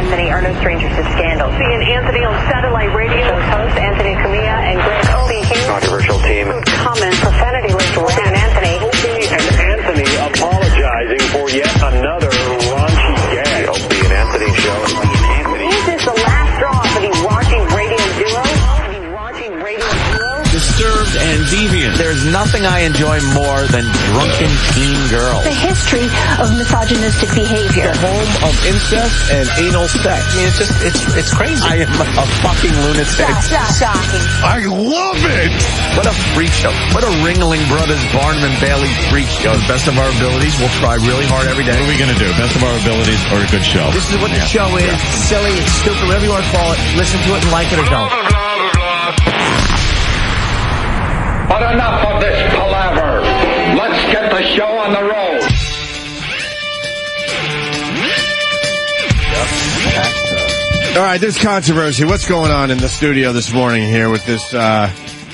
Anthony are no strangers to scandal. Opie and Anthony on satellite radio. Show's host Anthony Cumia and Greg Opie. Controversial team. Comment profanity list Opie and Anthony. Opie and Anthony apologizing for yet another raunchy gag. Opie and Anthony show. Is this the last straw for the raunchy radio duo? Disturbed and deviant. There's nothing I enjoy more than drunken teen girls. The history of misogynistic behavior. The home of incest and anal sex. I mean, it's crazy. I am a fucking lunatic. Shocking. I love it. What a freak show. What a Ringling Brothers, Barnum and Bailey freak show. Best of our abilities. We'll try really hard every day. What are we going to do? Best of our abilities or a good show? This is what the show is. It's silly, it's stupid, whatever you want to call it. Listen to it and like it or don't. But enough of this palaver. Let's get the show on the road. All right, there's controversy. What's going on in the studio this morning here with this,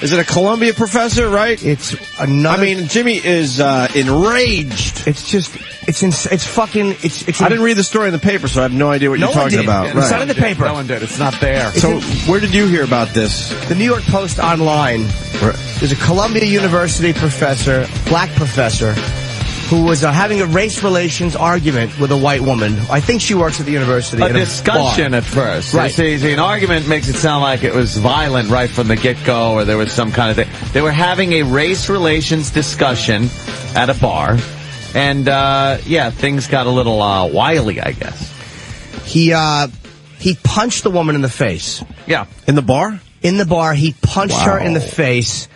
is it a Columbia professor, right? It's another... I mean, Jimmy is enraged. It's fucking... I didn't read the story in the paper, so I have no idea what you're talking about. It's not in the paper. No one did. It's not there. So, where did you hear about this? The New York Post online. There's a Columbia University professor, black professor, who was having a race relations argument with a white woman. I think she works at the university. A discussion at first. Right. See, an argument makes it sound like it was violent right from the get-go, or there was some kind of thing. They were having a race relations discussion at a bar, and, things got a little wily, I guess. He punched the woman in the face. Yeah. In the bar? In the bar, he punched her in the face.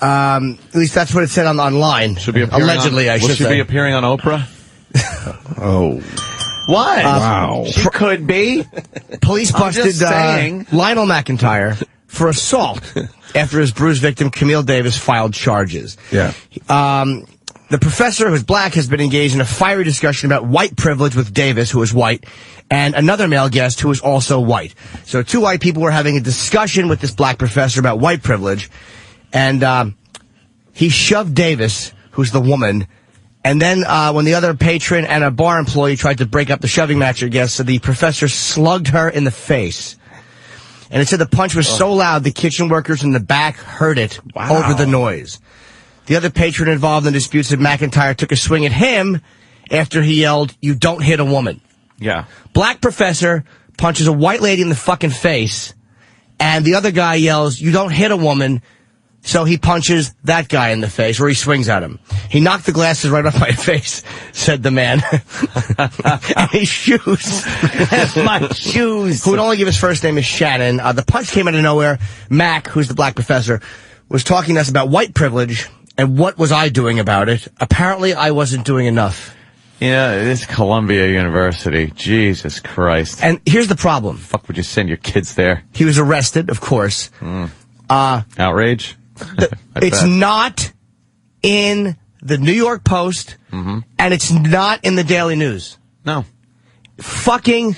At least that's what it said online. Should be allegedly, I should say. Should be appearing on Oprah? Oh. What? Wow. She could be. Police busted Lionel McIntyre for assault after his bruised victim, Camille Davis, filed charges. Yeah. The professor, who's black, has been engaged in a fiery discussion about white privilege with Davis, who is white, and another male guest who is also white. So two white people were having a discussion with this black professor about white privilege, and he shoved Davis, who's the woman, and then when the other patron and a bar employee tried to break up the shoving match, I guess, so the professor slugged her in the face. And it said the punch was so loud the kitchen workers in the back heard it over the noise. The other patron involved in the dispute said McIntyre took a swing at him after he yelled, "You don't hit a woman." Yeah. Black professor punches a white lady in the fucking face, and the other guy yells, "You don't hit a woman." So he punches that guy in the face, or he swings at him. He knocked the glasses right off my face, said the man. And his shoes. My shoes. Who would only give his first name is Shannon. The punch came out of nowhere. Mac, who's the black professor, was talking to us about white privilege, and what was I doing about it? Apparently, I wasn't doing enough. Yeah, it is Columbia University. Jesus Christ. And here's the problem. Fuck would you send your kids there? He was arrested, of course. Outrage? It's not in the New York Post, and it's not in the Daily News. No. Fucking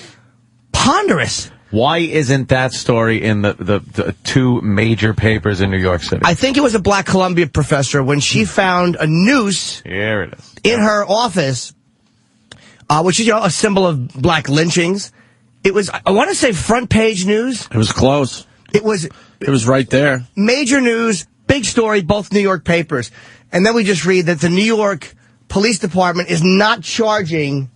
ponderous. Why isn't that story in the two major papers in New York City? I think it was a black Columbia professor when she found a noose Here it is. in her office, which is, you know, a symbol of black lynchings. It was, I want to say, front page news. It was close. It was right there. Major news, big story, both New York papers. And then we just read that the New York Police Department is not charging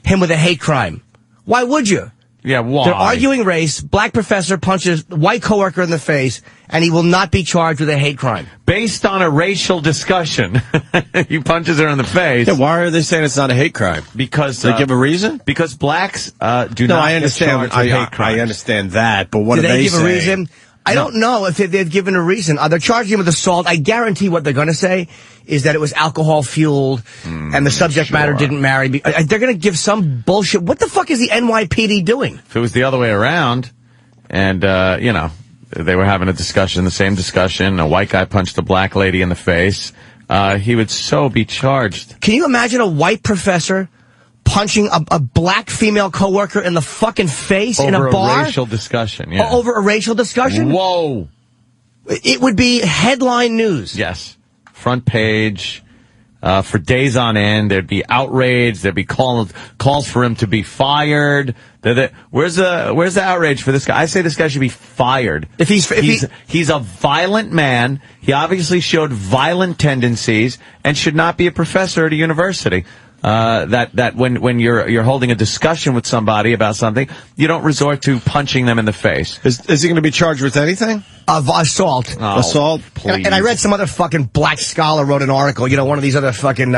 him with a hate crime. Why would you? Yeah, why? They're arguing race. Black professor punches white coworker in the face, and he will not be charged with a hate crime. Based on a racial discussion. He punches her in the face. Yeah, why are they saying it's not a hate crime? Because they give a reason? Because blacks do not I understand. get charged with hate crimes. I understand that, but what Did do they they give say? a reason? I don't know if they've given a reason. They're charging him with assault. I guarantee what they're going to say is that it was alcohol-fueled and the subject matter didn't marry. They're going to give some bullshit. What the fuck is the NYPD doing? If it was the other way around, and, you know, they were having a discussion, the same discussion, a white guy punched a black lady in the face, he would so be charged. Can you imagine a white professor punching a black female coworker in the fucking face in a bar? Over a racial discussion, yeah. Over a racial discussion? Whoa. It would be headline news. Yes. Front page, for days on end. There'd be outrage. There'd be calls for him to be fired. Where's the outrage for this guy? I say this guy should be fired. He's a violent man. He obviously showed violent tendencies and should not be a professor at a university. That when you're holding a discussion with somebody about something, you don't resort to punching them in the face. Is he going to be charged with anything? Of assault. Oh, assault? Please. And I read some other fucking black scholar wrote an article, one of these other fucking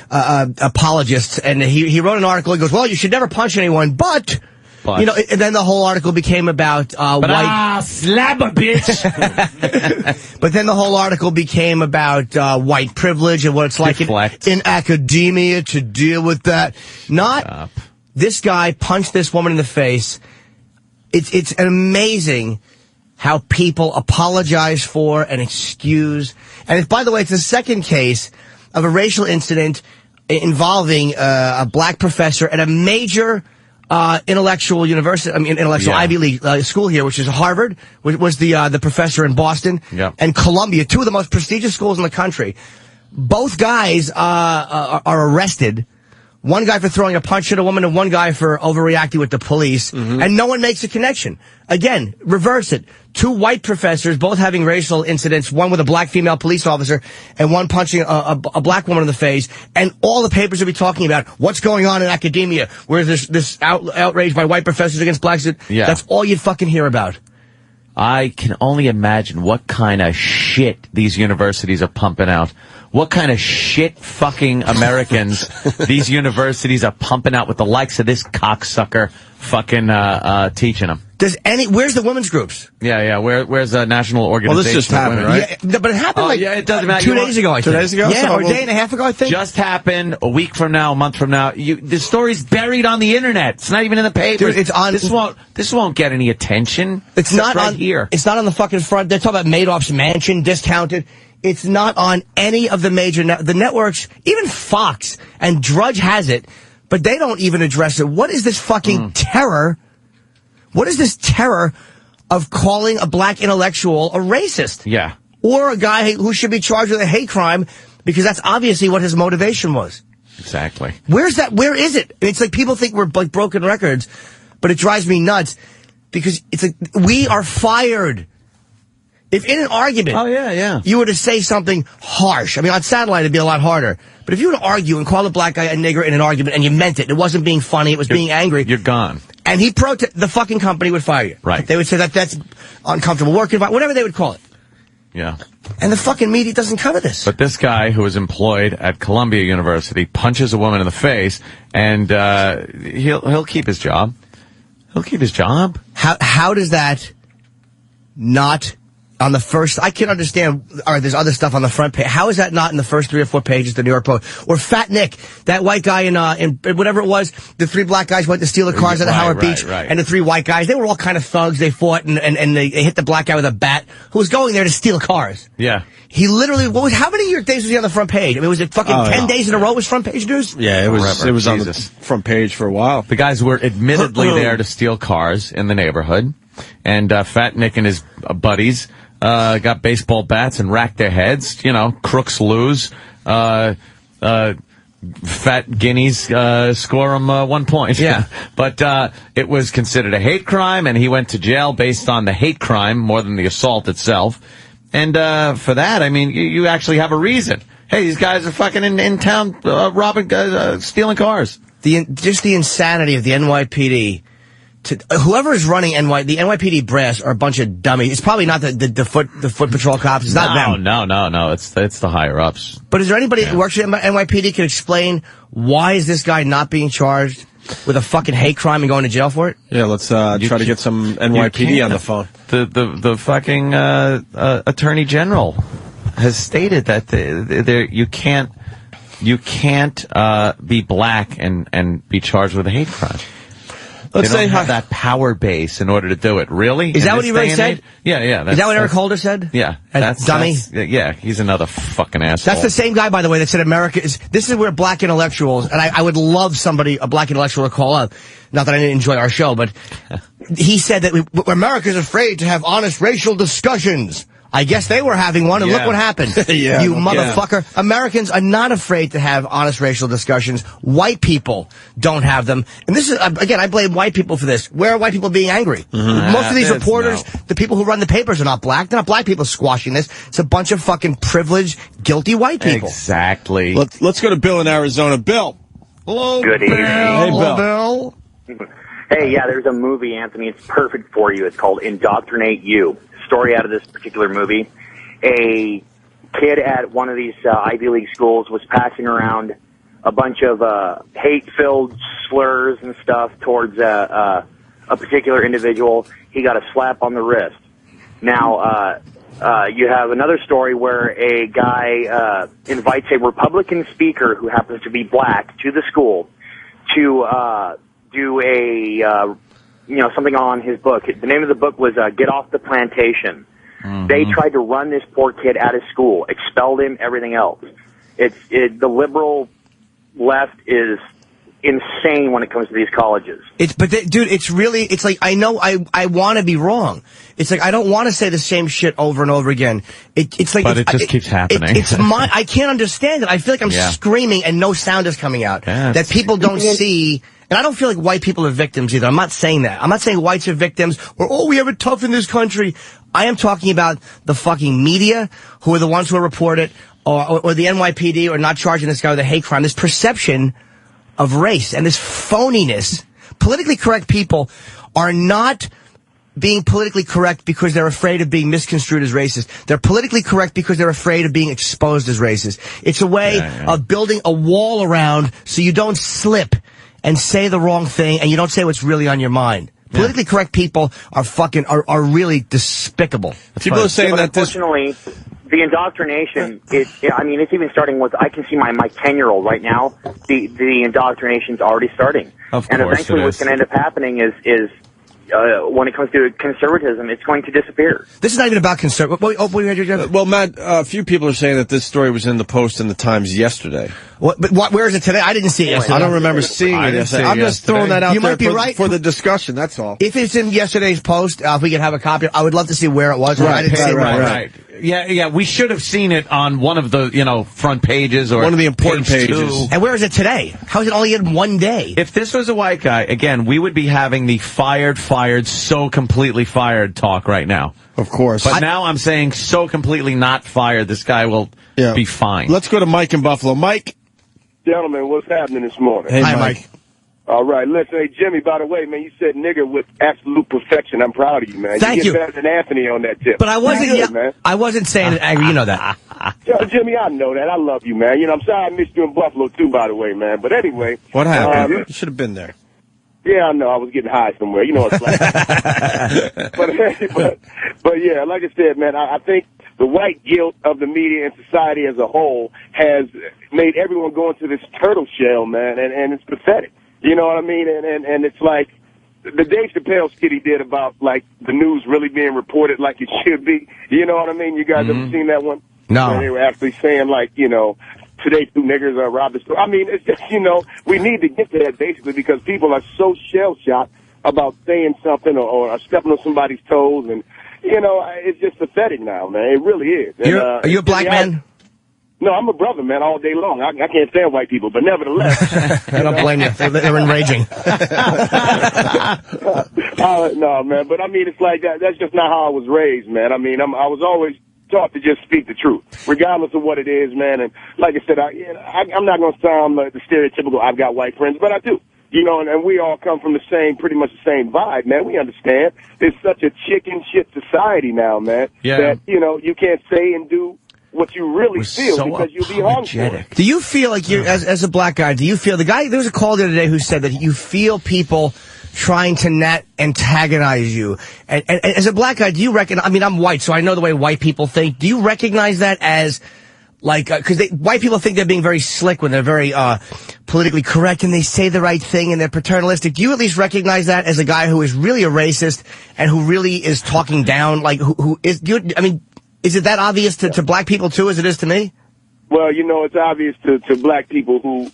apologists, and he wrote an article. He goes, well, you should never punch anyone, but and then the whole article became about white. Slap a bitch. But then the whole article became about white privilege and what it's like in academia to deal with that. Not this guy punched this woman in the face. It's amazing how people apologize for and excuse. And by the way, it's the second case of a racial incident involving a black professor at a major intellectual university, Ivy League school here, which is Harvard, which was the professor in Boston, and Columbia, two of the most prestigious schools in the country. Both guys are arrested. One guy for throwing a punch at a woman and one guy for overreacting with the police. And no one makes a connection. Again, reverse it. Two white professors, both having racial incidents, one with a black female police officer and one punching a black woman in the face. And all the papers will be talking about what's going on in academia, where there's this outrage by white professors against blacks. Yeah. That's all you'd fucking hear about. I can only imagine what kind of shit these universities are pumping out. What kind of shit fucking Americans these universities are pumping out with the likes of this cocksucker fucking teaching them. Where's the women's groups? Yeah. Where's a national organization? Well, this just happened, right? Yeah, but it happened it doesn't matter. 2 days ago, I think. 2 days ago? Yeah, So or a day and a half ago, I think. Just happened a week from now, a month from now. The story's buried on the internet. It's not even in the papers. Dude, it's on. This won't get any attention. It's not right on here. It's not on the fucking front. They're talking about Madoff's mansion discounted. It's not on any of the major the networks, even Fox and Drudge has it, but they don't even address it. What is this fucking terror? What is this terror of calling a black intellectual a racist? Yeah. Or a guy who should be charged with a hate crime because that's obviously what his motivation was. Exactly. Where is it? It's like people think we're like broken records, but it drives me nuts because it's like we are fired. If in an argument, you were to say something harsh, I mean, on satellite it'd be a lot harder. But if you were to argue and call a black guy a nigger in an argument and you meant it wasn't being funny, it was being angry. You're gone. And he the fucking company would fire you. Right. They would say that's uncomfortable work environment, whatever they would call it. Yeah. And the fucking media doesn't cover this. But this guy who was employed at Columbia University punches a woman in the face, and he'll keep his job. He'll keep his job. How does that not on the first? I can understand. All right, there's other stuff on the front page. How is that not in the first 3 or 4 pages of the New York Post? Or Fat Nick, that white guy in whatever it was, the 3 black guys went to steal the cars at Howard Beach, and the 3 white guys, they were all kind of thugs. They fought and they hit the black guy with a bat who was going there to steal cars. Yeah. He literally, how many days was he on the front page? I mean, was it fucking 10 days in a row was front page news? Yeah, it was on the front page for a while. The guys were admittedly there to steal cars in the neighborhood, and Fat Nick and his buddies got baseball bats and racked their heads. Crooks lose. Fat guineas score them 1 point. Yeah. But it was considered a hate crime, and he went to jail based on the hate crime more than the assault itself. And for that, I mean, you actually have a reason. Hey, these guys are fucking in town robbing, stealing cars. Just the insanity of the NYPD. Whoever is running the NYPD brass are a bunch of dummies. It's probably not the foot patrol cops. It's not them. No. It's the higher ups. But is there anybody who works at NYPD can explain why is this guy not being charged with a fucking hate crime and going to jail for it? Yeah, let's try to get some NYPD on the phone. The fucking attorney general has stated that you can't be black and be charged with a hate crime. Let's say have that power base in order to do it. Really? Is that what he really said? Yeah. Is that what Eric Holder said? Yeah. That's dummy? Yeah, he's another fucking asshole. That's the same guy, by the way, that said this is where black intellectuals, and I would love a black intellectual to call up. Not that I didn't enjoy our show, but he said that America's afraid to have honest racial discussions. I guess they were having one, and look what happened. Yeah, you no motherfucker. Americans are not afraid to have honest racial discussions. White people don't have them. And this is, again, I blame white people for this. Where are white people being angry? Most of these reporters, the people who run the papers are not black. They're not black people squashing this. It's a bunch of fucking privileged, guilty white people. Exactly. Let's go to Bill in Arizona. Bill. Hello, Good evening. Hey, Bill. Bill. Hey, yeah, there's a movie, Anthony. It's perfect for you. It's called Indoctrinate You. Story out of this particular movie. A kid at one of these Ivy League schools was passing around a bunch of hate-filled slurs and stuff towards a particular individual. He got a slap on the wrist. Now, you have another story where a guy invites a Republican speaker who happens to be black to the school to do a something on his book. The name of the book was Get Off the Plantation. They tried to run this poor kid out of school, expelled him, everything else. The liberal left is insane when it comes to these colleges. Dude, it's like, I know I want to be wrong. It's like, I don't want to say the same shit over and over again. It's like, but it just keeps happening. I can't understand it. I feel like I'm screaming and no sound is coming out. That people don't see. And I don't feel like white people are victims either. I'm not saying that. I'm not saying whites are victims or, we have it tough in this country. I am talking about the fucking media who are the ones who report it, or the NYPD, or not charging this guy with a hate crime. This perception of race and this phoniness. Politically correct people are not being politically correct because they're afraid of being misconstrued as racist. They're politically correct because they're afraid of being exposed as racist. It's a way of building a wall around so you don't slip and say the wrong thing and you don't say what's really on your mind. Politically correct people are really despicable. People are saying that unfortunately, the indoctrination, it's even starting with, I can see my 10-year-old right now, the indoctrination's already starting. Of and course eventually what's going to end up happening is when it comes to conservatism, it's going to disappear. This is not even about conservatism. Well, Matt, a few people are saying that this story was in the Post and the Times yesterday. Where is it today? I didn't see it yesterday. I don't remember seeing it yesterday. I'm just throwing that out there for the discussion, that's all. If it's in yesterday's Post, if we could have a copy, I would love to see where it was. Right, I didn't see it. Right. Yeah, we should have seen it on one of the, front pages or one of the important page pages. 2. And where is it today? How is it only in one day? If this was a white guy, again, we would be having the fired, so completely fired talk right now. Of course. But now I'm saying so completely not fired, this guy will be fine. Let's go to Mike in Buffalo. Mike. Gentlemen, what's happening this morning? Hey, Hi, Mike. All right, listen, hey, Jimmy, by the way, man, you said nigger with absolute perfection. I'm proud of you, man. Thank you. Get better than Anthony on that tip. But I wasn't, man. I wasn't saying it angry, you know that. Jimmy, I know that. I love you, man. I'm sorry I missed you in Buffalo, too, by the way, man. But anyway. What happened? You should have been there. Yeah, I know. I was getting high somewhere. You know what it's like. but yeah, like I said, man, I think the white guilt of the media and society as a whole has made everyone go into this turtle shell, man, and it's pathetic. You know what I mean? And it's like the Dave Chappelle skit he did about, like, the news really being reported like it should be. You know what I mean? You guys ever seen that one? No. Where they were actually saying, like, today 2 niggers robbed the store. I mean, it's just, we need to get to that basically because people are so shell-shocked about saying something or stepping on somebody's toes. And, it's just pathetic now, man. It really is. Are you a black man? No, I'm a brother, man, all day long. I can't stand white people, but nevertheless. I don't blame you. They're enraging. No, man, but I mean, it's like that. That's just not how I was raised, man. I mean, I was always taught to just speak the truth, regardless of what it is, man. And like I said, I'm not going to sound like the stereotypical I've got white friends, but I do. And we all come from pretty much the same vibe, man. We understand. It's such a chicken shit society now, man, that, you can't say and do what you really feel because you'll be hung for it. Do you feel like as a black guy, do you feel there was a call the other day who said that you feel people trying to antagonize you? And as a black guy, do you recognize, I'm white, so I know the way white people think. Do you recognize that as, like, because white people think they're being very slick when they're very politically correct and they say the right thing and they're paternalistic. Do you at least recognize that as a guy who is really a racist and who really is talking down, like, is it that obvious to black people, too, as it is to me? Well, it's obvious to black people who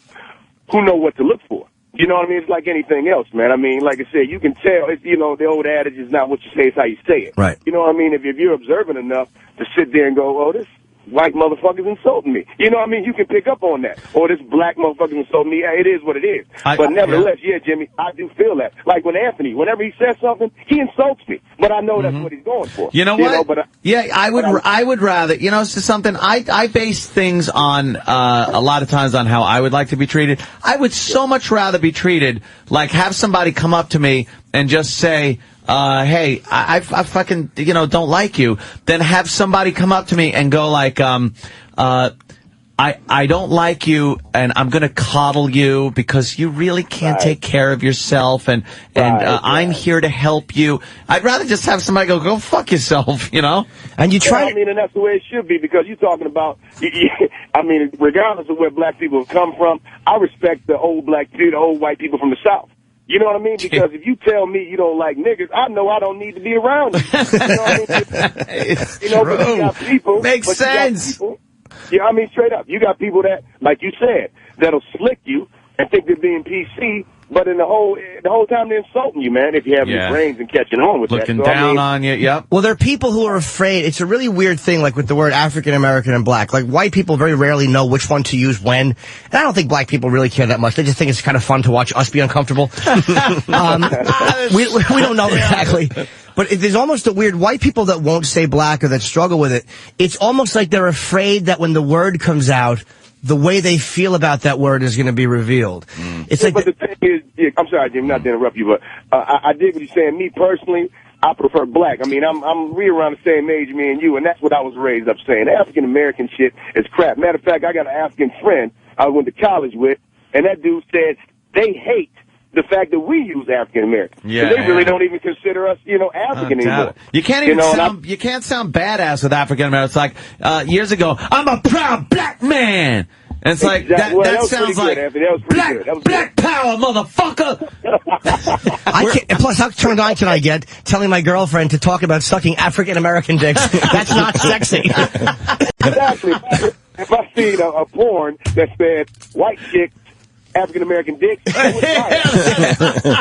know what to look for. You know what I mean? It's like anything else, man. I mean, like I said, you can tell. It's, you know, the old adage is not what you say, it's how you say it. Right. You know what I mean? If you're observant enough to sit there and go, oh, this white motherfucker's insulting me. You know what I mean? You can pick up on that. Or this black motherfucker's insulting me. Yeah, it is what it is. But nevertheless, yeah, Jimmy, I do feel that. Like when Anthony, whenever he says something, he insults me. But I know that's what he's going for. You know what? I would rather, you know, it's just something, I base things on, a lot of times on how I would like to be treated. I would so much rather be treated like have somebody come up to me and just say, hey, I fucking, you know, don't like you, then have somebody come up to me and go like, I don't like you and I'm going to coddle you because you really can't take care of yourself and I'm here to help you. I'd rather just have somebody go fuck yourself, you know? And you try I mean, and that's the way it should be because you're talking about, I mean, regardless of where black people have come from, I respect the old black people, the old white people from the South. You know what I mean? Because if you tell me you don't like niggas, I know I don't need to be around you. You know what I mean? You know, but you got people. Makes sense. Yeah, I mean, straight up. You got people that, like you said, that'll slick you and think they're being PC, but in the whole time they're insulting you, man, if you have your brains and catching on with looking that. So, down on you, yep. Well, there are people who are afraid. It's a really weird thing, like with the word African American and black. Like, white people very rarely know which one to use when. And I don't think black people really care that much. They just think it's kind of fun to watch us be uncomfortable. We don't know exactly. But there's almost a weird, white people that won't say black or that struggle with it, it's almost like they're afraid that when the word comes out, the way they feel about that word is going to be revealed. It's like, but the thing is, I'm sorry, Jim, not to interrupt you, but I dig what you're saying. Me personally, I prefer black. I mean, we around the same age, me and you, and that's what I was raised up saying. African American shit is crap. Matter of fact, I got an African friend I went to college with, and that dude said they hate the fact that we use African American. Yeah, they really don't even consider us, you know, African anymore. You can't even you can't sound badass with African American. It's like years ago, I'm a proud black man. And it's like that sounds like black power, motherfucker. Plus, how turned on can I get telling my girlfriend to talk about sucking African American dicks? That's not sexy. Exactly. If I seen a porn that said white chick, African American dicks,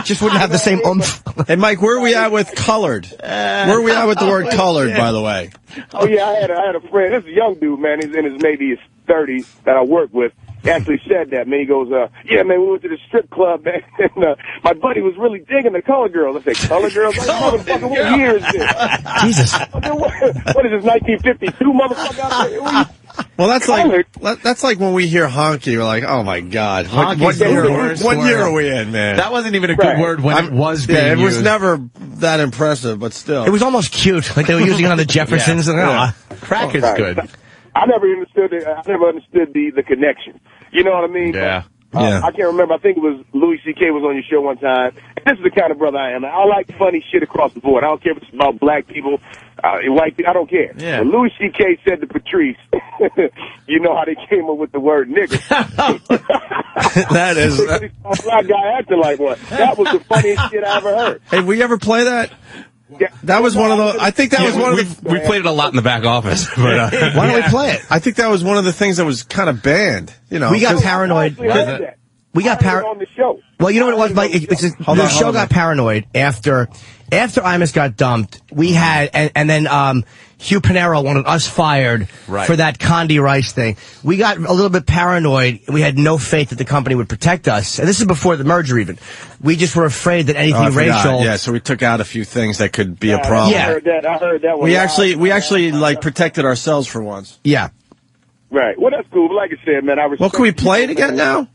just wouldn't have the same oomph. Hey, Mike, where are we at with colored? Where are we at with the word colored, by the way? Oh, yeah, I had a friend. This is a young dude, man. He's in his maybe his 30s that I work with. He actually said that, man. He goes, yeah, man, we went to the strip club, man, and my buddy was really digging the colored girls. I said, colored girls? Motherfucker, what year is this? Jesus. What is this, 1952, motherfucker? Out there? Well, that's like when we hear honky, we're like, oh my God. What year are we in, man? That wasn't even a good word when it was being it was used. never that impressive, but still. It was almost cute, like they were using it on the Jeffersons. Crack is good. I never understood the connection. You know what I mean? Yeah. I can't remember. I think it was Louis C.K. was on your show one time. This is the kind of brother I am. I like funny shit across the board. I don't care if it's about black people, white people. I don't care. Yeah. When Louis C.K. said to Patrice, you know how they came up with the word nigger. That is a black guy acting like one. That was the funniest shit I ever heard. Hey, we ever play that? Yeah, that was one of the. I think that was one of the. We played it a lot in the back office. But, why don't we play it? I think that was one of the things that was kind of banned. You know, we got paranoid. We got paranoid on the show. Well, you know what it was, Mike? The show got paranoid after Imus got dumped. We had and then Hugh Pinero wanted us fired for that Condi Rice thing. We got a little bit paranoid. We had no faith that the company would protect us. And this is before the merger even. We just were afraid that anything racial. Yeah, so we took out a few things that could be a problem. Yeah. I heard that one. We actually like protected ourselves for once. Yeah. Right. Well, that's cool. But like I said, man, I respect. Well, can we play it again now?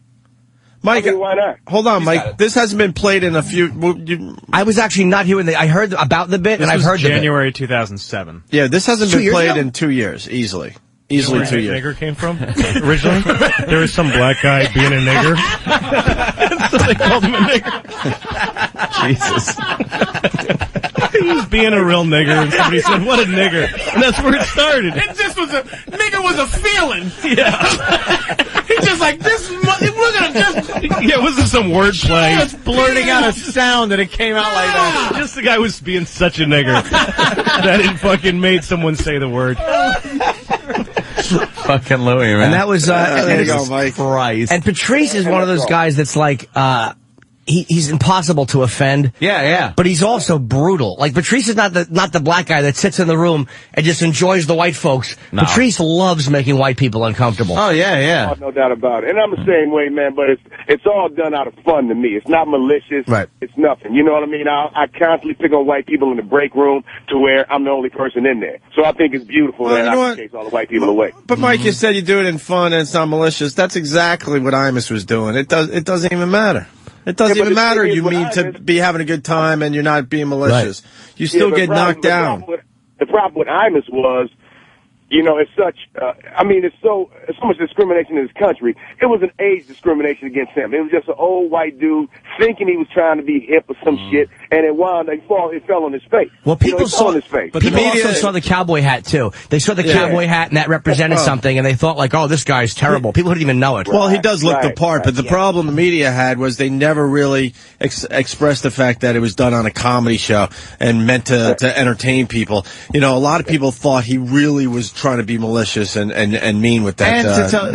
Mike, why not? Hold on, Mike. This hasn't been played in a few. I was actually not here when I heard about the bit, and I've heard January 2007. Yeah, this hasn't been played in 2 years, easily. Easily 2 years. Where nigger came from originally? There was some black guy being a nigger, so they called him a nigger. Jesus. He was being a real nigger, and somebody said, "What a nigger!" And that's where it started. It just was nigger was a feeling. Yeah. He's just like this. We're gonna just. Yeah, it wasn't some wordplay. Just blurting out a sound and it came out like that. Just the guy was being such a nigger that it fucking made someone say the word. Fucking Louis, man. And that was there you go, Mike. Christ. And Patrice is one of those guys that's like he's impossible to offend. Yeah. But he's also brutal. Like, Patrice is not the black guy that sits in the room and just enjoys the white folks. No. Patrice loves making white people uncomfortable. Oh, yeah. Oh, no doubt about it. And I'm the same way, man, but it's all done out of fun to me. It's not malicious. Right. It's nothing. You know what I mean? I constantly pick on white people in the break room to where I'm the only person in there. So I think it's beautiful that I can chase all the white people away. But Mike, you said you do it in fun and it's not malicious. That's exactly what Imus was doing. It doesn't even matter. It doesn't even matter. You mean to be having a good time and you're not being malicious. Right. You still get knocked down. The problem with Imus was, you know, it's such, it's so much discrimination in this country. It was an age discrimination against him. It was just an old white dude thinking he was trying to be hip or some shit, and it fell on his face. Well, people saw his face. But people also saw the cowboy hat, too. They saw the cowboy hat, and that represented something, and they thought, like, oh, this guy's terrible. People didn't even know it. Well, he does look the part, but the problem the media had was they never really expressed the fact that it was done on a comedy show and meant to entertain people. You know, a lot of people thought he really was trying to be malicious and mean with that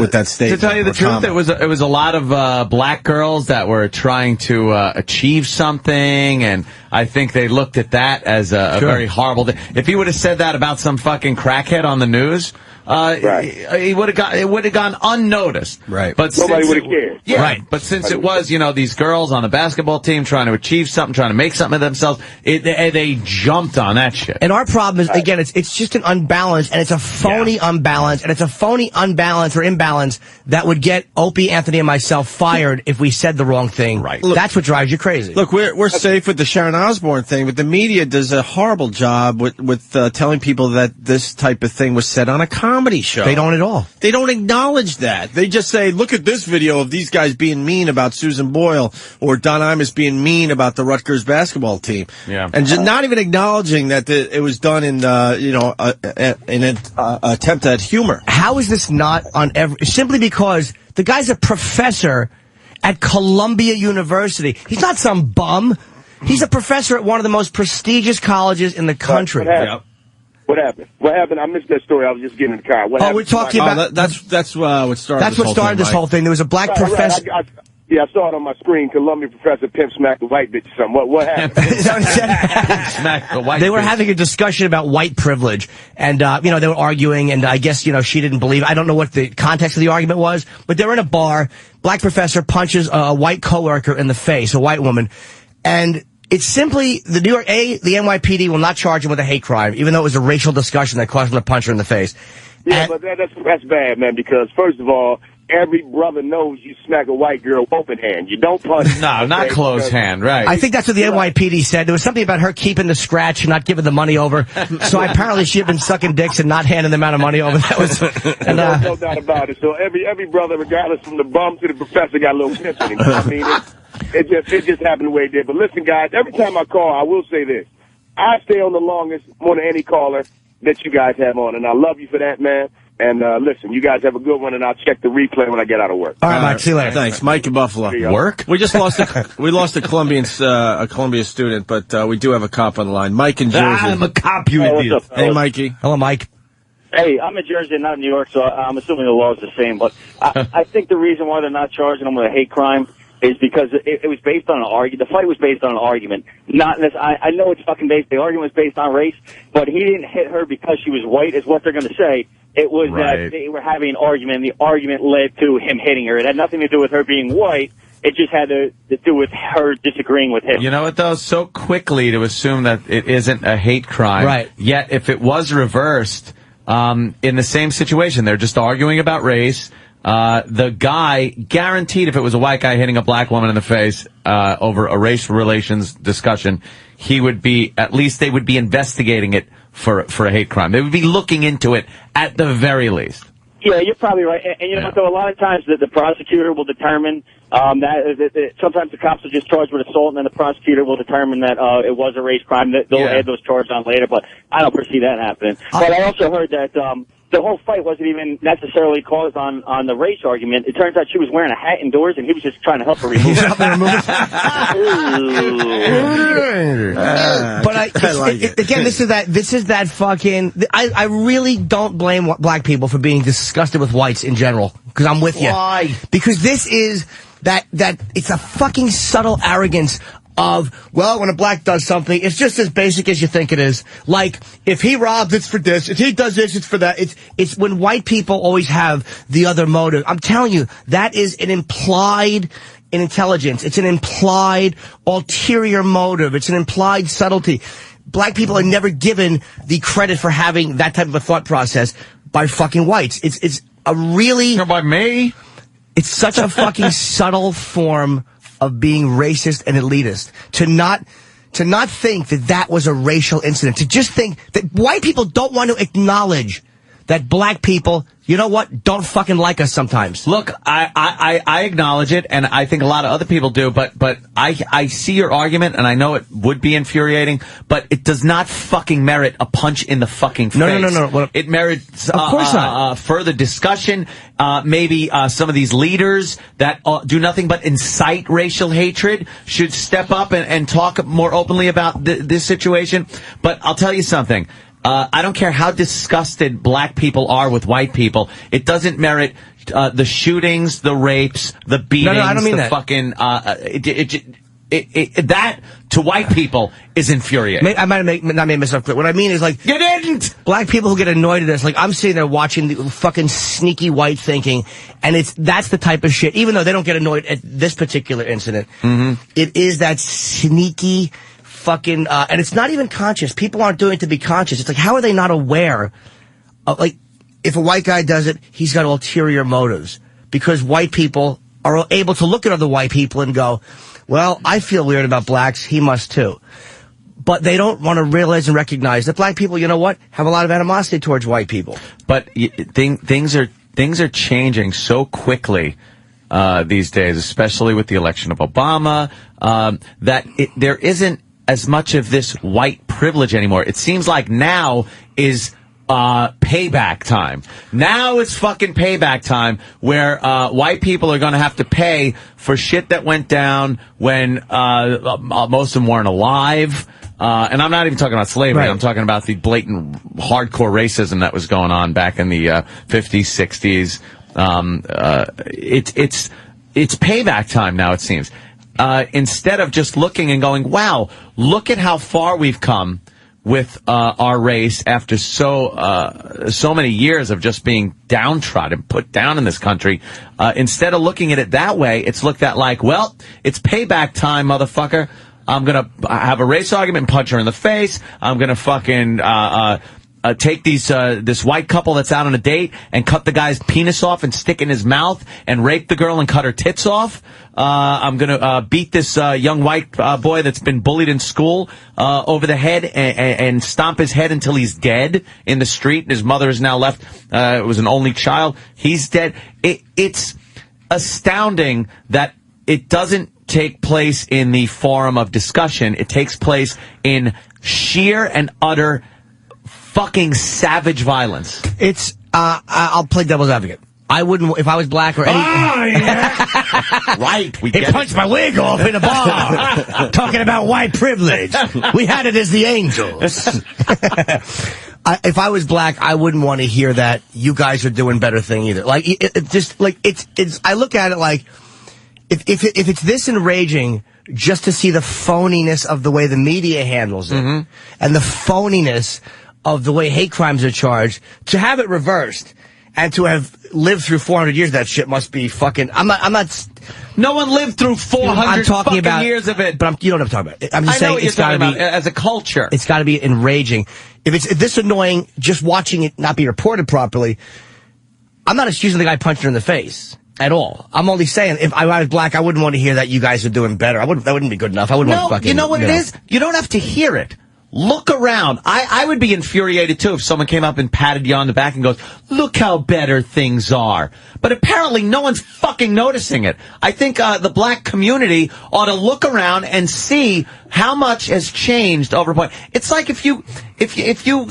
with that statement. To tell you the truth, it was a lot of black girls that were trying to achieve something, and I think they looked at that as a very horrible thing. If he would have said that about some fucking crackhead on the news, it would have gone unnoticed. Right. But nobody would have cared. Yeah. Right. But since it was, these girls on the basketball team trying to achieve something, trying to make something of themselves, they jumped on that shit. And our problem is, again, it's just an unbalance, and it's a phony unbalance, and it's a phony unbalance or imbalance that would get Opie, Anthony, and myself fired if we said the wrong thing. Right. Look, that's what drives you crazy. Look, we're safe with the Sharon Osbourne thing, but the media does a horrible job with telling people that this type of thing was said on a comedy show. They don't at all. They don't acknowledge that. They just say, look at this video of these guys being mean about Susan Boyle or Don Imus being mean about the Rutgers basketball team. Yeah. And just not even acknowledging that it was done in, an attempt at humor. How is this not on simply because the guy's a professor at Columbia University. He's not some bum. He's a professor at one of the most prestigious colleges in the country. What happened? I missed that story. I was just getting in the car. What happened? We're talking about... That's what started That's what started this whole thing. There was a black professor... I saw it on my screen. Columbia professor pimp smacked the white bitch or something. What happened? Smacked the white They were bitch. having a discussion about white privilege, and they were arguing, and I guess she didn't believe. I don't know what the context of the argument was, but they were in a bar. Black professor punches a white coworker in the face, a white woman, and it's simply the NYPD will not charge him with a hate crime, even though it was a racial discussion that caused him to punch her in the face. Yeah, but that's bad, man, because first of all, every brother knows you smack a white girl open hand. You don't punch. No, not closed hand, right. I think that's what the NYPD said. There was something about her keeping the scratch and not giving the money over. So apparently she had been sucking dicks and not handing the amount of money over. That was no doubt about it. So every brother, regardless from the bum to the professor, got a little pimp in him. I mean, it just happened the way it did. But listen, guys, every time I call, I will say this. I stay on the longest, more than any caller that you guys have on, and I love you for that, man. And listen, you guys have a good one, and I'll check the replay when I get out of work. All right, Mike. See you later. Thanks, Mike in Buffalo. Work? We just lost a Columbia student, but we do have a cop on the line. Mike in Jersey. I'm a cop, you idiot. Hey, Mikey. Hello, Mike. Hey, I'm in Jersey, not in New York, so I'm assuming the law is the same. But I think the reason why they're not charging him with a hate crime is because it was based on an argument. The fight was based on an argument. Not this. I know it's fucking based. The argument was based on race, but he didn't hit her because she was white, is what they're going to say. It was that they were having an argument, and the argument led to him hitting her. It had nothing to do with her being white. It just had to do with her disagreeing with him. You know what, though? So quickly to assume that it isn't a hate crime. Right. Yet, if it was reversed, in the same situation, they're just arguing about race. The guy, guaranteed if it was a white guy hitting a black woman in the face over a race relations discussion, he would be, at least they would be investigating it for a hate crime. They would be looking into it at the very least. Yeah, you're probably right. And you know, so a lot of times the prosecutor will determine that sometimes the cops will just charge with assault, and then the prosecutor will determine that it was a race crime. They'll add those charges on later, but I don't foresee that happening. But I also heard that the whole fight wasn't even necessarily caused on the race argument. It turns out she was wearing a hat indoors, and he was just trying to help her remove it. But again, this is that fucking. I really don't blame black people for being disgusted with whites in general, because I'm with you. Why? Because this is that it's a fucking subtle arrogance of, well, when a black does something, it's just as basic as you think it is. Like, if he robs, it's for this. If he does this, it's for that. It's when white people always have the other motive. I'm telling you, that is an implied intelligence. It's an implied ulterior motive. It's an implied subtlety. Black people are never given the credit for having that type of a thought process by fucking whites. It's a really... Not by me. It's such a fucking subtle form of being racist and elitist. To not think that was a racial incident. To just think that white people don't want to acknowledge that black people, you know what, don't fucking like us sometimes. Look, I acknowledge it, and I think a lot of other people do, but I see your argument, and I know it would be infuriating, but it does not fucking merit a punch in the fucking face. No. It merits of course not. Further discussion. Maybe some of these leaders that do nothing but incite racial hatred should step up and talk more openly about this situation. But I'll tell you something. I don't care how disgusted black people are with white people. It doesn't merit the shootings, the rapes, the beatings, I don't mean the that. fucking... that, to white people, is infuriating. I might have not made myself clear. What I mean is, like... You didn't! Black people who get annoyed at us, like, I'm sitting there watching the fucking sneaky white thinking, and that's the type of shit, even though they don't get annoyed at this particular incident, it is that sneaky... fucking, and it's not even conscious. People aren't doing it to be conscious. It's like, how are they not aware of, like, if a white guy does it, he's got ulterior motives. Because white people are able to look at other white people and go, well, I feel weird about blacks, he must too. But they don't want to realize and recognize that black people, you know what, have a lot of animosity towards white people. But things are changing so quickly these days, especially with the election of Obama, that there isn't as much of this white privilege anymore. It seems like now is payback time. Now it's fucking payback time where white people are going to have to pay for shit that went down when most of them weren't alive. And I'm not even talking about slavery. Right. I'm talking about the blatant hardcore racism that was going on back in the 50s, 60s. It's payback time now, it seems. Instead of just looking and going, wow, look at how far we've come with our race after so many years of just being downtrodden, put down in this country. Instead of looking at it that way, it's looked at like, well, it's payback time, motherfucker. I'm gonna have a race argument and punch her in the face. I'm gonna fucking take this white couple that's out on a date and cut the guy's penis off and stick it in his mouth and rape the girl and cut her tits off. I'm gonna beat this young white boy that's been bullied in school over the head and stomp his head until he's dead in the street. His mother is now left. It was an only child. He's dead. It's astounding that it doesn't take place in the forum of discussion. It takes place in sheer and utter fucking savage violence. It's, I'll play devil's advocate. I wouldn't, if I was black or any... Oh, yeah. Right. He punched my wig off in a bar. Talking about white privilege. We had it as the angels. If I was black, I wouldn't want to hear that you guys are doing better thing either. Like, it's, I look at it like, if it's this enraging just to see the phoniness of the way the media handles it, and the phoniness of the way hate crimes are charged, to have it reversed, and to have lived through 400 years, that shit must be fucking... I'm not... No one lived through 400 fucking about, years of it. But you know what I'm talking about. I'm just I know saying what you're it's got to talking be... about, as a culture. It's got to be enraging. If it's this annoying, just watching it not be reported properly, I'm not excusing the guy punching her in the face at all. I'm only saying, if I was black, I wouldn't want to hear that you guys are doing better. That wouldn't be good enough. I wouldn't want to fucking... You know what it is? You don't have to hear it. Look around. I would be infuriated, too, if someone came up and patted you on the back and goes, look how better things are. But apparently no one's fucking noticing it. I think the black community ought to look around and see how much has changed over a point. It's like if you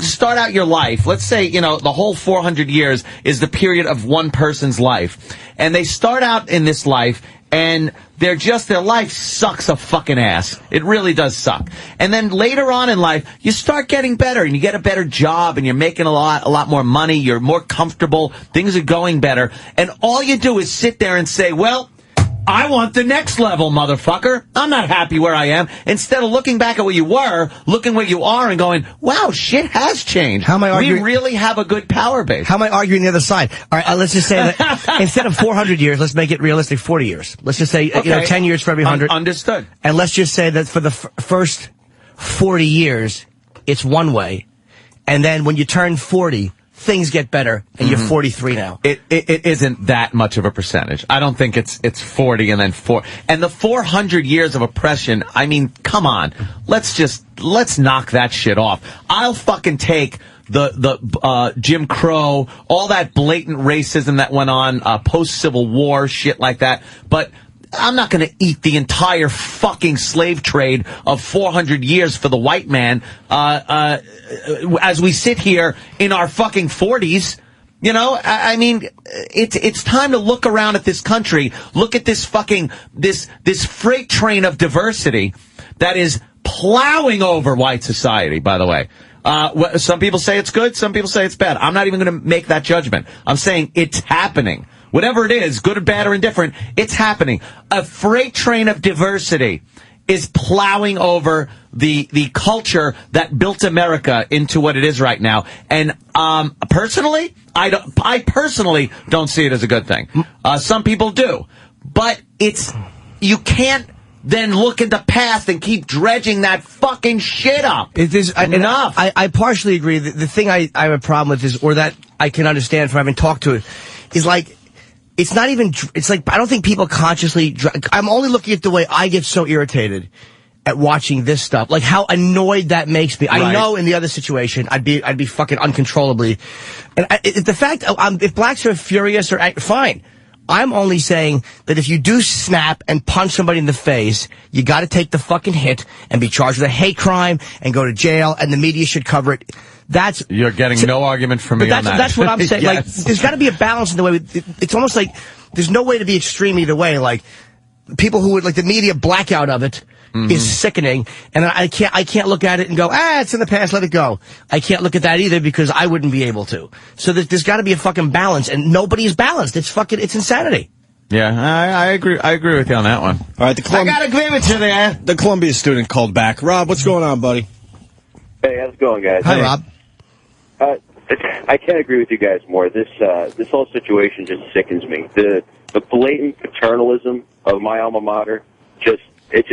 start out your life, let's say, the whole 400 years is the period of one person's life. And they start out in this life, and their life sucks a fucking ass. It really does suck. And then later on in life, you start getting better, and you get a better job, and you're making a lot more money, you're more comfortable, things are going better, and all you do is sit there and say, well, I want the next level, motherfucker. I'm not happy where I am. Instead of looking back at where you were, looking where you are and going, wow, shit has changed. How am I arguing? We really have a good power base. How am I arguing the other side? All right, let's just say that instead of 400 years, let's make it realistic, 40 years. Let's just say, 10 years for every 100. Understood. And let's just say that for the first 40 years, it's one way. And then when you turn 40, things get better, and you're 43 now. It isn't that much of a percentage. I don't think it's 40 and then 4. And the 400 years of oppression, I mean, come on. Let's knock that shit off. I'll fucking take the Jim Crow, all that blatant racism that went on, post-Civil War, shit like that. But I'm not going to eat the entire fucking slave trade of 400 years for the white man as we sit here in our fucking 40s. You know, I mean, it's time to look around at this country. Look at this fucking this freight train of diversity that is plowing over white society, by the way. Some people say it's good. Some people say it's bad. I'm not even going to make that judgment. I'm saying it's happening. Whatever it is, good or bad or indifferent, it's happening. A freight train of diversity is plowing over the culture that built America into what it is right now. And personally, I personally don't see it as a good thing. Some people do. But you can't then look at the past and keep dredging that fucking shit up. Enough. I partially agree. The thing I have a problem with is, or that I can understand from having talked to it, is like, it's not even, it's like, I don't think people consciously, I'm only looking at the way I get so irritated at watching this stuff, like how annoyed that makes me. Right. I know in the other situation, I'd be fucking uncontrollably. And the fact, if blacks are furious or fine. I'm only saying that if you do snap and punch somebody in the face, you gotta take the fucking hit and be charged with a hate crime and go to jail, and the media should cover it. You're getting no argument from me on that. That's what I'm saying. Yes. Like, there's got to be a balance in the way. It's almost like there's no way to be extreme either way. Like, people who would, like, the media blackout of it is sickening, and I can't look at it and go, it's in the past, let it go. I can't look at that either because I wouldn't be able to. So there's got to be a fucking balance, and nobody's balanced. It's insanity. Yeah, I agree. I agree with you on that one. All right, I gotta agree with you there. The Columbia student called back. Rob, what's going on, buddy? Hey, how's it going, guys? Hi, Rob. I can't agree with you guys more. This whole situation just sickens me. The blatant paternalism of my alma mater, it's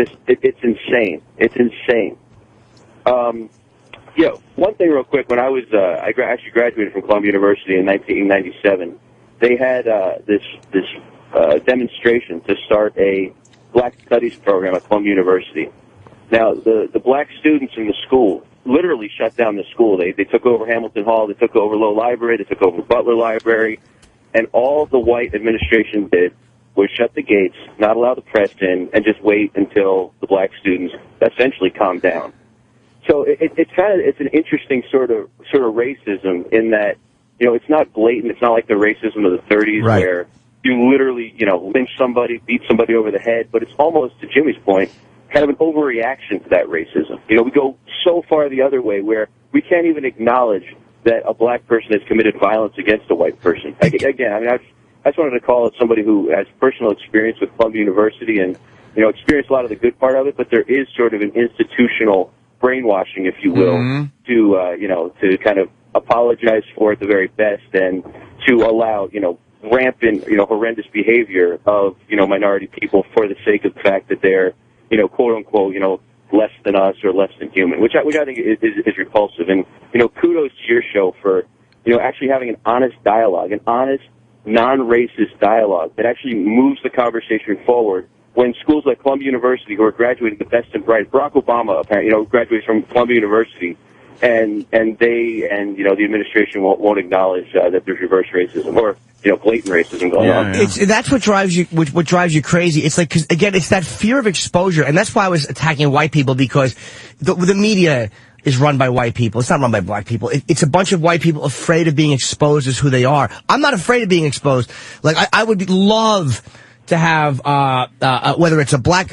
insane. It's insane. One thing real quick. When I was I actually graduated from Columbia University in 1997, they had this demonstration to start a Black Studies program at Columbia University. Now, the black students in the school literally shut down the school. They took over Hamilton Hall, they took over Low Library, they took over Butler Library, and all the white administration did was shut the gates, not allow the press in, and just wait until the black students essentially calmed down. So it's an interesting sort of racism in that, it's not blatant. It's not like the racism of the 30s where you literally, lynch somebody, beat somebody over the head, but it's almost, to Jimmy's point, kind of an overreaction to that racism. We go so far the other way where we can't even acknowledge that a black person has committed violence against a white person. Again, I just wanted to call it somebody who has personal experience with Columbia University and, experienced a lot of the good part of it, but there is sort of an institutional brainwashing, if you will, to kind of apologize for it the very best and to allow, rampant, horrendous behavior of, minority people for the sake of the fact that they're, quote unquote, less than us or less than human, which I think is repulsive. And, kudos to your show for, actually having an honest dialogue, an honest, non-racist dialogue that actually moves the conversation forward. When schools like Columbia University, who are graduating the best and brightest, Barack Obama, apparently, graduates from Columbia University, and the administration won't acknowledge that there's reverse racism or blatant racism going on. That's what drives you. What drives you crazy? It's like, 'cause again, it's that fear of exposure, and that's why I was attacking white people, because the media is run by white people. It's not run by black people. It's a bunch of white people afraid of being exposed as who they are. I'm not afraid of being exposed. Like I would love to have whether it's a black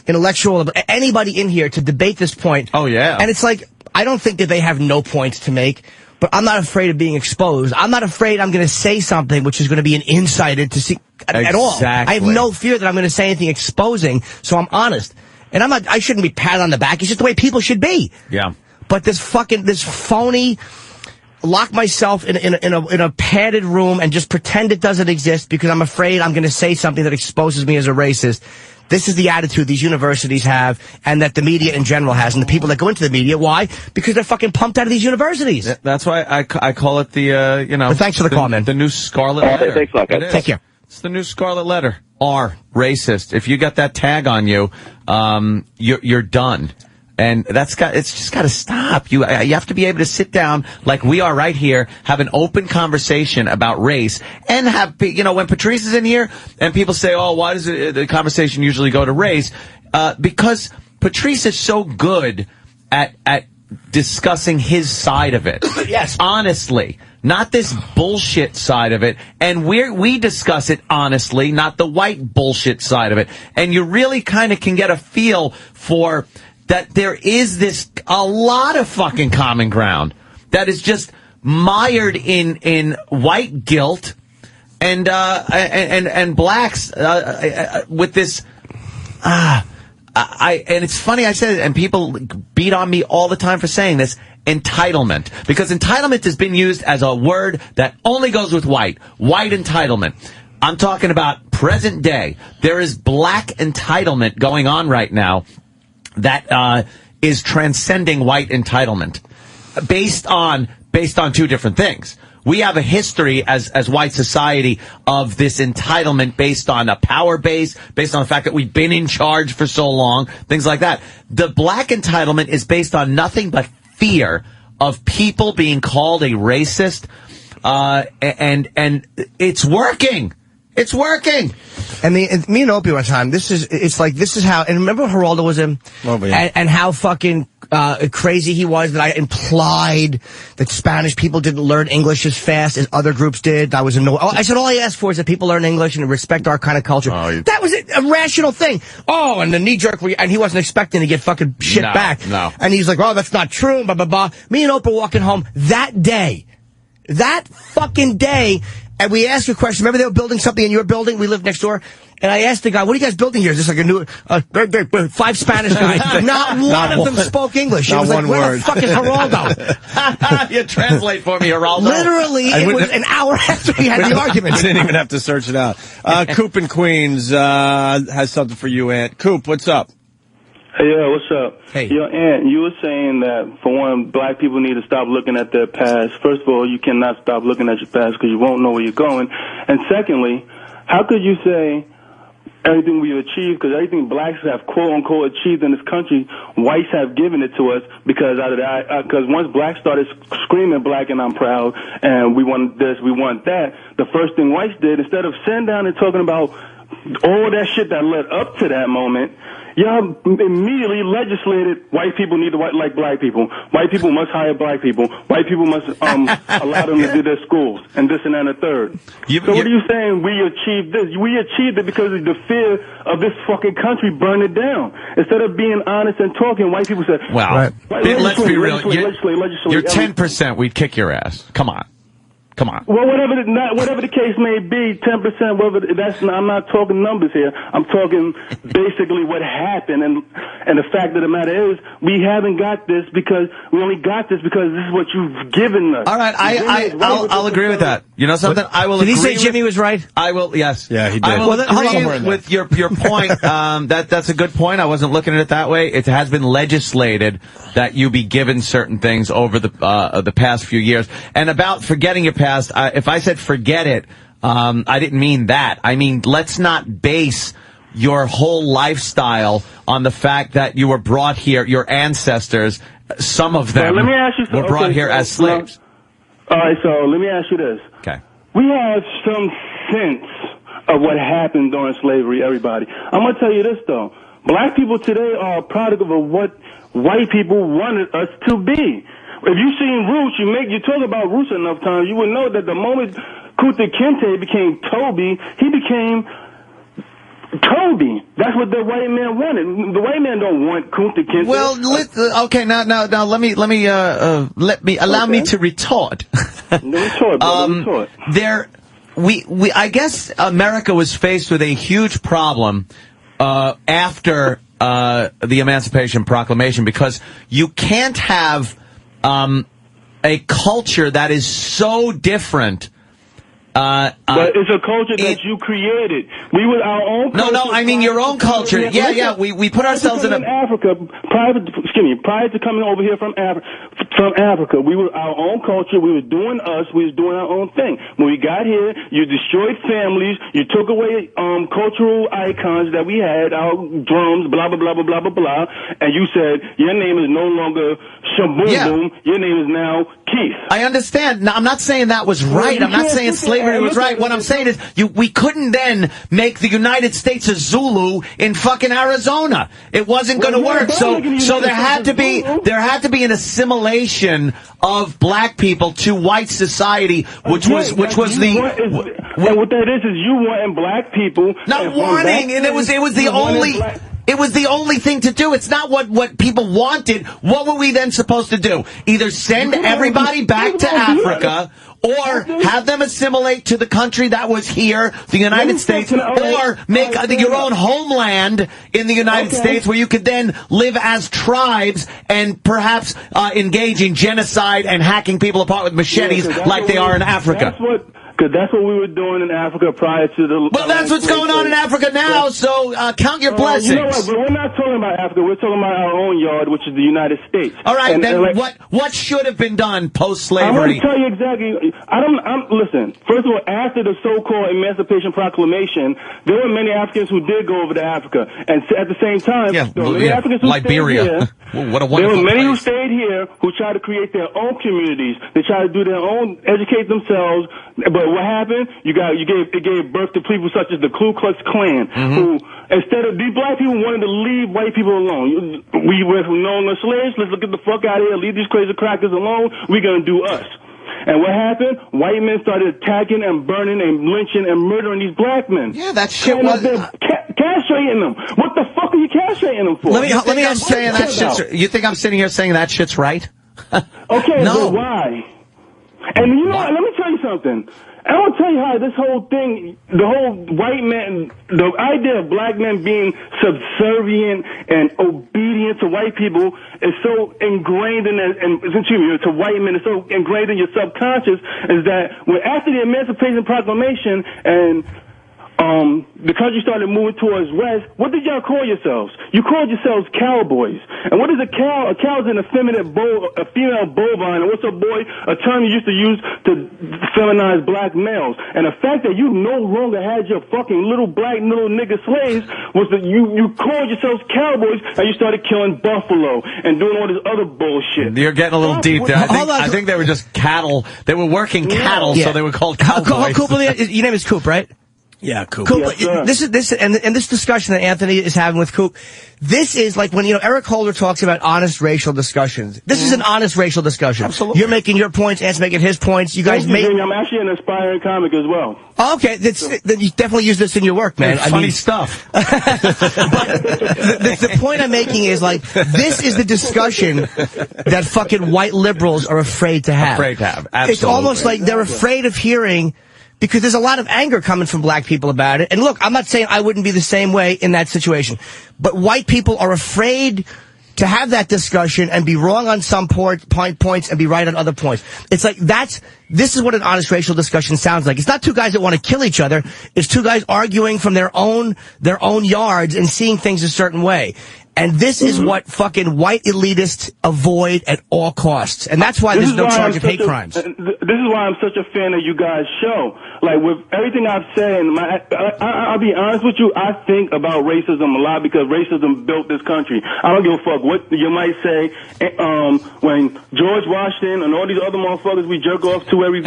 intellectual, anybody in here to debate this point. Oh yeah. And it's like, I don't think that they have no points to make, but I'm not afraid of being exposed. I'm not afraid I'm going to say something which is going to be an insight into at all. I have no fear that I'm going to say anything exposing, so I'm honest. And I shouldn't be patted on the back. It's just the way people should be. Yeah. But this phony, lock myself in a padded room and just pretend it doesn't exist because I'm afraid I'm going to say something that exposes me as a racist. This is the attitude these universities have, and that the media in general has, and the people that go into the media. Why? Because they're fucking pumped out of these universities. That's why I call it the, But thanks for the call, man. The new Scarlet Letter. Thanks a lot, guys. Take care. It's the new Scarlet Letter. R, racist. If you got that tag on you, you're done. And it's just got to stop. You have to be able to sit down like we are right here, have an open conversation about race, and have, when Patrice is in here and people say, oh, why does the conversation usually go to race? Because Patrice is so good at discussing his side of it. Yes. Honestly. Not this bullshit side of it. And we discuss it honestly, not the white bullshit side of it. And you really kind of can get a feel for that there is a lot of fucking common ground that is just mired in white guilt and blacks with this. And it's funny I said it, and people beat on me all the time for saying this. Entitlement, because entitlement has been used as a word that only goes with white entitlement. I'm talking about present day. There is black entitlement going on right now that is transcending white entitlement based on two different things. We have a history as white society of this entitlement based on a power base, based on the fact that we've been in charge for so long, things like that. The black entitlement is based on nothing but fear of people being called a racist, and it's working. It's working. And me and Opie one time, this is how, and remember Geraldo was in? Oh, yeah. And how fucking crazy he was that I implied that Spanish people didn't learn English as fast as other groups did. I was annoyed. I said all I asked for is that people learn English and respect our kind of culture. That was a rational thing. Oh, and the knee-jerk, and he wasn't expecting to get fucking shit back. No. And he's like, oh, that's not true, blah, blah, blah. Me and Oprah walking home that fucking day, and we asked a question. Remember they were building something in your building? We lived next door. And I asked the guy, what are you guys building here? Is this like a new, 5 Spanish guys? Not one of them spoke English. It was like, where the fuck is Geraldo? You translate for me, Geraldo. Literally, it was an hour after we had the argument. I didn't even have to search it out. Coop in Queens has something for you, Ant. Coop, what's up? Hey, yo, what's up? Hey. Yo, Ant, you were saying that, for one, black people need to stop looking at their past. First of all, you cannot stop looking at your past because you won't know where you're going. And secondly, how could you say everything we achieved, because everything blacks have quote-unquote achieved in this country, whites have given it to us because out of that, because once blacks started screaming black and I'm proud and we want this, we want that, the first thing whites did, instead of sitting down and talking about all that shit that led up to that moment, y'all immediately legislated white people need to like black people. White people must hire black people. White people must allow them to do their schools and this and that and the third. What are you saying? We achieved this. We achieved it because of the fear of this fucking country burning down. Instead of being honest and talking, white people said, "Well, let's be real. Legislate, You're 10%. We'd kick your ass. Come on." Well, whatever the case may be, 10%. I'm not talking numbers here. I'm talking basically what happened, and the fact of the matter is, we haven't got this because we only got this because this is what you've given us. All right, I'll agree with that. You know something? I will. Did he agree say Jimmy was right? I will. Yes. Yeah, he did. I will agree with your point. That's a good point. I wasn't looking at it that way. It has been legislated that you be given certain things over the past few years, and about forgetting your past. If I said forget it, I didn't mean that. I mean, let's not base your whole lifestyle on the fact that you were brought here, your ancestors, some of them let me ask you were brought here as slaves. All right, so let me ask you this. Okay. We have some sense of what happened during slavery, everybody. I'm going to tell you this, though. Black people today are a product of what white people wanted us to be. If you've seen Roots, you talk about Roots enough times, you would know that the moment Kunta Kinte became Toby, he became Toby. That's what the white man wanted. The white man don't want Kunta Kinte. Well, okay, now, allow me to retort. Retort. I guess America was faced with a huge problem after the Emancipation Proclamation, because you can't have a culture that is so different. But it's a culture that you created. We were our own culture. No, I mean your own culture. Yeah. We put ourselves in Africa. Prior to coming over here from Africa, we were our own culture. We were doing us. We was doing our own thing. When we got here, you destroyed families. You took away cultural icons that we had, our drums, blah blah blah blah blah blah blah. And you said your name is no longer Shaboom Boom. Your name is now Keith. I understand. Now, I'm not saying that was right. I'm not saying slavery was right. What I'm saying is we couldn't then make the United States a Zulu in fucking Arizona. It wasn't going to work. So there had to be an assimilation of black people to white society, which was and what that is you wanting black people not wanting, and it was the only. It was the only thing to do. It's not what people wanted. What were we then supposed to do? Either send everybody back to Africa, or have them assimilate to the country that was here, the United States, or make your own homeland in the United States where you could then live as tribes and perhaps engage in genocide and hacking people apart with machetes like they are in Africa. Because that's what we were doing in Africa prior to the... Well, that's what's going on in Africa now, so count your blessings. You know what, but we're not talking about Africa. We're talking about our own yard, which is the United States. All right, then what should have been done post-slavery? I'm going to tell you exactly. Listen, first of all, after the so-called Emancipation Proclamation, there were many Africans who did go over to Africa. And at the same time, there were many Africans who Liberia. stayed here. What a wonderful There were many place. who stayed here who tried to create their own communities. They tried to do their own, educate themselves. But what happened? It gave birth to people such as the Ku Klux Klan, who instead of these black people wanted to leave white people alone. We went from known as slaves. Let's get the fuck out of here. Leave these crazy crackers alone. We're gonna do us. And what happened? White men started attacking and burning and lynching and murdering these black men. Yeah, that shit was castrating them. What the fuck are you castrating them for? Let me saying that shit's. You think I'm sitting here saying that shit's right? Okay, no. But why? And you know what? Let me tell you something. I want to tell you how this whole thing, the whole white man, the idea of black men being subservient and obedient to white people is so ingrained to white men, it's so ingrained in your subconscious, is that after the Emancipation Proclamation and the country started moving towards west, what did y'all call yourselves? You called yourselves cowboys. And what is a cow? A cow is an effeminate a female bovine. And what's a boy? A term you used to use to feminize black males. And the fact that you no longer had your fucking little nigga slaves was that you called yourselves cowboys and you started killing buffalo and doing all this other bullshit. You're getting a little deep there. I think they were just cattle. They were working cattle, so they were called cowboys. Your name is Coop, right? Yeah, Coop. Yes, this discussion that Anthony is having with Coop, this is like when Eric Holder talks about honest racial discussions. This is an honest racial discussion. Absolutely. You're making your points, Ant's making his points. You guys make. I'm actually an aspiring comic as well. Oh, okay, then you definitely use this in your work, man. Funny stuff. But the point I'm making is this is the discussion that fucking white liberals are afraid to have. Absolutely. It's almost like they're afraid of hearing. Because there's a lot of anger coming from black people about it. And look, I'm not saying I wouldn't be the same way in that situation. But white people are afraid to have that discussion and be wrong on some points and be right on other points. It's like this is what an honest racial discussion sounds like. It's not two guys that want to kill each other. It's two guys arguing from their own yards and seeing things a certain way. And this is what fucking white elitists avoid at all costs. And that's why there's no charge of hate crimes. This is why I'm such a fan of you guys' show. Like, with everything I've said, I'll be honest with you, I think about racism a lot because racism built this country. I don't give a fuck what you might say. When George Washington and all these other motherfuckers we jerk off to every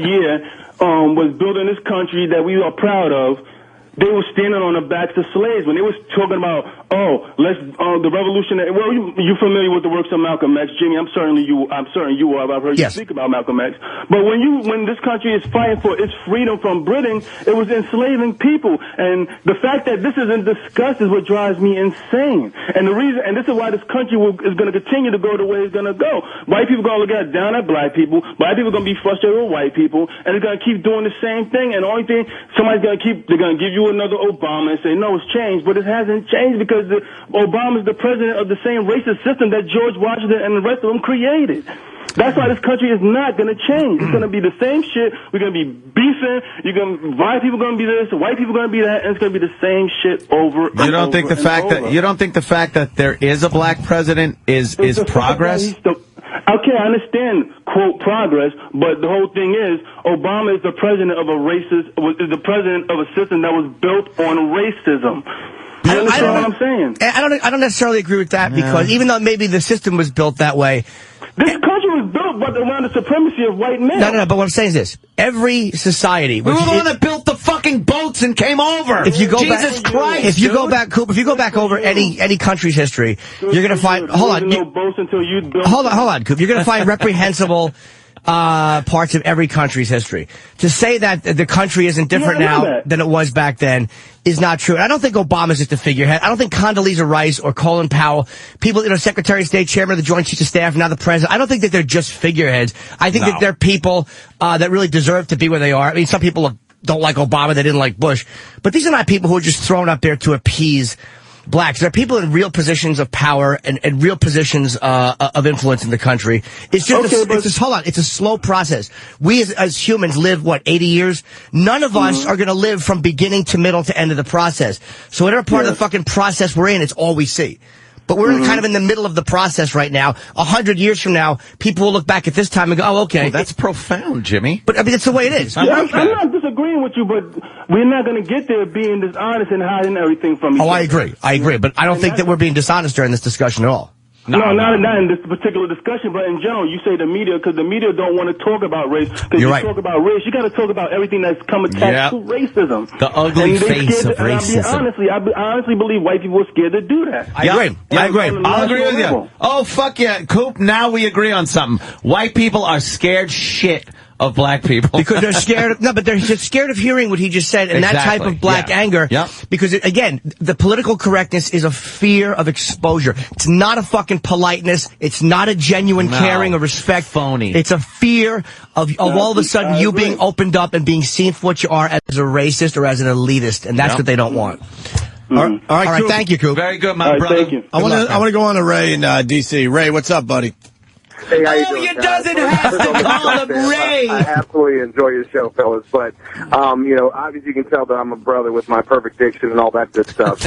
year was building this country that we are proud of, they were standing on the backs of slaves when they was talking about, the revolutionary. Well, you're familiar with the works of Malcolm X, Jimmy. I'm certain you are. I've heard you speak about Malcolm X. But when this country is fighting for its freedom from Britain, it was enslaving people, and the fact that this isn't discussed is what drives me insane. And this is why this country is going to continue to go the way it's going to go. White people are going to look down at black people. Black people are going to be frustrated with white people, and they're going to keep doing the same thing. And the only thing they're going to give you another Obama and say, no, it's changed, but it hasn't changed because Obama is the president of the same racist system that George Washington and the rest of them created. That's why this country is not going to change. It's going to be the same shit. We're going to be beefing. White people are going to be this, white people are going to be that, and it's going to be the same shit over and over. You don't think the fact that there is a black president is progress? Okay, I understand, quote, progress, but the whole thing is Obama is the president of is the president of a system that was built on racism. You understand what I'm saying? I don't necessarily agree with that because even though maybe the system was built that way, this country was built around the supremacy of white men. No, but what I'm saying is this. Every society... We were the one that built the fucking boats and came over. If you go Jesus Christ, if you go back, Coop, if you go back over any country's history, you're going to find... Hold on, Coop. You're going to find reprehensible... parts of every country's history. To say that the country isn't different now than it was back then is not true. And I don't think Obama's just a figurehead. I don't think Condoleezza Rice or Colin Powell, people, Secretary of State, Chairman of the Joint Chiefs of Staff, now the President, I don't think that they're just figureheads. I think that they're people that really deserve to be where they are. I mean, some people don't like Obama, they didn't like Bush. But these are not people who are just thrown up there to appease blacks. There are people in real positions of power and real positions of influence in the country. It's just it's a slow process. We as humans live 80 years. None of us are going to live from beginning to middle to end of the process. So whatever part of the fucking process we're in, it's all we see. But we're kind of in the middle of the process right now. 100 years from now, people will look back at this time and go, "Oh, okay." Well, that's profound, Jimmy. But I mean, it's the way it is. I'm not disagreeing with you, but we're not going to get there being dishonest and hiding everything from each other. I agree. But I don't think that we're being dishonest during this discussion at all. No, not in this particular discussion, but in general, you say the media, because the media don't want to talk about race. Because you talk about race, you got to talk about everything that's come attached to racism. The ugly face of racism. I honestly believe white people are scared to do that. I agree. I'll agree with you. Oh, fuck yeah. Coop, now we agree on something. White people are scared shit of black people. Because they're scared but they're just scared of hearing what he just said and that type of black anger. Yep. Because, again, the political correctness is a fear of exposure. It's not a fucking politeness. It's not a genuine caring or respect. Phony. It's a fear of all of a sudden you being opened up and being seen for what you are as a racist or as an elitist. And that's what they don't want. All right, Coop. Thank you, Coop. Very good, my brother. Thank you. I want to go on to Ray in D.C. Ray, what's up, buddy? Hey, how you doing, you guys? doesn't have to call him Ray. I absolutely enjoy your show, fellas. But, obviously you can tell that I'm a brother with my perfect diction and all that good stuff.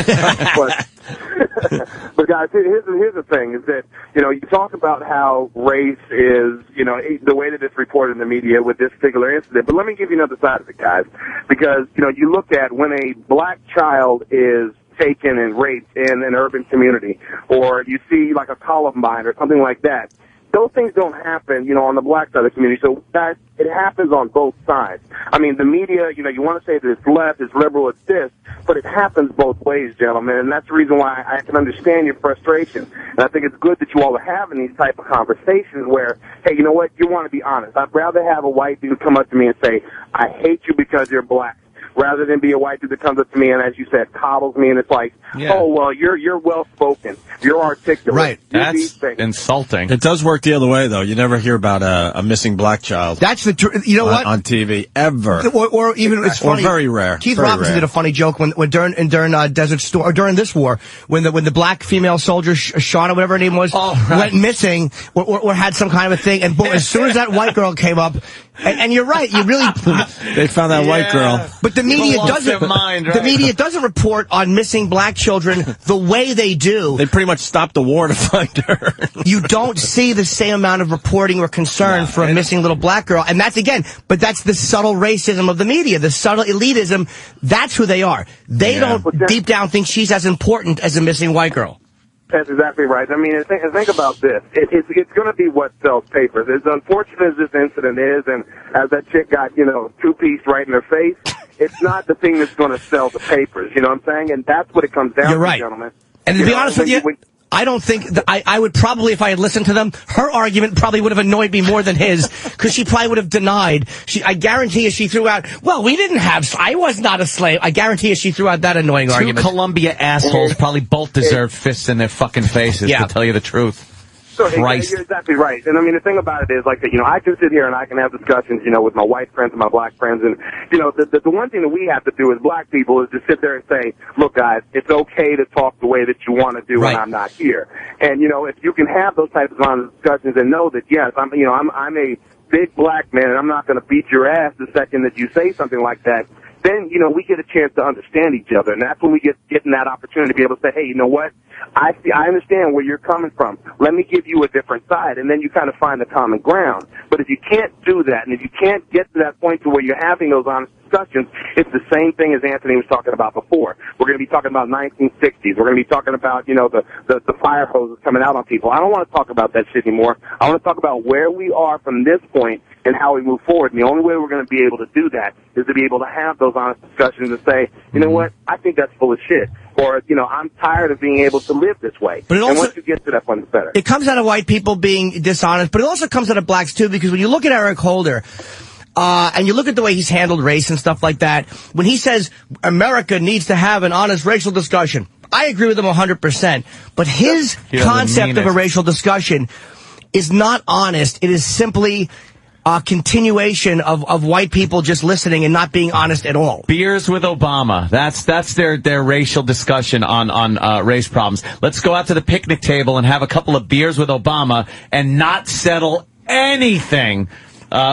but guys, here's the thing, is that, you talk about how race is, the way that it's reported in the media with this particular incident. But let me give you another side of it, guys. Because, you look at when a black child is taken and raped in an urban community, or you see like a Columbine or something like that, those things don't happen, on the black side of the community. So, guys, it happens on both sides. I mean, the media, you want to say that it's left, it's liberal, it's this, but it happens both ways, gentlemen, and that's the reason why I can understand your frustration. And I think it's good that you all are having these type of conversations where, hey, you know what, you want to be honest. I'd rather have a white dude come up to me and say, I hate you because you're black, rather than be a white dude that comes up to me and, as you said, coddles me, and it's like, oh, well, you're well-spoken, you're articulate. Right, that's insulting. It does work the other way, though. You never hear about a missing black child. That's the truth. You know what? On TV, ever. Or even, it's funny. Or very rare. Keith Robinson did a funny joke when during Desert Storm, or during this war, when the black female soldier, Shauna, whatever her name was, went missing, or had some kind of a thing, and boom, as soon as that white girl came up, and you're right, you really... They found that white girl. But the media doesn't. The media doesn't report on missing black children the way they do. They pretty much stopped the war to find her. You don't see the same amount of reporting or concern for a missing little black girl, and that's that's the subtle racism of the media, the subtle elitism. That's who they are. They don't deep down think she's as important as a missing white girl. That's exactly right. I mean, think about this. It's going to be what sells papers. As unfortunate as this incident is, and as that chick got, two-piece right in her face, it's not the thing that's going to sell the papers. You know what I'm saying? And that's what it comes down to, gentlemen. And to be honest with you, I don't think that I would probably, if I had listened to them, her argument probably would have annoyed me more than his, because she probably would have denied. I guarantee you she threw out, well, I was not a slave. I guarantee you she threw out that annoying argument. Two Columbia assholes probably both deserve fists in their fucking faces, to tell you the truth. So, Christ. you're exactly right. And I mean, the thing about it is, like, that, I can sit here and I can have discussions, with my white friends and my black friends. And, the one thing that we have to do as black people is to sit there and say, look, guys, it's okay to talk the way that you want to do when I'm not here. And, if you can have those types of honest discussions and know that, yes, I'm a big black man and I'm not going to beat your ass the second that you say something like that, then, we get a chance to understand each other. And that's when we get in that opportunity to be able to say, hey, you know what? I understand where you're coming from. Let me give you a different side. And then you kind of find the common ground. But if you can't do that, and if you can't get to that point to where you're having those honest discussions, it's the same thing as Anthony was talking about before. We're going to be talking about 1960s. We're going to be talking about, the fire hoses coming out on people. I don't want to talk about that shit anymore. I want to talk about where we are from this point and how we move forward. And the only way we're going to be able to do that is to be able to have those honest discussions and say, you know what, I think that's full of shit. Or, I'm tired of being able to live this way. But and once you get to that point, it's better. It comes out of white people being dishonest, but it also comes out of blacks, too, because when you look at Eric Holder, and you look at the way he's handled race and stuff like that, when he says America needs to have an honest racial discussion, I agree with him 100%. But his concept of a racial discussion is not honest. It is simply a continuation of white people just listening and not being honest at all. Beers with Obama. That's their racial discussion on race problems. Let's go out to the picnic table and have a couple of beers with Obama and not settle anything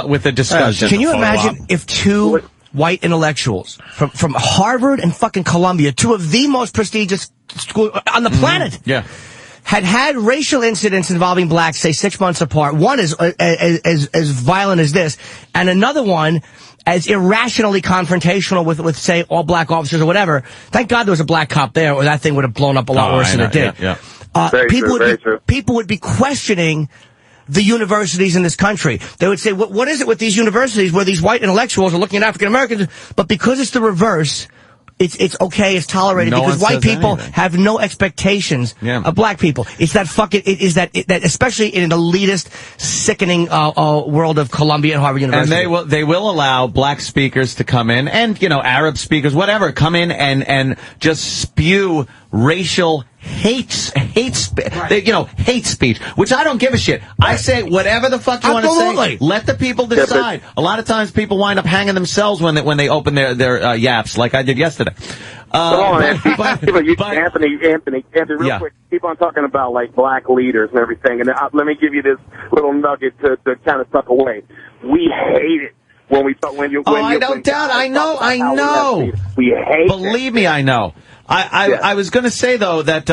with the discussion. Can you imagine if two white intellectuals from Harvard and fucking Columbia, two of the most prestigious schools on the planet, had racial incidents involving blacks, say 6 months apart, one is as violent as this, and another one as irrationally confrontational with say, all black officers or whatever. Thank God there was a black cop there, or that thing would have blown up a lot worse than it did. People would be questioning the universities in this country. They would say, what is it with these universities where these white intellectuals are looking at African Americans? But because it's the reverse, it's okay, it's tolerated, because white people have no expectations of black people. It's that fucking, that especially in an elitist, sickening world of Columbia and Harvard University. And they will allow black speakers to come in, and Arab speakers, whatever, come in and just spew racial hate speech, which I don't give a shit. I say whatever the fuck you want to say. Let the people decide. A lot of times people wind up hanging themselves when they open their yaps, like I did yesterday. Anthony, real quick, keep on talking about like black leaders and everything, and let me give you this little nugget to kind of tuck away. We hate it. I don't doubt. I know. We hate. Believe me, I know. I was going to say though that,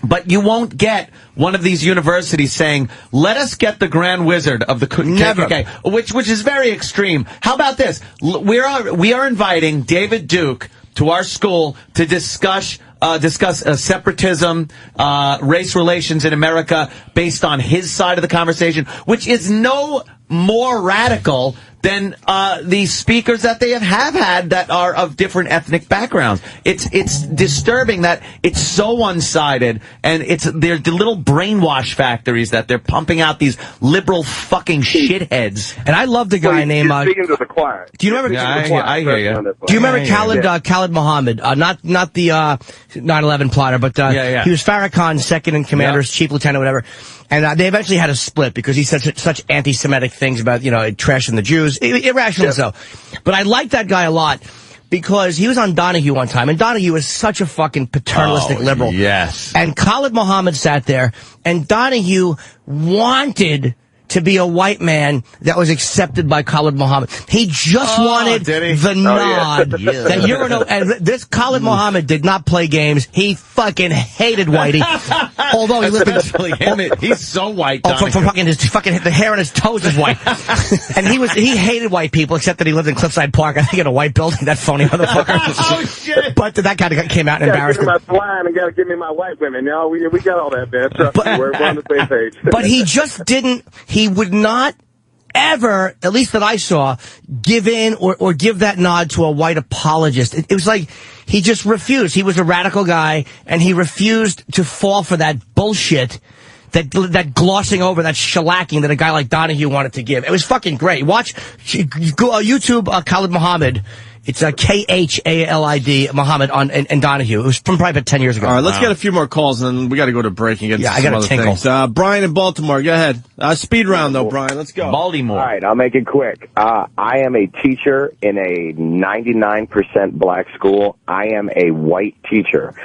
but you won't get one of these universities saying, "Let us get the Grand Wizard of the KKK," which is very extreme. How about this? We are inviting David Duke to our school to discuss separatism, race relations in America based on his side of the conversation, which is no more radical than the speakers that they have had that are of different ethnic backgrounds. It's disturbing that it's so one-sided, and they're the little brainwash factories that they're pumping out these liberal fucking shitheads. And I love the guy named. Speaking to the choir. Do you remember? I hear you. Do you remember Khalid Muhammad? Not the 9/11 plotter, but he was Farrakhan's second in command, or chief lieutenant, whatever. And they eventually had a split because he said such anti-Semitic things about, trashing the Jews. Irrational so. But I like that guy a lot because he was on Donahue one time, and Donahue is such a fucking paternalistic liberal. Yes. And Khalid Muhammad sat there, and Donahue wanted to be a white man that was accepted by Khalid Muhammad. He just wanted the nod. That and this Khalid Muhammad did not play games. He fucking hated Whitey. Although he lived in he's so white. From fucking the hair on his toes is white. And he hated white people, except that he lived in Cliffside Park, I think in a white building, that phony motherfucker. Oh shit. But that guy came out and embarrassed him. Give me my flying and gotta give me my white women. We got all that, man. Trust me, we're on the same page. But he just didn't. He would not ever, at least that I saw, give in or give that nod to a white apologist. It was like he just refused. He was a radical guy, and he refused to fall for that bullshit, that glossing over, that shellacking that a guy like Donahue wanted to give. It was fucking great. Watch, go YouTube Khalid Muhammad. It's Khalid Muhammad and Donahue. It was from probably about 10 years ago. All right, let's get a few more calls, and then we got to go to break and get I some got other a tinkle. things. Brian in Baltimore, go ahead. Speed round, though, Brian. Let's go. Baltimore. All right, I'll make it quick. I am a teacher in a 99% black school. I am a white teacher.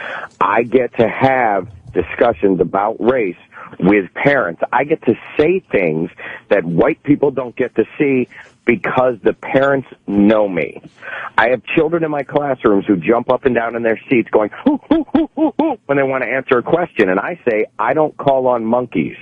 I get to have discussions about race with parents. I get to say things that white people don't get to see because the parents know me. I have children in my classrooms who jump up and down in their seats going, hoo, hoo, hoo, hoo, hoo, when they want to answer a question. And I say, I don't call on monkeys.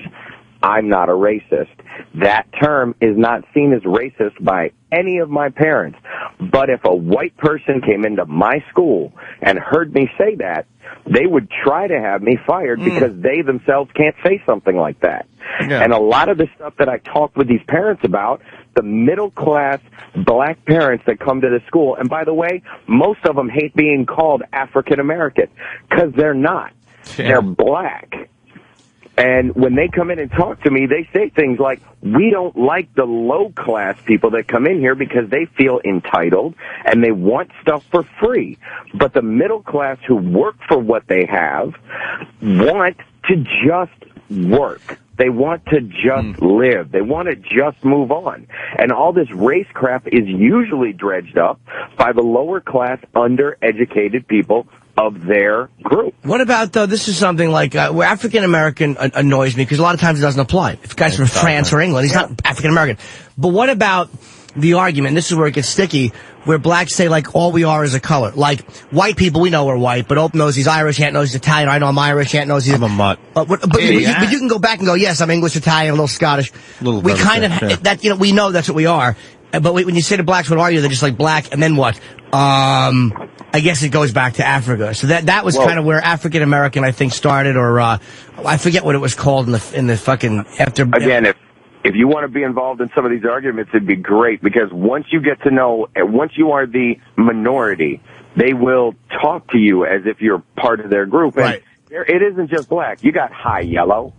I'm not a racist. That term is not seen as racist by any of my parents. But if a white person came into my school and heard me say that, they would try to have me fired because they themselves can't say something like that. Yeah. And a lot of the stuff that I talk with these parents about, the middle-class black parents that come to the school, and by the way, most of them hate being called African-American because they're not. Yeah. They're black. And when they come in and talk to me, they say things like, we don't like the low-class people that come in here because they feel entitled and they want stuff for free. But the middle class who work for what they have want to just work. They want to just live. They want to just move on. And all this race crap is usually dredged up by the lower class, undereducated people of their group. What about, though, this is something like, where African-American annoys me, because a lot of times it doesn't apply. If a guy's from France or England, he's not African-American. But what about the argument, this is where it gets sticky, where blacks say, like, all we are is a color. Like, white people, we know we're white, but Opie knows he's Irish, Aunt knows he's Italian, I know I'm Irish, Aunt knows he's... I'm a mutt. But you can go back and go, yes, I'm English, Italian, a little Scottish. We kind of, that, you know, we know that's what we are. But when you say to blacks, what are you? They're just like black, and then what? I guess it goes back to Africa. So that was kind of where African American, I think, started, or I forget what it was called in the fucking after. Again, if you want to be involved in some of these arguments, it'd be great, because once you get to know, once you are the minority, they will talk to you as if you're part of their group. And it isn't just black. You got high yellow.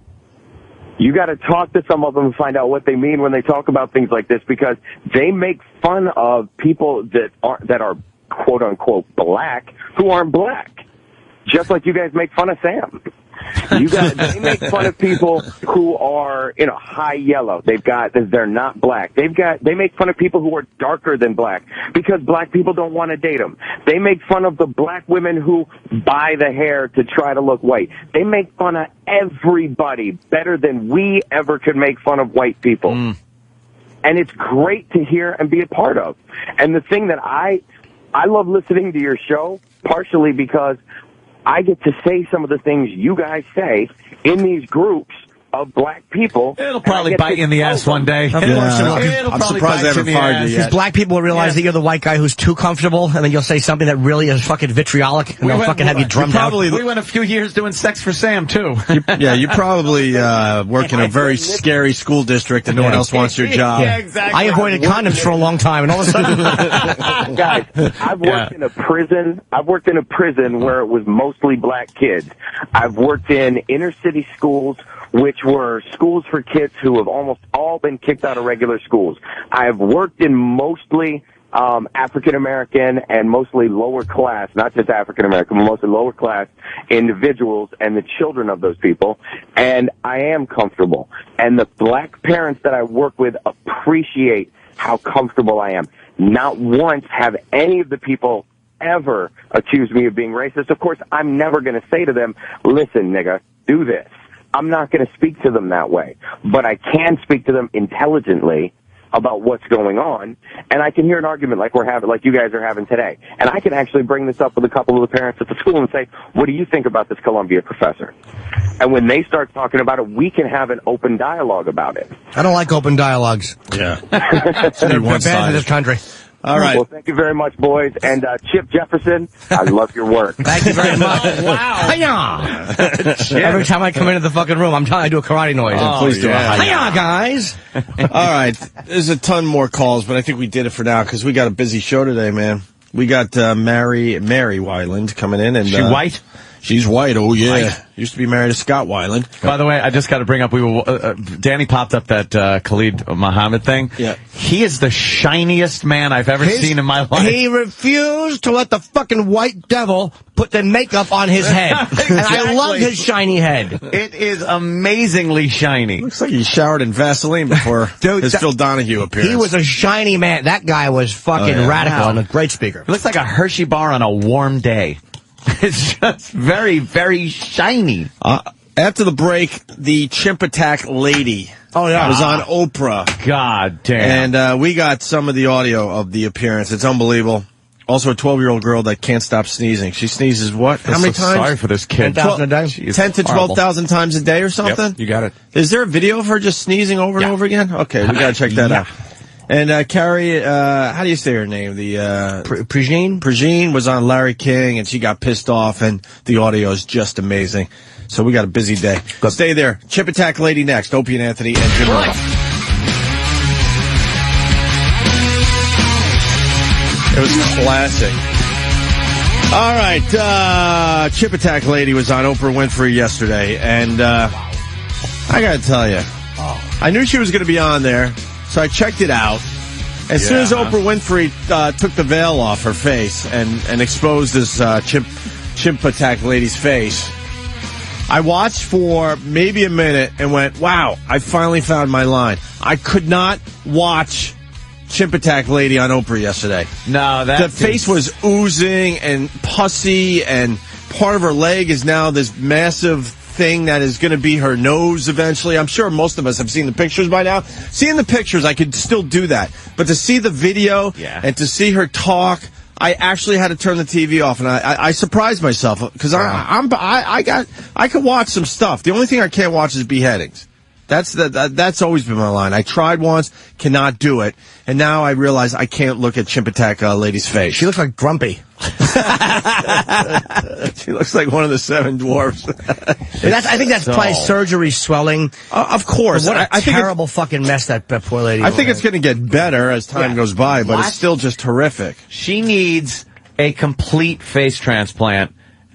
You got to talk to some of them and find out what they mean when they talk about things like this, because they make fun of people that are quote unquote black who aren't black. Just like you guys make fun of Sam. They make fun of people who are, high yellow. They're not black. They make fun of people who are darker than black because black people don't want to date them. They make fun of the black women who buy the hair to try to look white. They make fun of everybody better than we ever could make fun of white people. And it's great to hear and be a part of. And the thing that I love listening to your show, partially because I get to say some of the things you guys say in these groups of black people. It'll probably bite you in the ass one day. I'm surprised they haven't fired you yet. Because black people will realize that you're the white guy who's too comfortable, and then you'll say something that really is fucking vitriolic, and they'll fucking have you drummed out. We went a few years doing Sex for Sam, too. You probably work in a very scary school district and no one else wants your job. Yeah, exactly. I avoided condoms for a long time, and all of a sudden... Guys, I've worked in a prison. I've worked in a prison where it was mostly black kids. I've worked in inner city schools, which were schools for kids who have almost all been kicked out of regular schools. I've worked in mostly African-American and mostly lower class, not just African-American, but mostly lower class individuals and the children of those people, and I am comfortable. And the black parents that I work with appreciate how comfortable I am. Not once have any of the people ever accused me of being racist. Of course, I'm never going to say to them, listen, nigga, do this. I'm not going to speak to them that way, but I can speak to them intelligently about what's going on, and I can hear an argument like you guys are having today, and I can actually bring this up with a couple of the parents at the school and say, what do you think about this Columbia professor? And when they start talking about it, we can have an open dialogue about it. I don't like open dialogues. Yeah. They're bad for this country. All right. Well, thank you very much, boys. And Chip Jefferson, I love your work. Thank you very much. Wow. Hiya! Every time I come into the fucking room, I do a karate noise. Please do a Hiya, guys! All right. There's a ton more calls, but I think we did it for now because we got a busy show today, man. We got Mary Weiland coming in. And She white? She's white. Oh, yeah. White. Used to be married to Scott Weiland. By the way, I just got to bring up, Danny popped up that Khalid Muhammad thing. Yeah. He is the shiniest man I've ever seen in my life. He refused to let the fucking white devil put the makeup on his head. Exactly. And I love his shiny head. It is amazingly shiny. Looks like he showered in Vaseline before his Phil Donahue appearance. He was a shiny man. That guy was fucking radical and a great speaker. It looks like a Hershey bar on a warm day. It's just very, very shiny. After the break, the chimp attack lady was on Oprah. God damn. And we got some of the audio of the appearance. It's unbelievable. Also, a 12-year-old girl that can't stop sneezing. She sneezes what? How many times? Sorry for this kid. 10,000 a day? 10 to 12,000 times a day or something? Yep, you got it. Is there a video of her just sneezing over and over again? Okay, we got to check that out. And Carrie, how do you say her name? The Prejean? Prejean was on Larry King, and she got pissed off, and the audio is just amazing. So we got a busy day. Stay there. Chip Attack Lady next. Opie and Anthony and Jim Ross. It was classic. All right, Chip Attack Lady was on Oprah Winfrey yesterday, and I got to tell you, I knew she was going to be on there. So I checked it out. As soon as Oprah Winfrey took the veil off her face and exposed this chimp attack lady's face, I watched for maybe a minute and went, wow, I finally found my line. I could not watch chimp attack lady on Oprah yesterday. No, the face was oozing and pussy, and part of her leg is now this massive thing that is going to be her nose eventually. I'm sure most of us have seen the pictures by now. Seeing the pictures, I could still do that. But to see the video and to see her talk, I actually had to turn the TV off, and I surprised myself because I could watch some stuff. The only thing I can't watch is beheadings. That's always been my line. I tried once, cannot do it, and now I realize I can't look at chimp attack lady's face. She looks like Grumpy. She looks like one of the seven dwarfs. I think that's probably surgery, swelling. Of course. What a terrible fucking mess that poor lady. I think it's going to get better as time goes by, but it's still just horrific. She needs a complete face transplant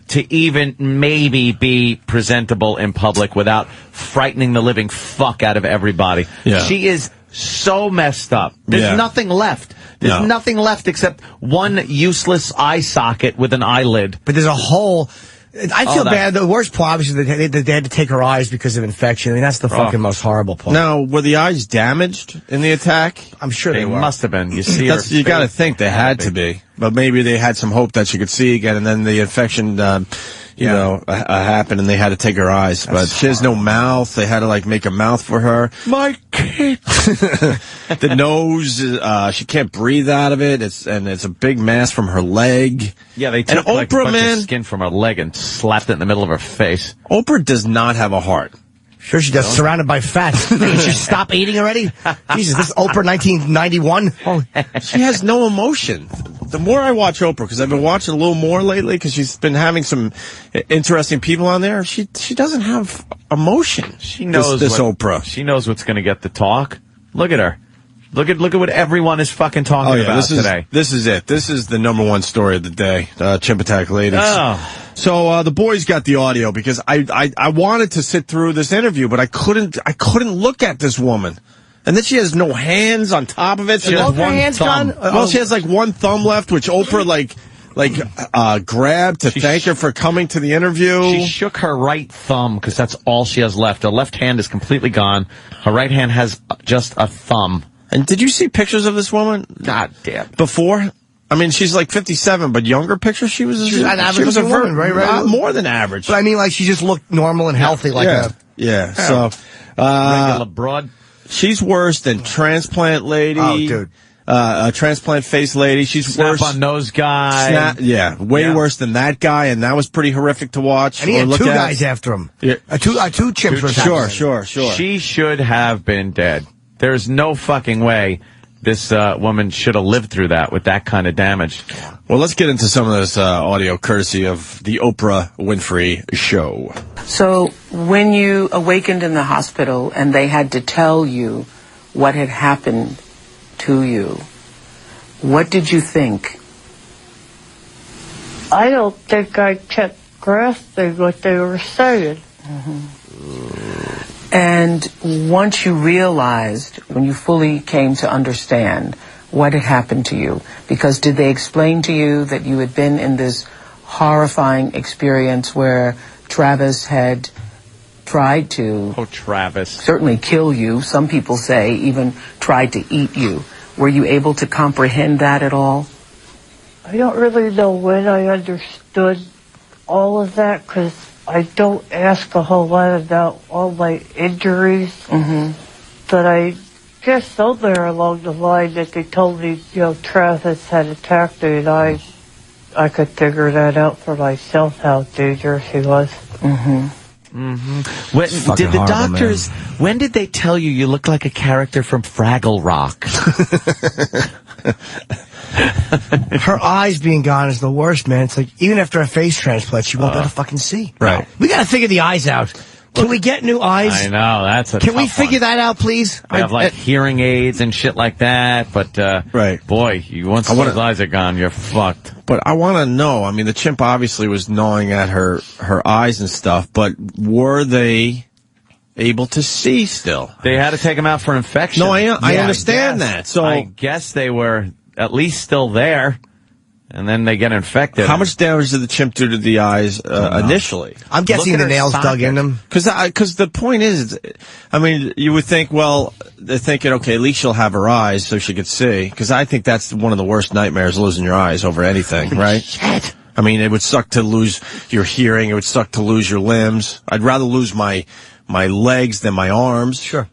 to even maybe be presentable in public without frightening the living fuck out of everybody. Yeah. She is so messed up. There's nothing left. There's nothing left except one useless eye socket with an eyelid. But there's a whole... I feel bad. The worst part is that they had to take her eyes because of infection. I mean, that's the fucking most horrible part. Now, were the eyes damaged in the attack? I'm sure they were. Must have been. You see her. You got to think they had to be. But maybe they had some hope that she could see again, and then the infection, happened, and they had to take her eyes. But she has no mouth. They had to, make a mouth for her. My kid. The nose, she can't breathe out of it. It's a big mass from her leg. Yeah, they took Oprah, a bunch of skin from her leg and slapped it in the middle of her face. Oprah does not have a heart. Sure she does. Surrounded by fat. Did she stop eating already? Jesus, this is Oprah 1991. Oh. She has no emotion. The more I watch Oprah, because I've been watching a little more lately, because she's been having some interesting people on there, she doesn't have emotion. She knows this Oprah. She knows what's going to get the talk. Look at her. Look at what everyone is fucking talking about today. This is it. This is the number one story of the day. Chimp attack ladies. Oh. So the boys got the audio because I wanted to sit through this interview, but I couldn't look at this woman. And then she has no hands on top of it. She has one hands thumb. gone? Well, she has one thumb left, which Oprah grabbed to thank her for coming to the interview. She shook her right thumb because that's all she has left. Her left hand is completely gone. Her right hand has just a thumb. And did you see pictures of this woman? God damn. Before? I mean, she's 57, but younger pictures, she was an average woman, right? More than average. But I mean, she just looked normal and healthy, So, regular broad. She's worse than transplant lady. Oh, dude. A transplant face lady. She's worse. Snap on nose guy. Way worse than that guy, and that was pretty horrific to watch. And he had two guys after him. Yeah. Two chimps. Sure. She should have been dead. There's no fucking way this woman should have lived through that with that kind of damage. Well, let's get into some of this audio courtesy of the Oprah Winfrey Show. So when you awakened in the hospital and they had to tell you what had happened to you, what did you think? I don't think I kept grasping what they were saying. And once you realized, when you fully came to understand what had happened to you, because did they explain to you that you had been in this horrifying experience where Travis had tried to... Oh, Travis. Certainly kill you. Some people say even tried to eat you. Were you able to comprehend that at all? I don't really know when I understood all of that, because I don't ask a whole lot about all my injuries. But I guess somewhere along the line that they told me, Travis had attacked me, and I could figure that out for myself, how dangerous he was. When did the doctors? When did they tell you look like a character from Fraggle Rock? Her eyes being gone is the worst, man. It's like, even after a face transplant, she won't be able to fucking see. Right. We gotta figure the eyes out. Can we get new eyes? I know, that's a Can we tough figure one. that out, please? They have hearing aids and shit like that, but boy, once those eyes are gone, you're fucked. But I want to know, I mean, the chimp obviously was gnawing at her eyes and stuff, but were they able to see still? They had to take them out for infection. No, I understand that. So I guess they were at least still there, and then they get infected. How much damage did the chimp do to the eyes initially? I'm guessing the nails dug in them. Because the point is, I mean, you would think, well, they're thinking, okay, at least she'll have her eyes so she could see. Because I think that's one of the worst nightmares, losing your eyes over anything, right? Shit. I mean, it would suck to lose your hearing. It would suck to lose your limbs. I'd rather lose my legs than my arms. Sure.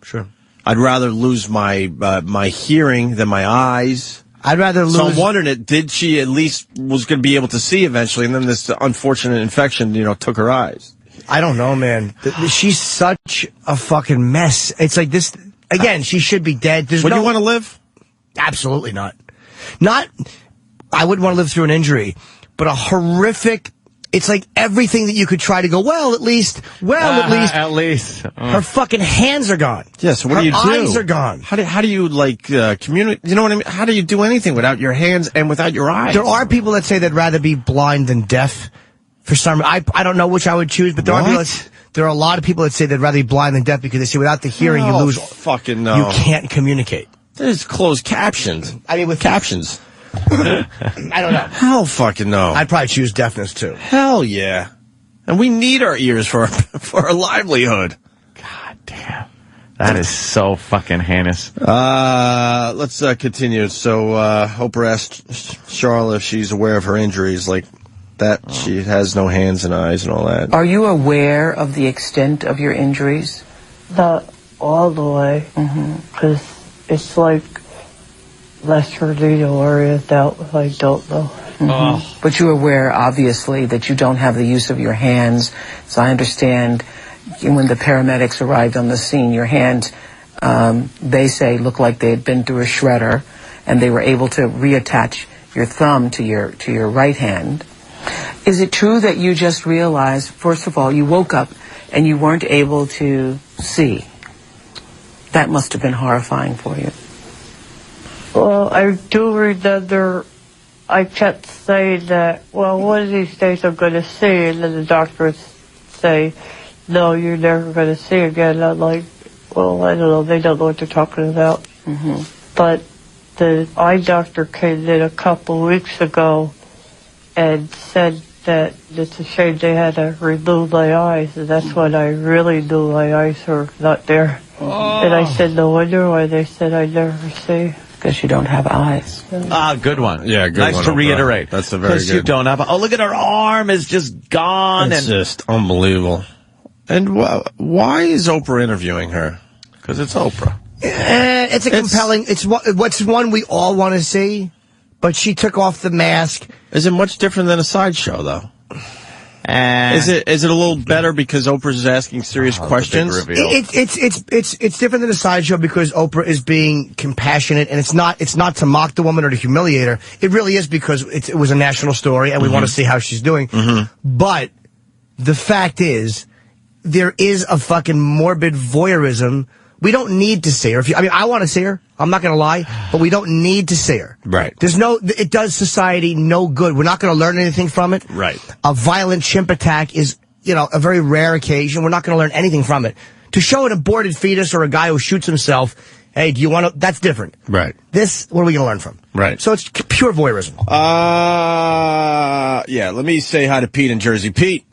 I'd rather lose my my hearing than my eyes. I'd rather lose... So I'm wondering, did she at least was going to be able to see eventually, and then this unfortunate infection, took her eyes? I don't know, man. She's such a fucking mess. It's like this... Again, she should be dead. Would you want to live? Absolutely not. I wouldn't want to live through an injury, but a horrific... It's like everything that you could try to go, at least. Her fucking hands are gone. Yeah, so what do you do? Her eyes are gone. How do you, communicate? You know what I mean? How do you do anything without your hands and without your eyes? There are people that say they'd rather be blind than deaf. For some I don't know which I would choose, but there are a lot of people that say they'd rather be blind than deaf because they say without the hearing, you lose. Fucking no. You can't communicate. There's closed captions. I mean, with captions. I don't know. Hell fucking no. I'd probably choose deafness, too. Hell yeah. And we need our ears for our livelihood. God damn. That is so fucking heinous. Let's continue. So, Oprah asked Charlotte if she's aware of her injuries, like that she has no hands and eyes and all that. Are you aware of the extent of your injuries? Not all the way, because it's like less for me to worry about if I don't know. But you're aware, obviously, that you don't have the use of your hands. So I understand when the paramedics arrived on the scene, your hands, they say, look like they had been through a shredder, and they were able to reattach your thumb to your right hand. Is it true that you just realized, first of all, you woke up and you weren't able to see? That must have been horrifying for you. Well, I do remember I kept saying that, one of these days I'm going to see, and then the doctor would say, no, you're never going to see again. And I'm like, I don't know, they don't know what they're talking about. But the eye doctor came in a couple weeks ago and said that it's a shame they had to remove my eyes, and that's when I really knew my eyes were not there. And I said, no wonder why they said I'd never see. Because you don't have eyes. Good one. Yeah, good nice one. Nice to reiterate. That's a very good. Because you don't have. Look at her arm is just gone. It's just unbelievable. And why is Oprah interviewing her? Because it's Oprah. It's compelling. It's what's one we all want to see. But she took off the mask. Is it much different than a sideshow, though? Is it a little better because Oprah's asking serious questions? It's different than a sideshow because Oprah is being compassionate, and it's not to mock the woman or to humiliate her. It really is because it was a national story, and we want to see how she's doing. But the fact is, there is a fucking morbid voyeurism. We don't need to see her. I want to see her. I'm not going to lie, but we don't need to see her. Right. It does society no good. We're not going to learn anything from it. Right. A violent chimp attack is, a very rare occasion. We're not going to learn anything from it. To show an aborted fetus or a guy who shoots himself, hey, do you want to, that's different. Right. This, what are we going to learn from? Right. So it's pure voyeurism. Yeah, let me say hi to Pete in Jersey. Pete.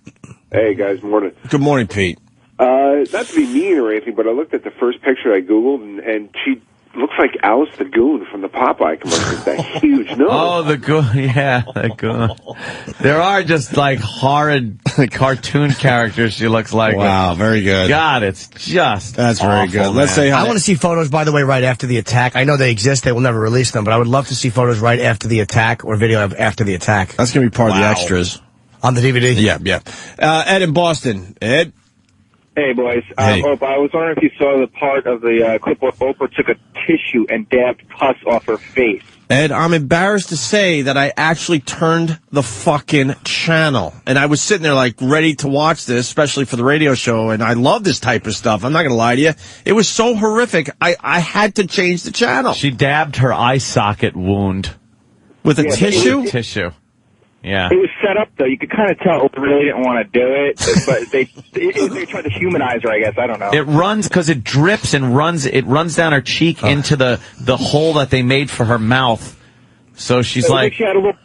Hey, guys, morning. Good morning, Pete. Not to be mean or anything, but I looked at the first picture I Googled, and she looks like Alice the Goon from the Popeye commercial. That huge nose. Oh, the Goon. Yeah, the Goon. There are just, like, horrid cartoon characters she looks like. Wow, very good. God, it's just That's very awful, good. man. Let's say hi. I want to see photos, by the way, right after the attack. I know they exist. They will never release them, but I would love to see photos right after the attack or video after the attack. That's going to be part of the extras. On the DVD? Yeah. Ed in Boston. Ed? Hey, boys. Hey. Oprah, I was wondering if you saw the part of the clip where Oprah took a tissue and dabbed pus off her face. Ed, I'm embarrassed to say that I actually turned the fucking channel. And I was sitting there, like, ready to watch this, especially for the radio show, and I love this type of stuff. I'm not going to lie to you. It was so horrific, I had to change the channel. She dabbed her eye socket wound. With a tissue? Tissue. Yeah. It was set up, though. You could kind of tell Oprah really didn't want to do it, but they tried to humanize her, I guess. I don't know. It runs because it drips and it runs down her cheek into the hole that they made for her mouth. So she's like, she had a little.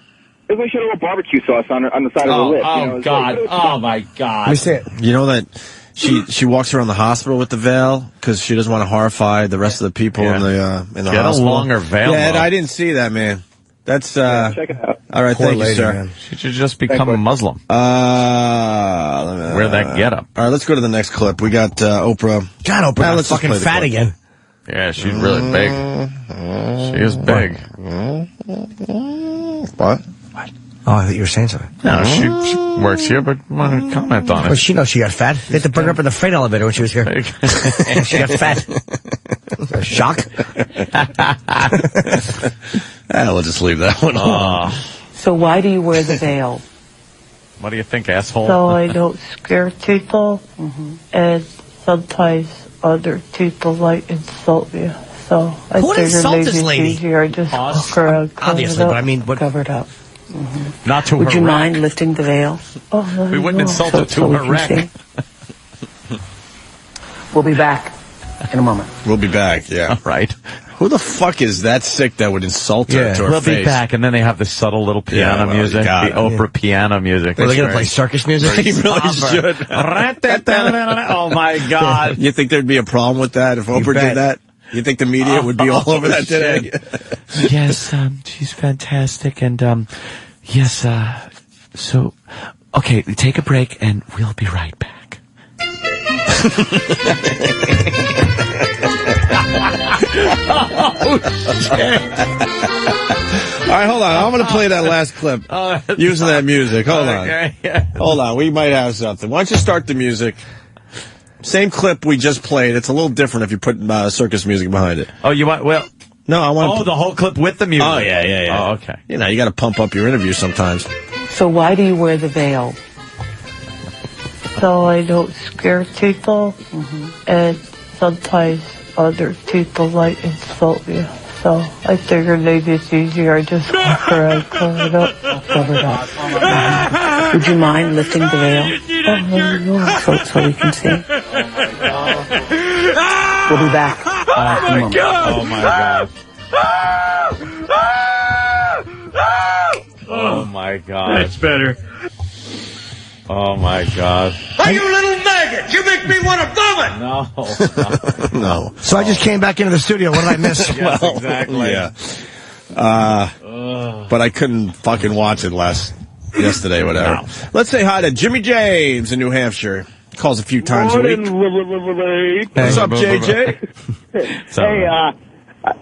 It was like she had a little barbecue sauce on the side of her lip. Oh, God. Oh, my God. Let me see it. You know that she walks around the hospital with the veil because she doesn't want to horrify the rest of the people in the She had hospital. a longer veil, Yeah, Ed, though. I didn't see that, man. That's check it out. All right, Poor thank lady, you, sir. man. She should just become a Muslim. Wear that get up. All right, let's go to the next clip. We got Oprah. God, Oprah got let's just fucking play the fat clip. again. Yeah, she's really big. She is big. What? Oh, I thought you were saying something. No, she works here, but want to comment on Well, it. she knows she got fat. They had to bring her up in the freight elevator when she was here. She got fat. A shock. We'll just leave that one on. So why do you wear the veil? What do you think, asshole? So I don't scare people, and sometimes other people might insult me. So I Who would figured insult maybe this it's lady? easier I just walk around covered Obviously, up. but I mean, what? Covered up. Not to Would her you wreck. mind lifting the veil? Oh, no, We wouldn't no. insult So- her to so we her can wreck. see. We'll be back in a moment. We'll be back, yeah. All right. Who the fuck is that sick that would insult her to her We'll face? be back, and then they have the subtle little piano Yeah, well, music, God, the Oprah piano music. Are they going to It's play circus music? He really somber. should. Oh, my God. You think thered be a problem with that if Oprah bet. did that? You think the media would be all over that today? Yes, she's fantastic, and yes, so, okay, take a break, and we'll be right back. All right, hold on. I'm going to play that last clip using that music. Hold on. Hold on. We might have something. Why don't you start the music? Same clip we just played. It's a little different if you put circus music behind it. Oh, you want, well... No, I want... Oh, the whole clip with the music. Oh, yeah. Oh, okay. You know, you got to pump up your interview sometimes. So why do you wear the veil? So I don't scare people, and sometimes other people might insult me. So I figured maybe it's easier I just walk around covered up. Covered up. Would you mind lifting the veil? Oh, no. So we can see. We'll be back. Oh, my God. Oh, my God. That's better. Oh, my God. Hey, you little maggot! You make me want to vomit! No. No. So I just came back into the studio. What did I miss? Yes, exactly. Yeah. But I couldn't fucking watch it yesterday, whatever. No. Let's say hi to Jimmy James in New Hampshire. Calls a few times a week. What's up, JJ? Hey,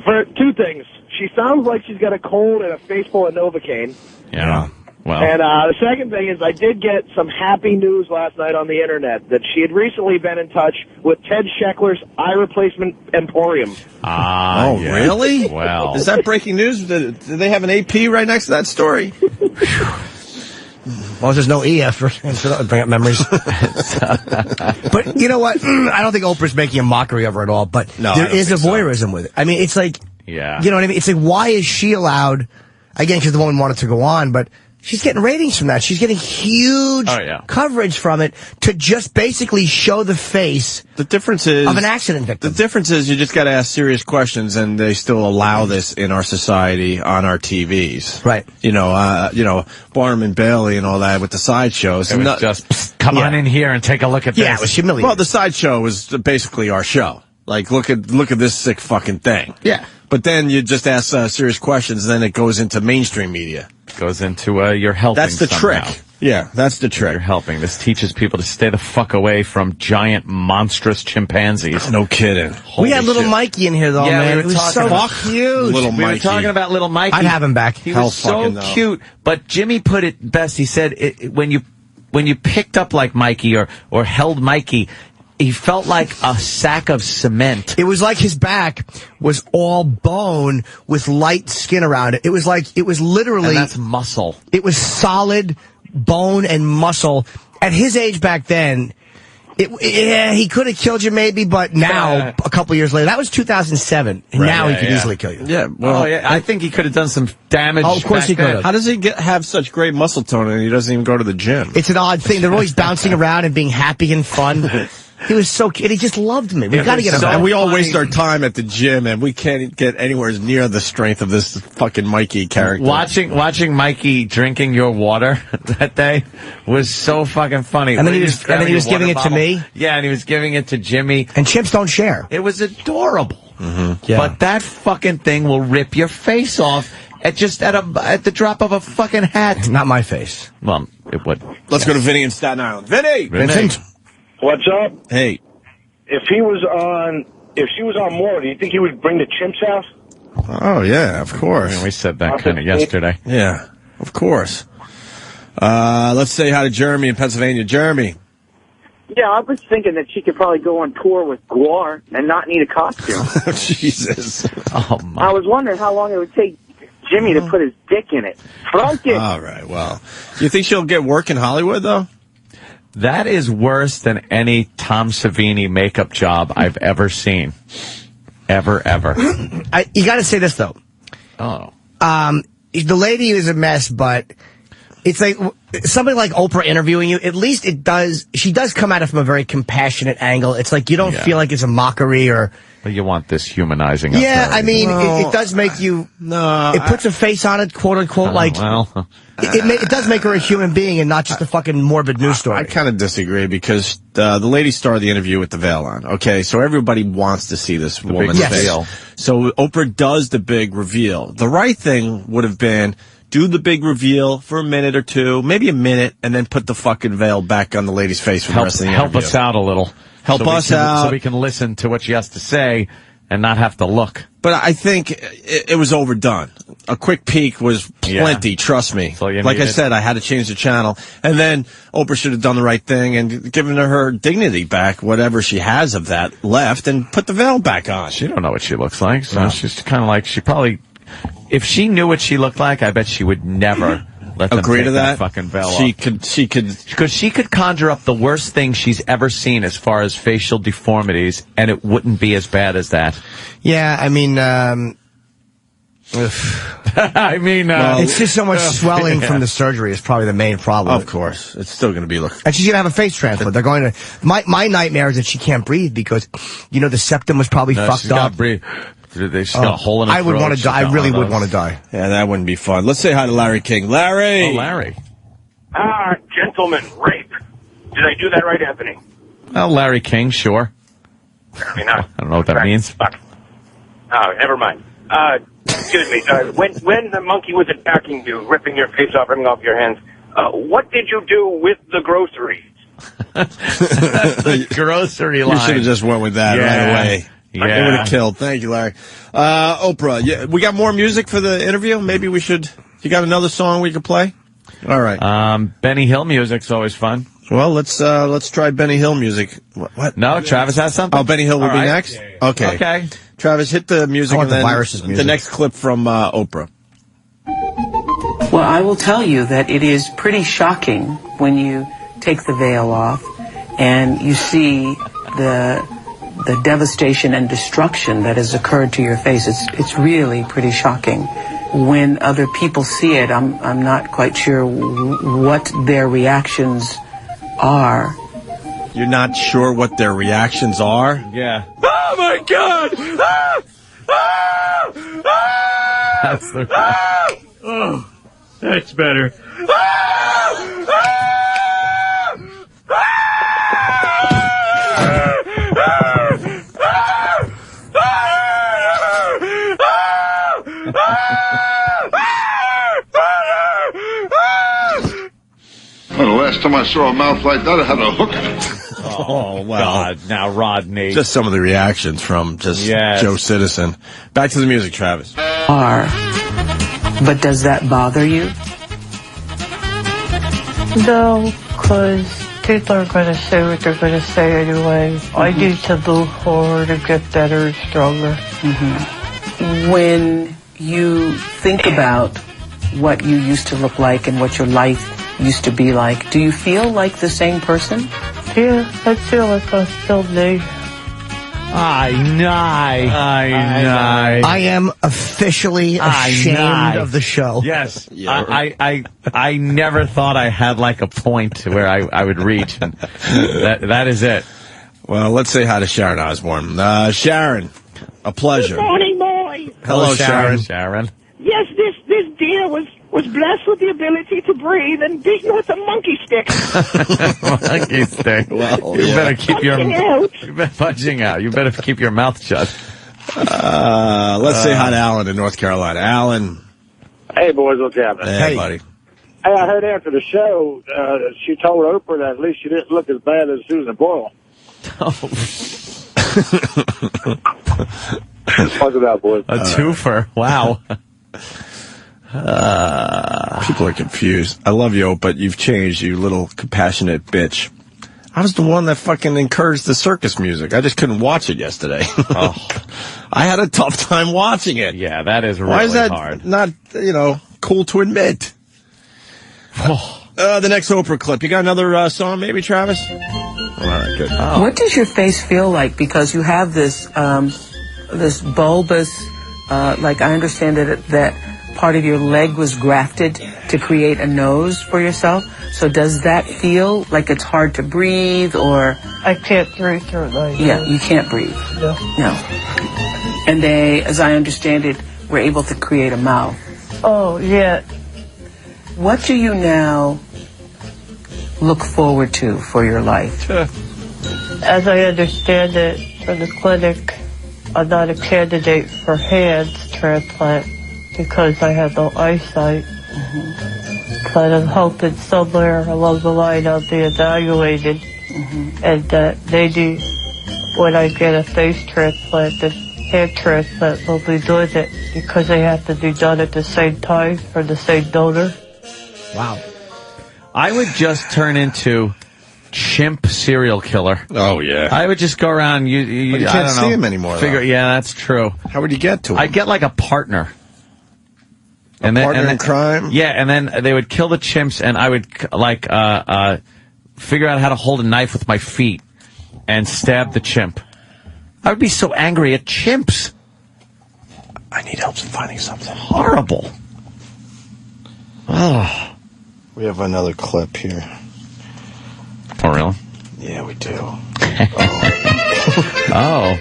for two things. She sounds like she's got a cold and a face full of Novocaine. Yeah. Well. And the second thing is I did get some happy news last night on the internet that she had recently been in touch with Ted Scheckler's eye replacement emporium. Oh, yeah. really? Well. Is that breaking news? Do they have an AP right next to that story? Well, there's no E after bring up memories. But you know what? I don't think Oprah's making a mockery of her at all, but there is a voyeurism with it. I mean, it's like, yeah. You know what I mean? It's like, why is she allowed, again, because the woman wanted to go on, but she's getting ratings from that. She's getting huge coverage from it to just basically show the face The difference is of an accident victim. The difference is you just got to ask serious questions, and they still allow this in our society on our TVs. Right. You know, Barnum and Bailey and all that with the sideshows. It was just, come on in here and take a look at this. Yeah, it was humiliating. Well, the sideshow was basically our show. Like, look at this sick fucking thing. Yeah. But then you just ask serious questions, and then it goes into mainstream media. Goes into you're helping. That's the somehow. trick. Yeah, that's the trick. You're helping. This teaches people to stay the fuck away from giant, monstrous chimpanzees. No kidding. We had little Mikey in here, though, Yeah, man. we were it was so talking cute. Little We were Mikey. talking about little Mikey. I'd have him back. He Hell was so fucking no. cute. But Jimmy put it best. He said when you picked up like Mikey or held Mikey, he felt like a sack of cement. It was like his back was all bone with light skin around it. It was literally... And that's muscle. It was solid bone and muscle. At his age back then, he could have killed you maybe, but now, a couple years later, that was 2007, and now he could easily kill you. Yeah, well, I think he could have done some damage. Oh, of course back he could then. have. how does he have such great muscle tone and he doesn't even go to the gym? It's an odd thing. They're always bouncing around and being happy and fun. He was so cute. He just loved me. We've got to get him back. And we all waste our time at the gym, and we can't get anywhere near the strength of this fucking Mikey character. Watching Mikey drinking your water that day was so fucking funny. And then he When was grabbing your giving water it to bottle. me? Yeah, and he was giving it to Jimmy. And chimps don't share. It was adorable. Yeah. But that fucking thing will rip your face off at the drop of a fucking hat. Not my face. Well, it would. Let's go to Vinny in Staten Island. Vinny! Vincent? What's up? Hey. If she was on more, do you think he would bring the chimps out? Oh, yeah, of course. I mean, we said that kind of yesterday. Yeah, of course. Let's say hi to Jeremy in Pennsylvania. Jeremy. Yeah, I was thinking that she could probably go on tour with Guar and not need a costume. Jesus. Oh, my. I was wondering how long it would take Jimmy to put his dick in it. Frunk it. All right, well. You think she'll get work in Hollywood, though? That is worse than any Tom Savini makeup job I've ever seen. Ever. You got to say this, though. Oh. The lady is a mess, but it's like somebody like Oprah interviewing you. At least she does come at it from a very compassionate angle. It's like you don't feel like it's a mockery or... But you want this humanizing of Yeah, her. I mean, it does make you... No. It puts a face on it, quote unquote, like... Well... It does make her a human being and not just a fucking morbid news story. I kind of disagree because the lady started the interview with the veil on. Okay, so everybody wants to see this woman's big face. reveal. So Oprah does the big reveal. The right thing would have been do the big reveal for a minute or two, maybe a minute, and then put the fucking veil back on the lady's face for the rest of the interview. Help us out a little. Help us out. So we can listen to what she has to say and not have to look. But I think it was overdone. A quick peek was plenty, trust me. all you Like I needed. said, I had to change the channel. And then Oprah should have done the right thing and given her dignity back, whatever she has of that left, and put the veil back on. She don't know what she looks like, so she's kind of like, she probably, if she knew what she looked like, I bet she would never let them Agree take to that? fucking veil She off. Because she could conjure up the worst thing she's ever seen as far as facial deformities, and it wouldn't be as bad as that. Yeah, I mean... I mean... it's just so much swelling from the surgery is probably the main problem. Of course. It's still going to be looking. And she's going to have a face transplant. They're going to... My nightmare is that she can't breathe because, the septum was probably fucked she's up. got breathe. They just got a hole in her I would throat. want to She's die. I got really one of would want those. to die. Yeah, that wouldn't be fun. Let's say hi to Larry King. Larry! Oh, Larry. Gentlemen, rape. Did I do that right, Anthony? Well, Larry King, sure. I mean, I don't know what that means. Fuck. Oh, never mind. Excuse me. When the monkey was attacking you, ripping your face off, ripping off your hands, what did you do with the groceries? The grocery line. You should have just went with that right away. Yeah. It would have killed. Thank you, Larry. Oprah, we got more music for the interview? Maybe we should... You got another song we could play? All right. Benny Hill music's always fun. Well, let's try Benny Hill music. What? No, Travis has something. Oh, Benny Hill will be next? Okay. Okay. Travis, hit the music I want and then the viruses music. the next clip from Oprah. Well, I will tell you that it is pretty shocking when you take the veil off and you see the devastation and destruction that has occurred to your face. It's really pretty shocking. When other people see it, I'm not quite sure what their reactions are. You're not sure what their reactions are? Yeah. Oh my God! Ah! Ah! Ah! That's the. Ah! Oh, that's better. Well, the last time I saw a mouth like that, I had to hook it. Oh, well. God, now Rodney. Just some of the reactions from just Yes. Joe Citizen. Back to the music, Travis. But does that bother you? No, because people are going to say what they're going to say anyway. I need to move forward and get better and stronger. When you think about what you used to look like and what your life used to be like, do you feel like the same person? Yeah, I feel like I'm still me. I am officially ashamed of the show. Yes. I never thought I had like a point where I would reach. And that is it. Well, let's say hi to Sharon Osbourne. Sharon, a pleasure. Good morning, boys. Hello, Sharon. Sharon. Yes, this deer was blessed with the ability to breathe and beaten with a monkey stick. Monkey stick. Well, you better keep your Punching out. You better punching out. You better keep your mouth shut. Let's say hi to Alan in North Carolina. Alan. Hey, boys, what's happening? Hey, buddy. Hey, I heard after the show, she told Oprah that at least she didn't look as bad as Susan Boyle. What's it out, boys? A twofer. Wow. People are confused. I love you, but you've changed, you little compassionate bitch. I was the one that fucking encouraged the circus music. I just couldn't watch it yesterday. I had a tough time watching it. Yeah, that is really Why is that hard. not, cool to admit? The next Oprah clip. You got another song maybe, Travis? All right, good. What does your face feel like? Because you have this this bulbous, like I understand that part of your leg was grafted to create a nose for yourself. So does that feel like it's hard to breathe, or? I can't breathe through it like Yeah, you can't breathe. No. And they, as I understand it, were able to create a mouth. Oh, yeah. What do you now look forward to for your life? As I understand it, from the clinic, I'm not a candidate for hands transplant because I have no eyesight. But I'm hoping somewhere along the line I'll be evaluated, and that maybe when I get a face transplant, the hand transplant will be doing it because they have to be done at the same time for the same donor. Wow. I would just turn into chimp serial killer. Oh, yeah. I would just go around. But you can't I don't know, see him anymore, though. Yeah, that's true. How would you get to him? I'd get like a partner. Partner in crime? Yeah, and then they would kill the chimps, and I would figure out how to hold a knife with my feet and stab the chimp. I would be so angry at chimps. I need help finding something. Horrible. Oh. We have another clip here. Oh, really? Yeah, we do. Oh.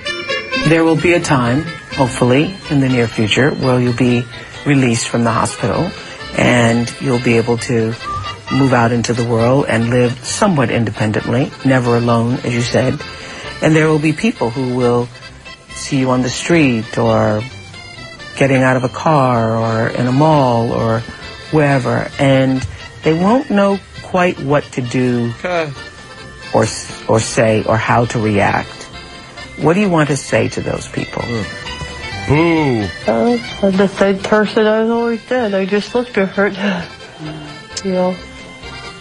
There will be a time, hopefully, in the near future, where you'll be released from the hospital and you'll be able to move out into the world and live somewhat independently, never alone, as you said. And there will be people who will see you on the street or getting out of a car or in a mall or wherever, and they won't know quite what to do or say or how to react. What do you want to say to those people? Boo. I'm the same person I've always been. I just look different. you know,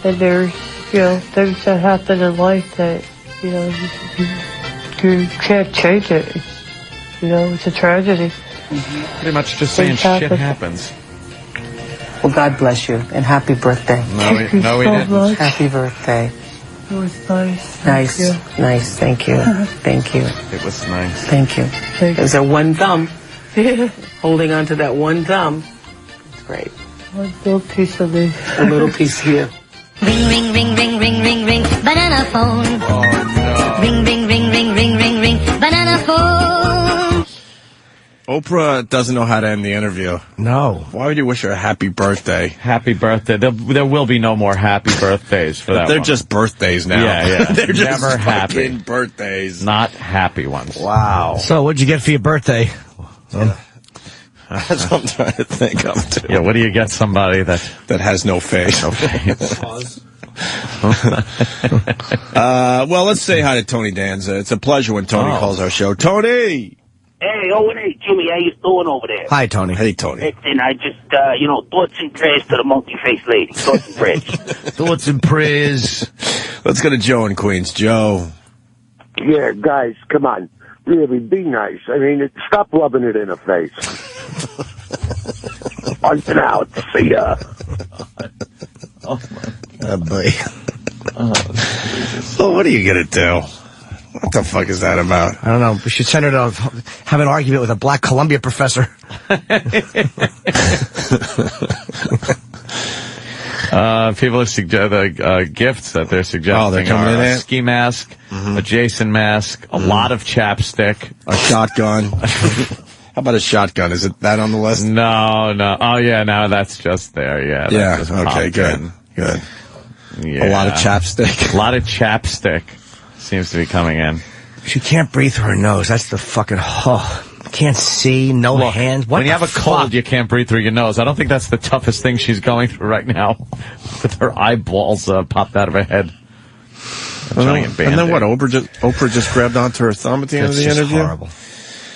and there's, you know, things that happen in life that, you know, you can't change it. You know, it's a tragedy. Pretty much just saying shit happens. Well, God bless you, and happy birthday. No, he didn't. Much. Happy birthday. It was nice. Nice, nice. Thank you. Thank you. It was nice. Thank you. There's that one thumb. Holding on to that one thumb. It's great. One little piece of me. A little piece of you. Ring, ring, ring, ring, ring, ring, ring, banana phone. Oh, no. Ring, ring, ring, ring, ring, ring, ring, banana phone. Oprah doesn't know how to end the interview. No. Why would you wish her a happy birthday? Happy birthday. There will be no more happy birthdays for that They're one. just birthdays now. Yeah. They're just never happy. fucking birthdays. Not happy ones. Wow. So, what'd you get for your birthday? That's what I'm trying to think of, too. Yeah, what do you get somebody that has no face? No face. Well, let's say hi to Tony Danza. It's a pleasure when Tony calls our show. Tony! Hey, hey, Jimmy, how you doing over there? Hi, Tony. Hey, Tony. Listen, I just, thoughts and prayers to the monkey-faced lady. Thoughts and prayers. Thoughts and prayers. Let's go to Joe in Queens. Joe. Yeah, guys, come on. Really, be nice. I mean, stop rubbing it in her face. On and out. See ya. Oh, boy. Oh, what are you going to do? What the fuck is that about? I don't know. We should send her to have an argument with a black Columbia professor. People are suggesting gifts that they're suggesting. Oh, they're coming are in a ski mask, a Jason mask, a lot of chapstick, a shotgun. How about a shotgun? Is it that on the list? No. Oh, yeah, no, that's just there. Yeah. Yeah. Just Okay. Good. in. Good. Yeah. A lot of chapstick. A lot of chapstick seems to be coming in. She can't breathe through her nose. That's the fucking... can't see, no hands. What when you have a cold, you can't breathe through your nose. I don't think that's the toughest thing she's going through right now. With her eyeballs popped out of her head. And then what? Oprah just grabbed onto her thumb at the end of the interview?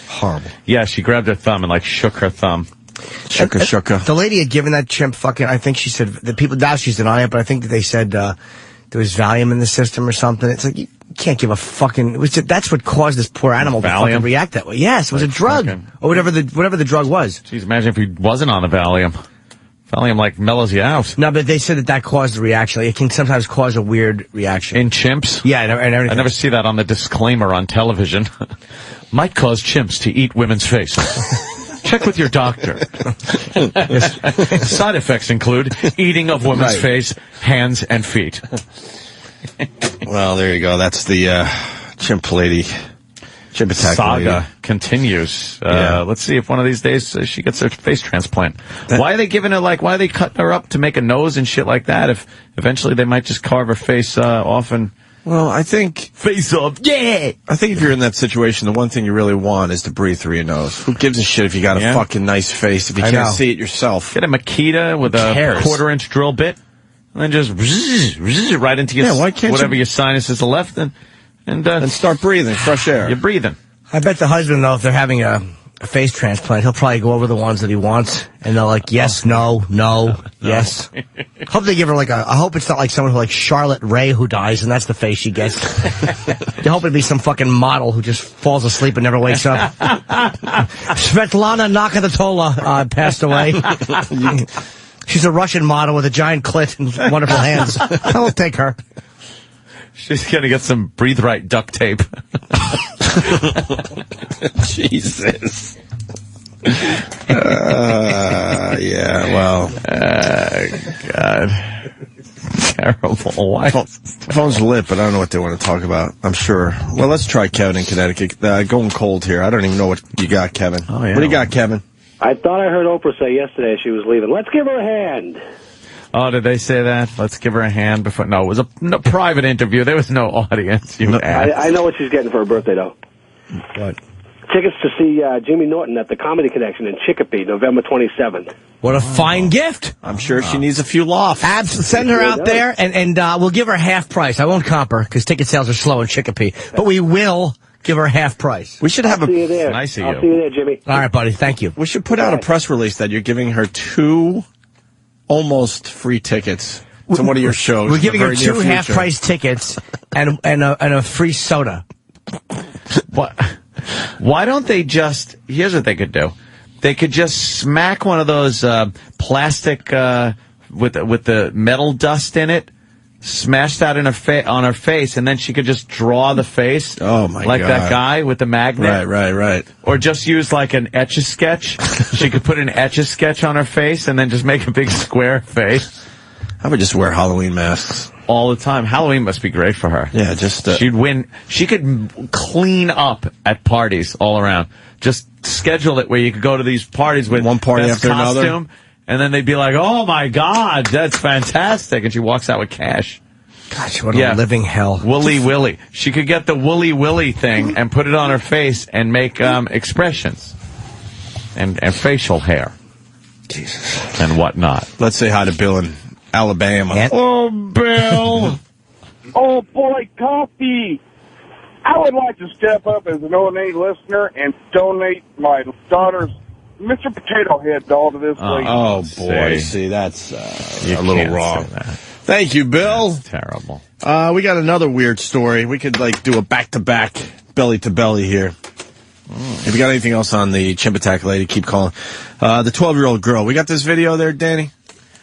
Horrible. Yeah, she grabbed her thumb and, shook her thumb. Shooka. The lady had given that chimp fucking... I think she said... The people... Now she's denying it, but I think that they said there was Valium in the system or something. It's like... You can't give a fucking... that's what caused this poor animal to fucking react that way. Yes, it was a drug. Or whatever the drug was. Jeez, imagine if he wasn't on the Valium. Valium, mellows you out. No, but they said that caused the reaction. It can sometimes cause a weird reaction. In chimps? Yeah, and everything. I never see that on the disclaimer on television. Might cause chimps to eat women's faces. Check with your doctor. Side effects include eating of women's face, hands, and feet. Well, there you go. That's the chimp lady. Chimp attack saga lady. continues. Yeah. Let's see if one of these days she gets her face transplant. Why are they giving her, why are they cutting her up to make a nose and shit like that if eventually they might just carve her face off and... Well, I think... Face off, yeah! I think if you're in that situation, the one thing you really want is to breathe through your nose. Who gives a shit if you got a fucking nice face if you can't see it yourself? Get a Makita with a quarter-inch drill bit, and then just right into your whatever your sinus is left, and start breathing fresh air. You're breathing. I bet the husband, though, if they're having a face transplant, he'll probably go over the ones that he wants, and they're yes, no, yes. Hope they give her I hope it's not like someone who Charlotte Ray who dies, and that's the face she gets. I hope it'd be some fucking model who just falls asleep and never wakes up. Svetlana Nakatatola passed away. She's a Russian model with a giant clit and wonderful hands. I'll take her. She's going to get some Breathe Right duct tape. Jesus. Yeah, well. God. Terrible. Why? Phone's lit, but I don't know what they want to talk about. I'm sure. Well, let's try Kevin in Connecticut. Going cold here. I don't even know what you got, Kevin. Oh, yeah. What do you got, Kevin? I thought I heard Oprah say yesterday she was leaving. Let's give her a hand. Oh, did they say that? Let's give her a hand before... No, it was a private interview. There was no audience. I know what she's getting for her birthday, though. What? Tickets to see Jimmy Norton at the Comedy Connection in Chicopee, November 27th. What a fine gift. I'm sure she needs a few lofts. Send her out there, and we'll give her half price. I won't comp her, because ticket sales are slow in Chicopee. But we will give her half price. We should have See you there. Nice of I'll you. see you there, Jimmy. All right, buddy. Thank you. We should put out a press release that you're giving her 2 almost free tickets to one of your shows. We're giving in her the very 2 near half-price tickets and a free soda. What? Why don't they just? Here's what they could do. They could just smack one of those plastic with the metal dust in it. Smash that in on her face, and then she could just draw the face. Oh my like God. That guy with the magnet. Right. Or just use like an Etch-a-Sketch. She could put an Etch-a-Sketch on her face, and then just make a big square face. I would just wear Halloween masks all the time. Halloween must be great for her. Yeah, just she'd win. She could clean up at parties all around. Just schedule it where you could go to these parties with one party best after costume, another. and then they'd be like, "Oh my God, that's fantastic!" And she walks out with cash. Gosh, what a living hell. Woolly Willy. She could get the Woolly Willy thing and put it on her face and make expressions and facial hair. Jesus. And whatnot. Let's say hi to Bill in Alabama. Oh, Bill. Oh, boy, coffee. I would like to step up as an ONA listener and donate my daughter's Mr. Potato Head doll to this league. Oh, boy. See, that's a little wrong. Thank you, Bill. That's terrible. We got another weird story. We could, do a back-to-back, belly-to-belly here. If you got anything else on the chimp attack lady, keep calling. The 12-year-old girl. We got this video there, Danny?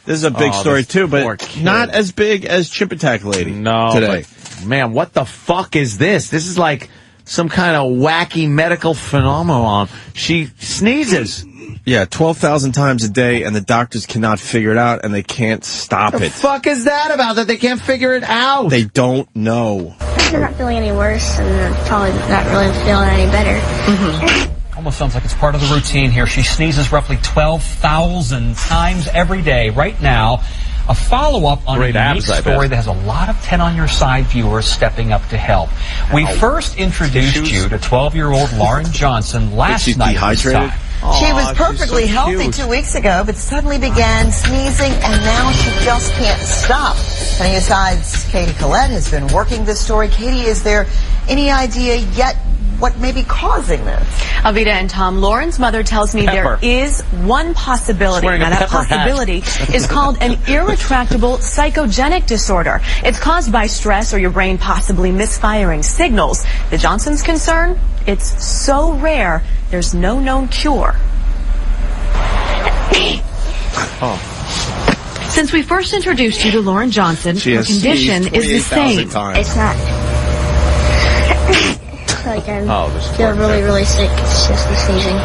This is a big story, too, but not as big as chimp attack lady today. But, man, what the fuck is this? This is like some kind of wacky medical phenomenon. She sneezes. Yeah, 12,000 times a day, and the doctors cannot figure it out, and they can't stop The it. fuck is that about that they can't figure it out? They don't know. They're not feeling any worse, and they're probably not really feeling any better. Almost sounds like it's part of the routine here. She sneezes roughly 12,000 times every day. Right now, a follow-up on a unique story that has a lot of 10 on Your Side viewers stepping up to help. We first introduced you to 12-year-old Lauren Johnson last night at this time. She was perfectly healthy 2 weeks ago, but suddenly began sneezing, and now she just can't stop. On your side's Katie Collette has been working this story. Katie, is there any idea yet what may be causing this? Alvita and Tom, Lauren's mother tells me there is one possibility. Now, that possibility is called an irretractable psychogenic disorder. It's caused by stress or your brain possibly misfiring signals. The Johnsons' concern? It's so rare, there's no known cure. Since we first introduced you to Lauren Johnson, her condition is the same. It's not like I feel really, really sick. It's just the sneezing.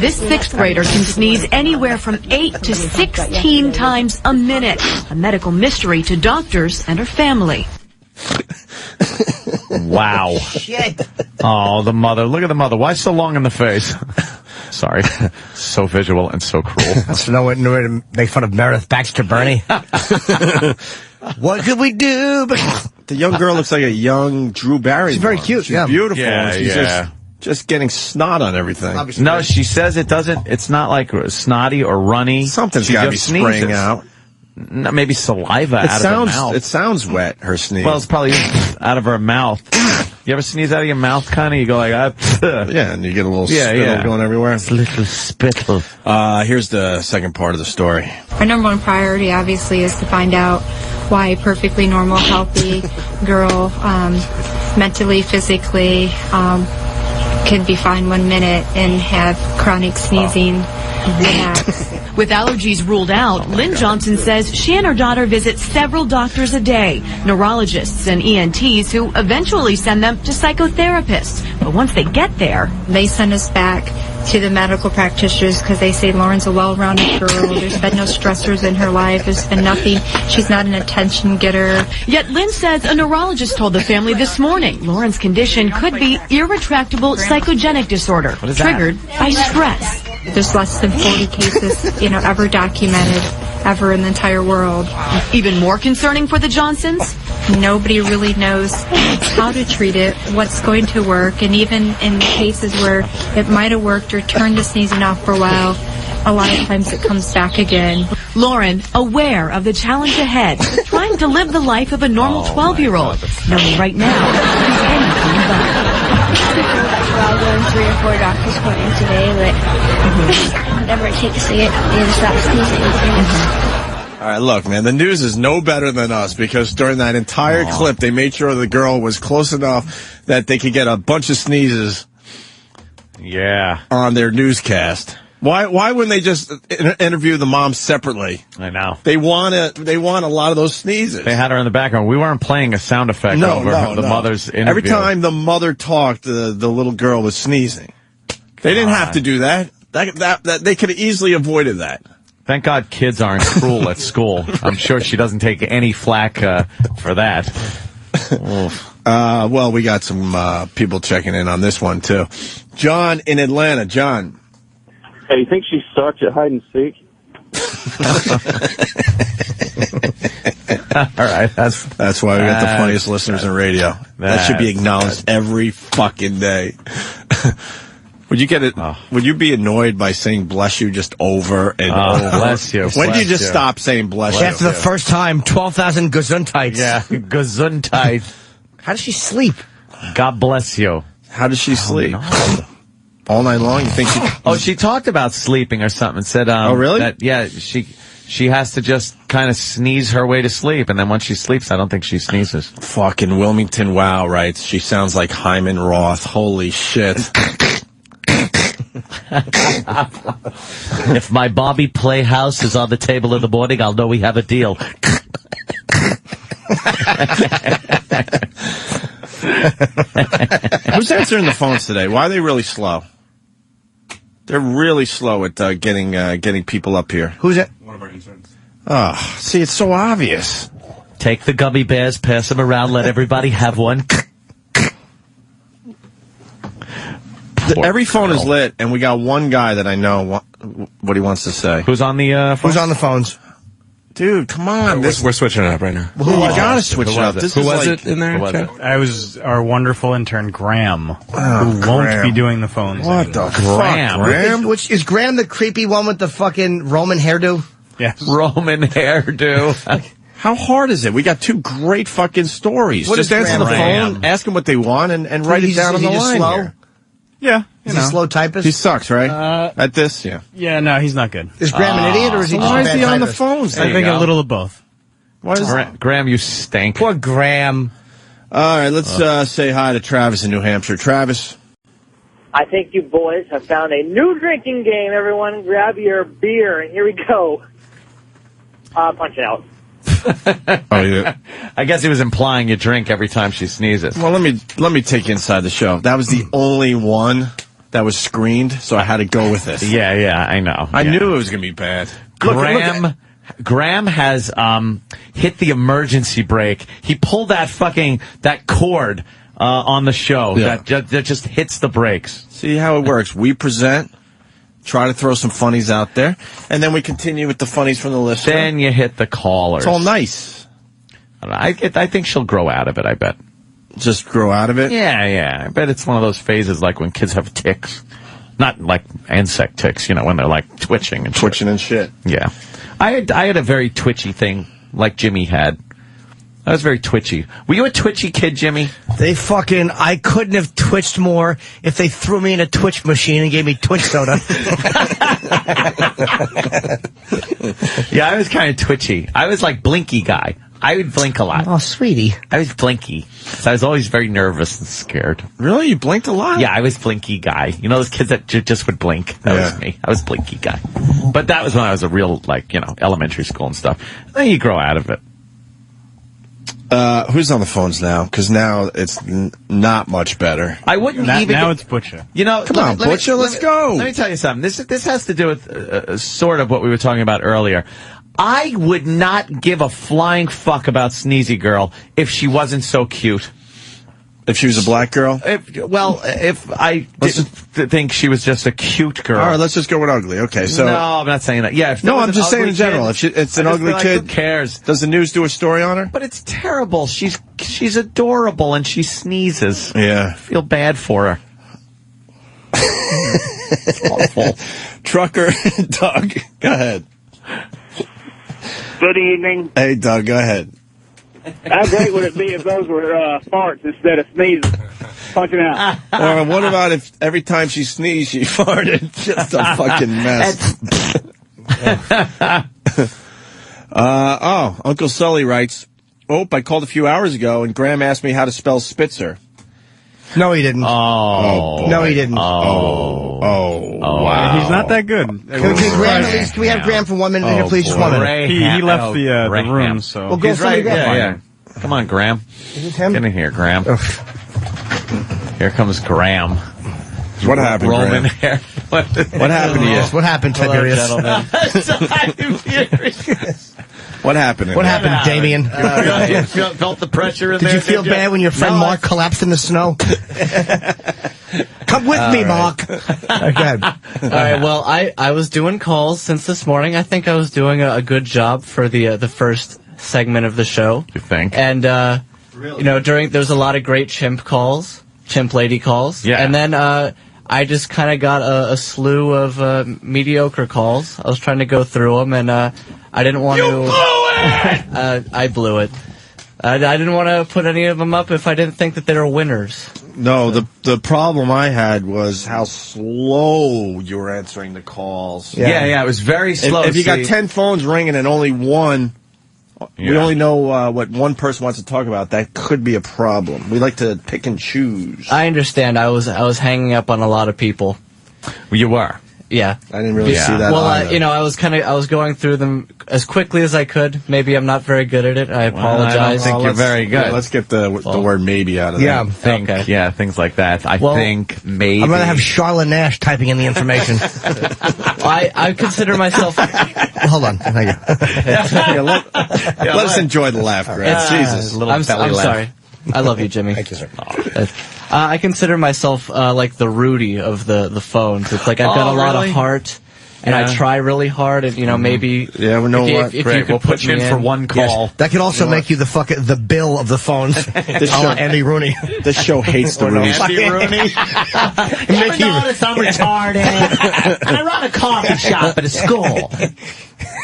This sixth grader can sneeze anywhere from 8 to 16 times a minute. A medical mystery to doctors and her family. Wow. Shit. Oh, the mother. Look at the mother. Why so long in the face? Sorry. So visual and so cruel. That's no way to make fun of Meredith Baxter Burney. What could we do? The young girl looks like a young Drew Barrymore. She's very cute. She's beautiful. Yeah, She's just getting snot on everything. No, she says it doesn't. It's not like snotty or runny. Something's She got to be just spraying sneezes. out. No, maybe saliva out of her mouth. It sounds wet, her sneeze. Well, it's probably out of her mouth. You ever sneeze out of your mouth, kind of? You go like, yeah, and you get a little spittle going everywhere. It's a little spittle. Here's the second part of the story. Our number one priority, obviously, is to find out why a perfectly normal, healthy girl, mentally, physically, can be fine 1 minute and have chronic sneezing the next. With allergies ruled out, Lynn Johnson says she and her daughter visit several doctors a day, neurologists and ENTs who eventually send them to psychotherapists. But once they get there, they send us back to the medical practitioners because they say Lauren's a well-rounded girl. There's been no stressors in her life. There's been nothing. She's not an attention getter. Yet Lynn says a neurologist told the family this morning Lauren's condition could be irretractable psychogenic disorder, triggered by stress. There's less than 40 cases, ever documented, ever in the entire world. Even more concerning for the Johnsons? Nobody really knows how to treat it, what's going to work, and even in cases where it might have worked or turned the sneezing off for a while, a lot of times it comes back again. Lauren, aware of the challenge ahead, trying to live the life of a normal 12-year-old, knowing right now she's anything but. 3 or 4 doctor's appointments today, but whatever it takes to get me to stop sneezing. All right, look, man, the news is no better than us because during that entire clip, they made sure the girl was close enough that they could get a bunch of sneezes on their newscast. Why wouldn't they just interview the mom separately? I know. They want a lot of those sneezes. They had her in the background. We weren't playing a sound effect over the mother's interview. Every time the mother talked, the little girl was sneezing. They didn't have to do that. That they could have easily avoided that. Thank God kids aren't cruel at school. I'm sure she doesn't take any flack for that. Well, we got some people checking in on this one, too. John in Atlanta. John. Hey, you think she sucks at hide and seek? All right, that's why we got the funniest listeners in radio. That should be acknowledged every fucking day. Would you get it? Would you be annoyed by saying "bless you" just over and over? Bless you. When did you just stop saying "bless you"? After the first time, 12,000 gesundheits. Yeah, gesundheit. How does she sleep? God bless you. How does she sleep? All night long? You think she... she talked about sleeping or something. Said, oh, really? That, she has to just kind of sneeze her way to sleep, and then once she sleeps, I don't think she sneezes. Fucking Wilmington Wow writes, she sounds like Hyman Roth. Holy shit. If my Bobby Playhouse is on the table in the morning, I'll know we have a deal. Who's answering the phones today? Why are they really slow? They're really slow at getting people up here. Who's it? One of our interns. Oh, see, it's so obvious. Take the gummy bears, pass them around, let everybody have one. Every phone is lit, and we got one guy that I know what he wants to say. Who's on the phone? Who's on the phones? Dude, come on. We're switching it up right now. You gotta switch it up. Who was it in there? I was our wonderful intern, Graham, who won't be doing the phones. What the fuck, Graham? Is Graham the creepy one with the fucking Roman hairdo? Yes. Roman hairdo. How hard is it? We got two great fucking stories. What Just is answer the Graham? phone, ask them what they want, and write it down on the line slow? here. Yeah. Is he a slow typist? He sucks, right? At this, yeah. Yeah, no, he's not good. Is Graham an idiot, or is he just why a is bad he on the typist? phones? I think a little of both. Why is Graham, you stink. Poor Graham. All right, let's say hi to Travis in New Hampshire. Travis. I think you boys have found a new drinking game. Everyone grab your beer, and here we go. Punch it out. Oh, yeah. I guess he was implying you drink every time she sneezes. Well, let me take you inside the show. That was the only one that was screened, so I had to go with this. Yeah, I know. I knew it was going to be bad. Graham has hit the emergency brake. He pulled that cord on the show that just hits the brakes. See how it works. We present, try to throw some funnies out there, and then we continue with the funnies from the listener. Then you hit the callers. It's all nice. I think she'll grow out of it, I bet. Just grow out of it? Yeah. I bet it's one of those phases like when kids have ticks. Not like insect ticks, when they're like twitching and shit. Yeah. I had a very twitchy thing like Jimmy had. I was very twitchy. Were you a twitchy kid, Jimmy? I couldn't have twitched more if they threw me in a twitch machine and gave me twitch soda. Yeah, I was kind of twitchy. I was like blinky guy. I would blink a lot. Oh, sweetie. I was blinky. So I was always very nervous and scared. Really? You blinked a lot? Yeah, I was blinky guy. You know those kids that just would blink? That was me. I was blinky guy. But that was when I was a real, elementary school and stuff. Then you grow out of it. Who's on the phones now? Because now it's not much better. I wouldn't Now it's Butcher. Come on, Butcher, let's go. Let me tell you something. This has to do with sort of what we were talking about earlier. I would not give a flying fuck about Sneezy Girl if she wasn't so cute. If she was a black girl? If I didn't think she was just a cute girl. All right, let's just go with ugly. Okay, so... No, I'm not saying that. Yeah. No, I'm just saying in general. If it's an ugly kid... Who cares? Does the news do a story on her? But it's terrible. She's adorable and she sneezes. Yeah. I feel bad for her. It's awful. Trucker Doug, go ahead. Good evening. Hey, Doug, go ahead. How great would it be if those were farts instead of sneezes? Punching out. Or what about if every time she sneezed, she farted? Just a fucking mess. Uncle Sully writes, I called a few hours ago, and Graham asked me how to spell Spitzer. No, he didn't. Oh. No, he didn't. Wow. He's not that good. Can we have Graham for 1 minute here, please? Just 1 minute. He left the room, so. Well, go He's right. Graham. Yeah. Come on, Graham. Is it him? Get in here, Graham. Here comes Graham. What happened, Roman Graham? hair. What happened to you? What happened, Tiberius? What happened? What happened, Damien? You felt the pressure in there? Did you feel bad when your friend Mark collapsed in the snow? Come with me, Mark. Okay. All right. Well, I was doing calls since this morning. I think I was doing a good job for the first segment of the show. You think? And there was a lot of great chimp lady calls. Yeah. And then I just kind of got a slew of mediocre calls. I was trying to go through them, and I didn't want to. You blew it. I blew it. I didn't want to put any of them up if I didn't think that they were winners. No, the problem I had was how slow you were answering the calls. Yeah, it was very slow. If you got 10 phones ringing and only one, we only know what one person wants to talk about, that could be a problem. We like to pick and choose. I understand. I was hanging up on a lot of people. You were. Yeah. I didn't really see that. Well, I was going through them as quickly as I could. Maybe I'm not very good at it. I apologize. I don't think you're very good. Yeah, let's get the word maybe out of that. Yeah, things like that. I think maybe. I'm going to have Charlotte Nash typing in the information. I consider myself... Hold on. Thank you. Let us enjoy the laugh, Grant. Jesus. I'm sorry. I love you, Jimmy. Thank you, sir. I consider myself like the Rudy of the phones. It's like I've got a lot of heart, and I try really hard, and maybe. Yeah, we know what. If Great, you could we'll put you in for one call. Yes. That could also make you the Bill of the phones. Andy Rooney. This show hates the Rooney. Andy Rooney. You ever notice I'm retarded? I run a coffee shop at a school.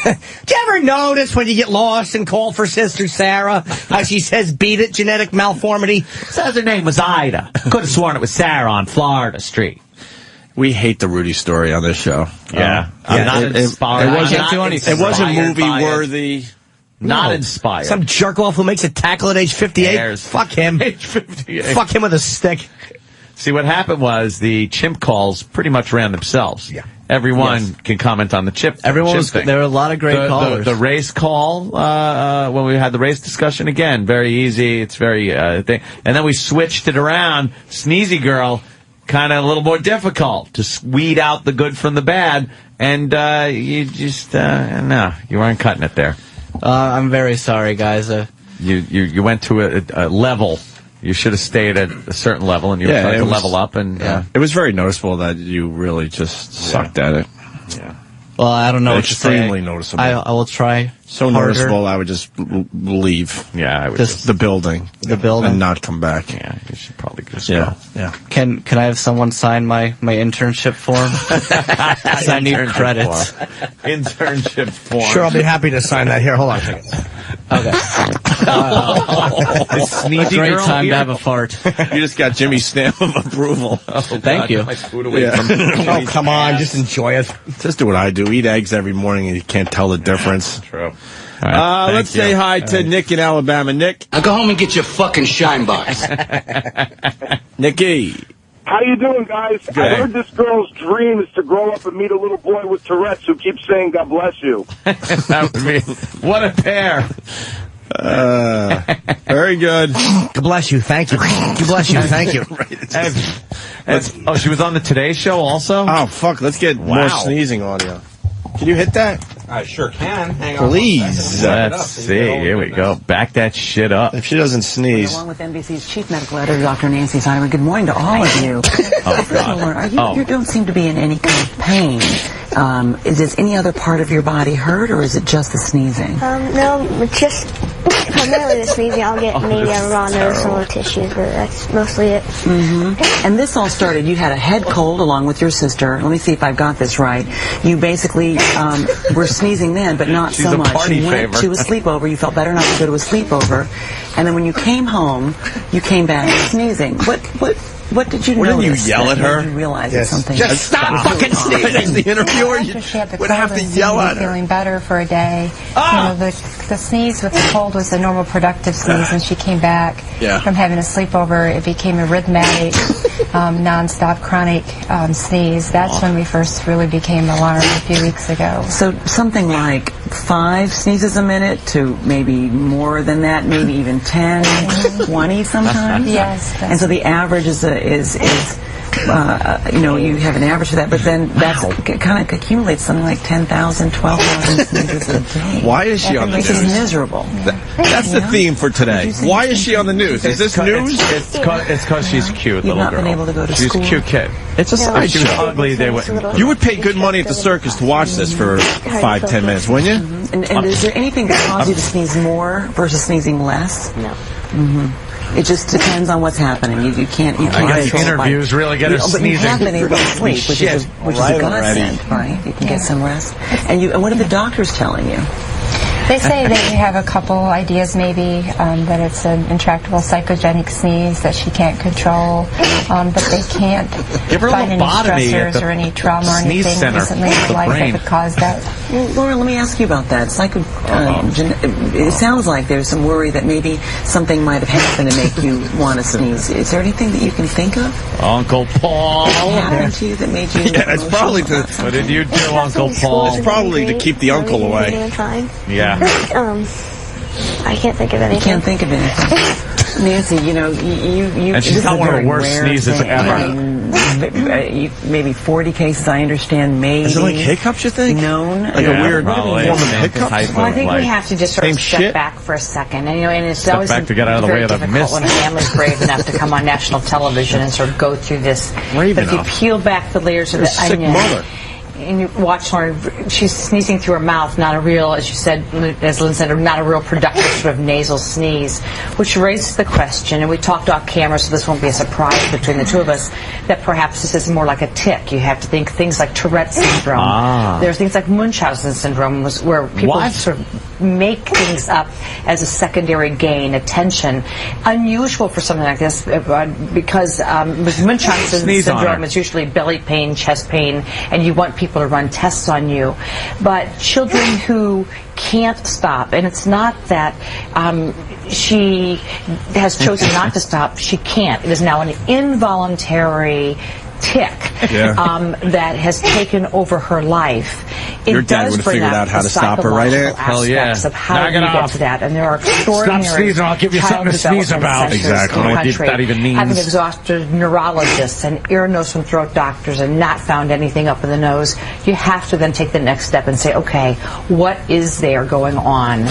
Do you ever notice when you get lost and call for Sister Sarah, how she says, beat it, genetic malformity? Says her name was Ida. Could have sworn it was Sarah on Florida Street. We hate the Rudy story on this show. Yeah. I'm not inspired. It wasn't movie-worthy. Not inspired. Some jerk-off who makes a tackle at age 58? Fuck him. Age 58. Fuck him with a stick. See, what happened was the chimp calls pretty much ran themselves. Yeah. Everyone can comment on the chip. There were a lot of great callers. The race call, when we had the race discussion, again, very easy. It's very, thing. And then we switched it around. Sneezy Girl, kind of a little more difficult to weed out the good from the bad. And, you just, no, you weren't cutting it there. I'm very sorry, guys. You went to a level. You should have stayed at a certain level, and you were trying to level up. And it was very noticeable that you really just sucked at it. Yeah. Well, I don't know what to say. Extremely noticeable. I will try. So harder. noticeable, I would just leave. Yeah, I would just the building. And not come back. Yeah, you should probably just go. Yeah. Can I have someone sign my internship form? I need credits. Internship form. Sure, I'll be happy to sign that. Here, hold on a second. Okay. It's a great time to have a fart. You just got Jimmy's stamp of approval. Thank you. Oh, come on, just enjoy it. Just do what I do. Eat eggs every morning and you can't tell the difference. True. Let's say hi to Nick in Alabama. Nick. Now go home and get your fucking shine box. Nicky. How you doing, guys? Good. I heard this girl's dream is to grow up and meet a little boy with Tourette's who keeps saying, God bless you. That would be, what a pair. Very good. God bless you. Thank you. God bless you. Thank you. She was on the Today Show also? Oh, fuck. Let's get more sneezing audio. Can you hit that? I sure can. Hang on. Please. Let's see. Here we go. Back that shit up. If she doesn't sneeze. Along with NBC's chief medical editor, Dr. Nancy Simon. Good morning to all of you. First of all, you don't seem to be in any kind of pain. Does any other part of your body hurt, or is it just the sneezing? No, it's just primarily the sneezing. I'll get maybe a raw nose, some little tissues, but that's mostly it. Mm-hmm. And this all started, you had a head cold along with your sister. Let me see if I've got this right. You basically were sneezing then, but not so much. You went to a sleepover. You felt better not to go to a sleepover. And then when you came home, you came back sneezing. What What did you Wouldn't notice? you yell at her? Did you realize that something? Just stop fucking sneezing. As the interviewer, you After she had the would cold have to and yell seemed at her. feeling better for a day. You know, the sneeze with the cold was a normal productive sneeze, and she came back from having a sleepover. It became a rhythmic, non-stop chronic sneeze. That's when we first really became alarmed a few weeks ago. So something like 5 sneezes a minute to maybe more than that, maybe even 10, 20 sometimes? Yes. And so the average is you know, you have an average for that, but then that's kind of accumulates something like 10,000, 12,000 sneezes a day. Why is she on the news? Which is miserable. That's the theme for today. Why is she on the news? Is this news? It's because she's cute, You've little not girl. been able to go to She's school. a cute kid. It's a If she was sideshow. ugly, they wouldn't. You would pay good money at the circus to watch this for 5-10 minutes, wouldn't you? And is there anything that causes you to sneeze more versus sneezing less? No. It just depends on what's happening. You can't. I guess control it by- interviews really get her But you sneezing. have been able to sleep, which is a godsend, right? You can get some rest. And what are the doctors telling you? They say they have a couple ideas, maybe that it's an intractable psychogenic sneeze that she can't control, but they can't Give her a find any lobotomy at stressors the or any trauma or sneeze anything center recently in of her the life brain. that could cause that. Well, Laura, let me ask you about that. It sounds like there's some worry that maybe something might have happened to make you want to sneeze. Is there anything that you can think of Uncle Paul. that happened to you that made you? Yeah, it's probably to. What did you do, Uncle Paul? It's probably to keep the uncle away. Yeah. I can't think of anything. You can't think of anything. Nancy, you know, you And she's this not is a one of the very worst rare sneezes thing. ever. I mean, maybe 40 cases, I understand, maybe. Is it like hiccups, you think? Known. Like a weird probably. form of hiccups? Well, I think we have to just sort Same of step shit? back for a second, and it's Step always back to get out of the very way of the difficult mist. when a family's brave enough to come on national television and sort of go through this. Brave but if you enough? peel back the layers of You're the a sick onion, mother. and you watch her, she's sneezing through her mouth, not a real, as you said, as Lynn said, not a real productive sort of nasal sneeze, which raises the question, and we talked off camera, so this won't be a surprise between the two of us, that perhaps this is more like a tic. You have to think things like Tourette syndrome. There's things like Munchausen syndrome, where people sort of make things up as a secondary gain, attention. Unusual for something like this, because with Munchausen syndrome, it's usually belly pain, chest pain, and you want people to run tests on you. But children who can't stop, and it's not that she has chosen not to stop, she can't. It is now an involuntary tic that has taken over her life. It Your dad does would have bring figured up out how the to stop her, right, Aunt? psychological aspects of how you get to that, and there are extraordinary Stop sneezing, I'll give you child something to sneeze development about. centers Exactly. in the What country, that even means. having exhausted neurologists and ear, nose, and throat doctors and not found anything up in the nose. You have to then take the next step and say, okay, what is there going on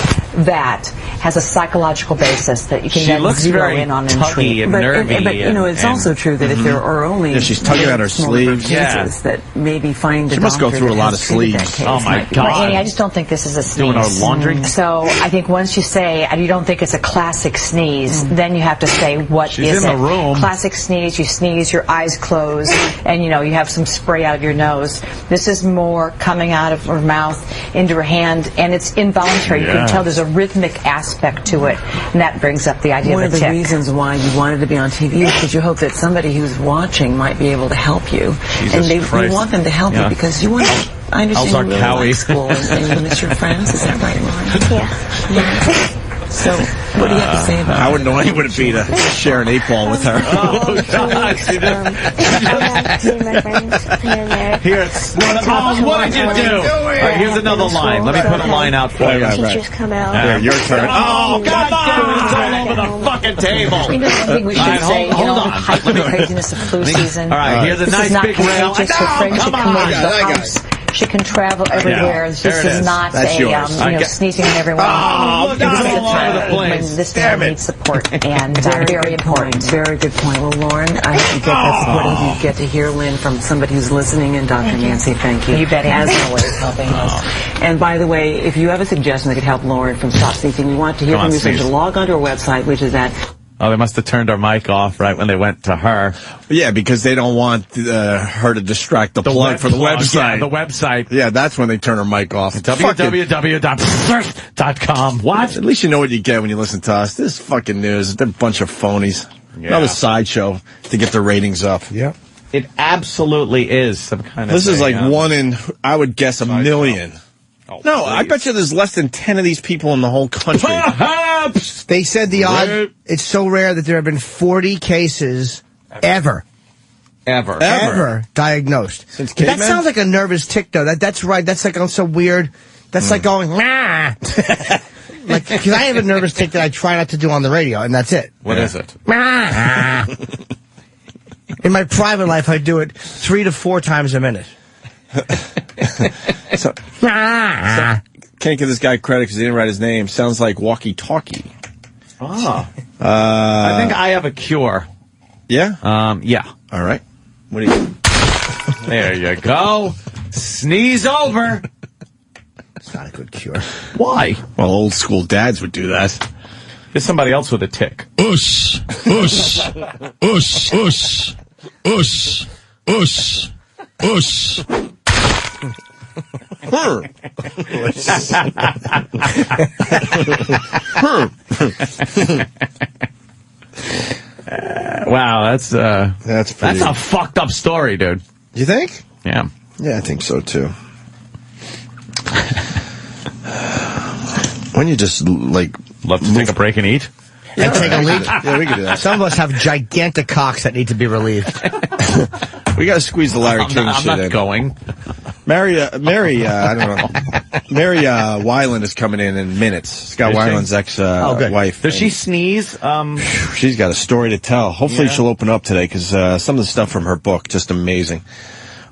that has a psychological basis that you can She then looks zero very in on and tuggy treat? and nervy. But you know, it's also true that if there are only she's tugging at her sleeves. cases that maybe find a She must go doctor through a that lot has of treated that sleeves. case Oh, my might be- God. But Annie, I just don't think this is a sneeze. Doing our laundry? So I think once you say, and you don't think it's a classic sneeze, then you have to say, what She's is in it? the room. Classic sneeze, you sneeze, your eyes close, and you have some spray out of your nose. This is more coming out of her mouth into her hand, and it's involuntary. You can tell there's a rhythmic aspect to it, and that brings up the idea One of of a the tic. reasons why you wanted to be on TV is because you hope that somebody who's watching might be able to help you. Jesus and you Christ. want them to help you because you want to. I understand Elzar you really Cowie. like school and you miss your friends. Is that right, Lauren? Yeah. So, what do you have to say about I wouldn't know any would it be to share an 8-ball with her. Here, what did you do? All right, here's another line. Let me put a line out for you. Teachers come out. Yeah, your turn. Oh, God, it's all over the fucking table. I think we should All right, say, hold on. height of the craziness of flu season. All right, here's a This nice is not big rail. contagious. Her friends should come come on. over to the house. She can travel everywhere. Yeah, This there it is is. not That's yours. sneezing on everyone. Oh, look, This it's is a all over time the when place. this Damn man it. needs support, and very Very important. point. Very good point. Well, Lauren, I hope you get that support and you get to hear Lynn from somebody who's listening. And Dr. Nancy, thank you. You bet, as Annie. always, helping us. And by the way, if you have a suggestion that could help Lauren from Stop Sneezing, you want to hear Come on, from you, so you sneeze. should log onto our website, which is at Oh, they must have turned our mic off right when they went to her. Yeah, because they don't want her to distract the plug for the website. Yeah, the website. Yeah, that's when they turn her mic off. www.com. What? At least you know what you get when you listen to us. This is fucking news. They're a bunch of phonies. Another sideshow to get the ratings up. Yeah. It absolutely is some kind of. This is like one in, I would guess, a million. Oh, no, I bet you there's less than 10 of these people in the whole country. Perhaps! They said the odd. It's so rare that there have been 40 cases ever diagnosed. Since That cavemen? sounds like a nervous tick, though. That's right. That's like so weird. That's like going, nah. Like, because I have a nervous tick that I try not to do on the radio, and that's it. What is it? In my private life, I do it 3 to 4 times a minute. so, can't give this guy credit because he didn't write his name. Sounds like walkie-talkie. Oh. I think I have a cure. Yeah? Yeah. All right. What do you... There you go. Sneeze over. It's not a good cure. Why? Well, old school dads would do that. There's somebody else with a tick. Ush, ush, ush, ush, ush, ush, ush. Wow, that's pretty... a fucked up story, dude. You think? Yeah. Yeah, I think so too. When you just like love to take a break and eat and take a leak. Yeah, we could do that. Some of us have gigantic cocks that need to be relieved. We got to squeeze the Larry King I'm shit not in. going. Mary, I don't know. Mary Weiland is coming in minutes. Scott Weiland's ex-wife. Does she sneeze? She's got a story to tell. Hopefully she'll open up today because some of the stuff from her book, just amazing.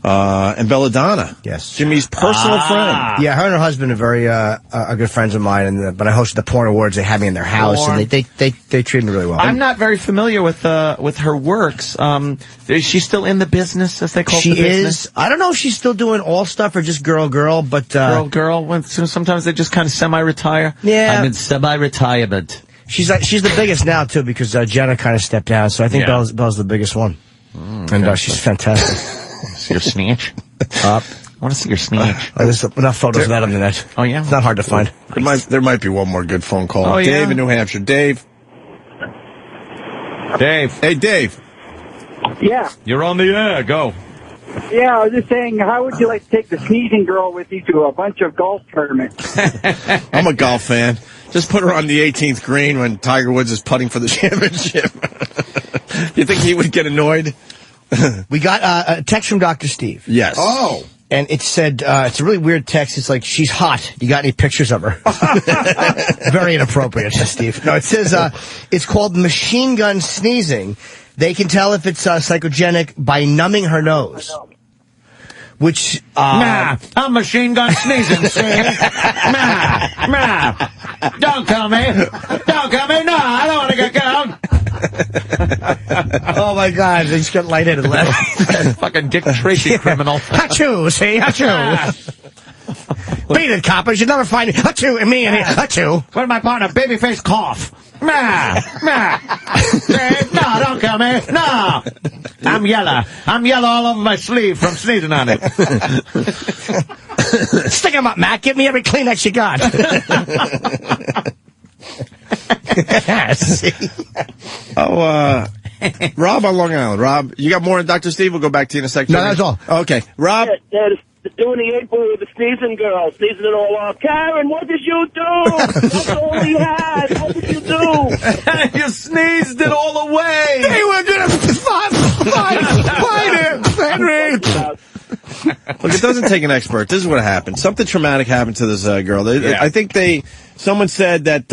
And Belladonna. Yes. Jimmy's personal friend. Yeah, her and her husband are very are good friends of mine. And when I hosted the Porn Awards, they had me in their house, and they treated me really well. I'm not very familiar with her works. Is she still in the business, as they call it? She the business? is. I don't know if she's still doing all stuff or just girl, but girl. Sometimes they just kind of semi-retire. Yeah, I'm in semi-retirement. She's the biggest now too because Jenna kind of stepped down. So I think Belle's the biggest one, and she's fantastic. See your snatch? Up. I want to see your snatch. There's enough photos of that on the net. Oh, yeah? It's not hard to find. There might be one more good phone call. Oh, yeah? Dave in New Hampshire. Dave. Hey, Dave. Yeah. You're on the air. Go. Yeah, I was just saying, how would you like to take the sneezing girl with you to a bunch of golf tournaments? I'm a golf fan. Just put her on the 18th green when Tiger Woods is putting for the championship. You think he would get annoyed? We got a text from Dr. Steve. Yes. Oh. And it said, it's a really weird text. It's like, she's hot. You got any pictures of her? Very inappropriate, Steve. No, it says, it's called machine gun sneezing. They can tell if it's psychogenic by numbing her nose. Which, Nah, I'm machine gun sneezing, see? Nah. Don't kill me. Don't kill me. No, I don't want to get killed. Oh my God, they just got lightheaded. Fucking Dick Tracy criminal. Achoo, see? Achoo. Beat it, coppers. You never find achoo and me in here. Achoo. What am I part of? Babyface cough. No, don't kill me. No. I'm yellow. I'm yellow all over my sleeve from sneezing on it. Stick 'em up, Matt. Give me every Kleenex you got. Rob on Long Island. Rob, you got more on Dr. Steve? We'll go back to you in a second. No, that's all. Okay. Rob. Yeah, doing the 8-ball with the sneezing girl, sneezing it all off. Karen, what did you do? That's all we had. What did you do? You sneezed it all away. They were gonna fight it, Henry. Look, it doesn't take an expert. This is what happened. Something traumatic happened to this girl. I think someone said that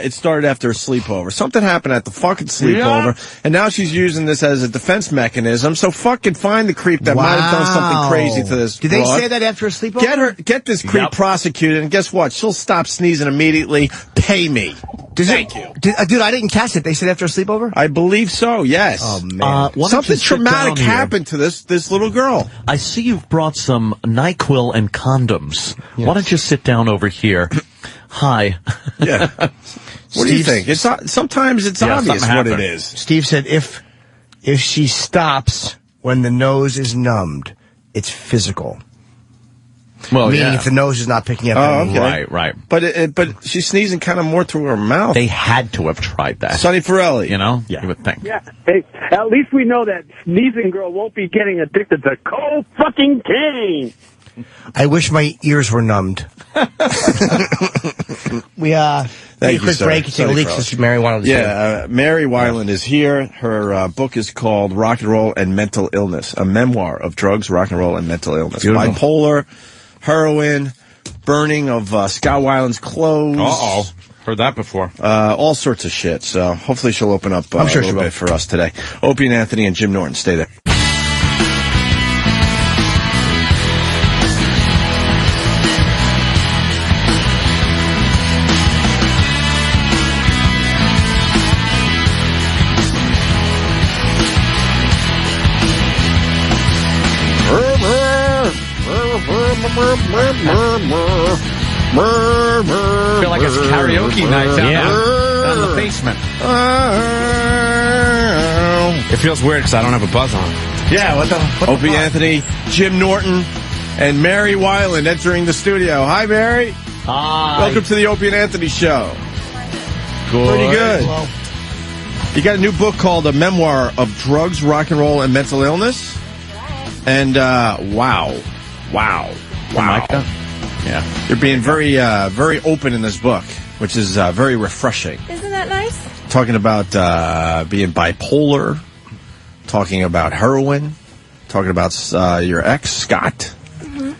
it started after a sleepover. Something happened at the fucking sleepover, and now she's using this as a defense mechanism. So fucking find the creep that might have done something crazy to this. Did they say that after a sleepover? Get this creep prosecuted, and guess what? She'll stop sneezing immediately. Pay me. Thank you. Dude, I didn't catch it. They said after a sleepover? I believe so, yes. Oh, man. Something traumatic happened to this little girl. I see you've brought some NyQuil and condoms. Yes. Why don't you sit down over here? Hi. Yeah. What do you think? Sometimes it's obvious what it is. Steve said if she stops when the nose is numbed, it's physical. Well, meaning yeah. if the nose is not picking up. Oh, okay. Right. But she's sneezing kind of more through her mouth. They had to have tried that. Sonny Forelli. You know? You would think. Yeah. Hey, at least we know that sneezing girl won't be getting addicted to cocaine. I wish my ears were numbed. We Thank take you, a quick sir. break. Take a leak. Sister Mary Weiland is here. Mary Weiland is here. Her book is called Rock and Roll and Mental Illness, a memoir of drugs, rock and roll, and mental illness. Beautiful. Bipolar, heroin, burning of Scott Weiland's clothes. Uh-oh. Heard that before. All sorts of shit. So hopefully she'll open up I'm sure a she little will. bit for us today. Opie and Anthony and Jim Norton. Stay there. I feel like it's karaoke night down in the basement. It feels weird because I don't have a buzz on. Yeah, what the Opie Anthony, Jim Norton, and Mary Weiland entering the studio. Hi, Mary. Hi. Welcome to the Opie and Anthony Show. Good. Pretty good. You got a new book called A Memoir of Drugs, Rock and Roll, and Mental Illness. And, wow. Yeah. You're being very open in this book, which is very refreshing. Isn't that nice? Talking about being bipolar, talking about heroin, talking about your ex, Scott.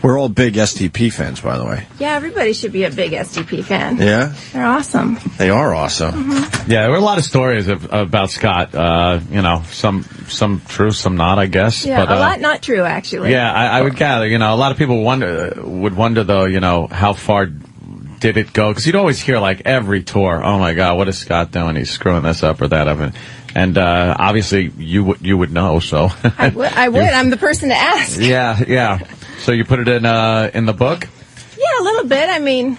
We're all big STP fans, by the way. Yeah, everybody should be a big STP fan. Yeah? They're awesome. They are awesome. Yeah, there were a lot of stories about Scott. Some true, some not, I guess. Yeah, but, a lot not true, actually. Yeah, I would gather. A lot of people would wonder though. How far did it go? Because you'd always hear like every tour. Oh my God, what is Scott doing? He's screwing this up or that up, and obviously you would know. So I would. I'm the person to ask. Yeah. So you put it in the book? Yeah, a little bit. I mean,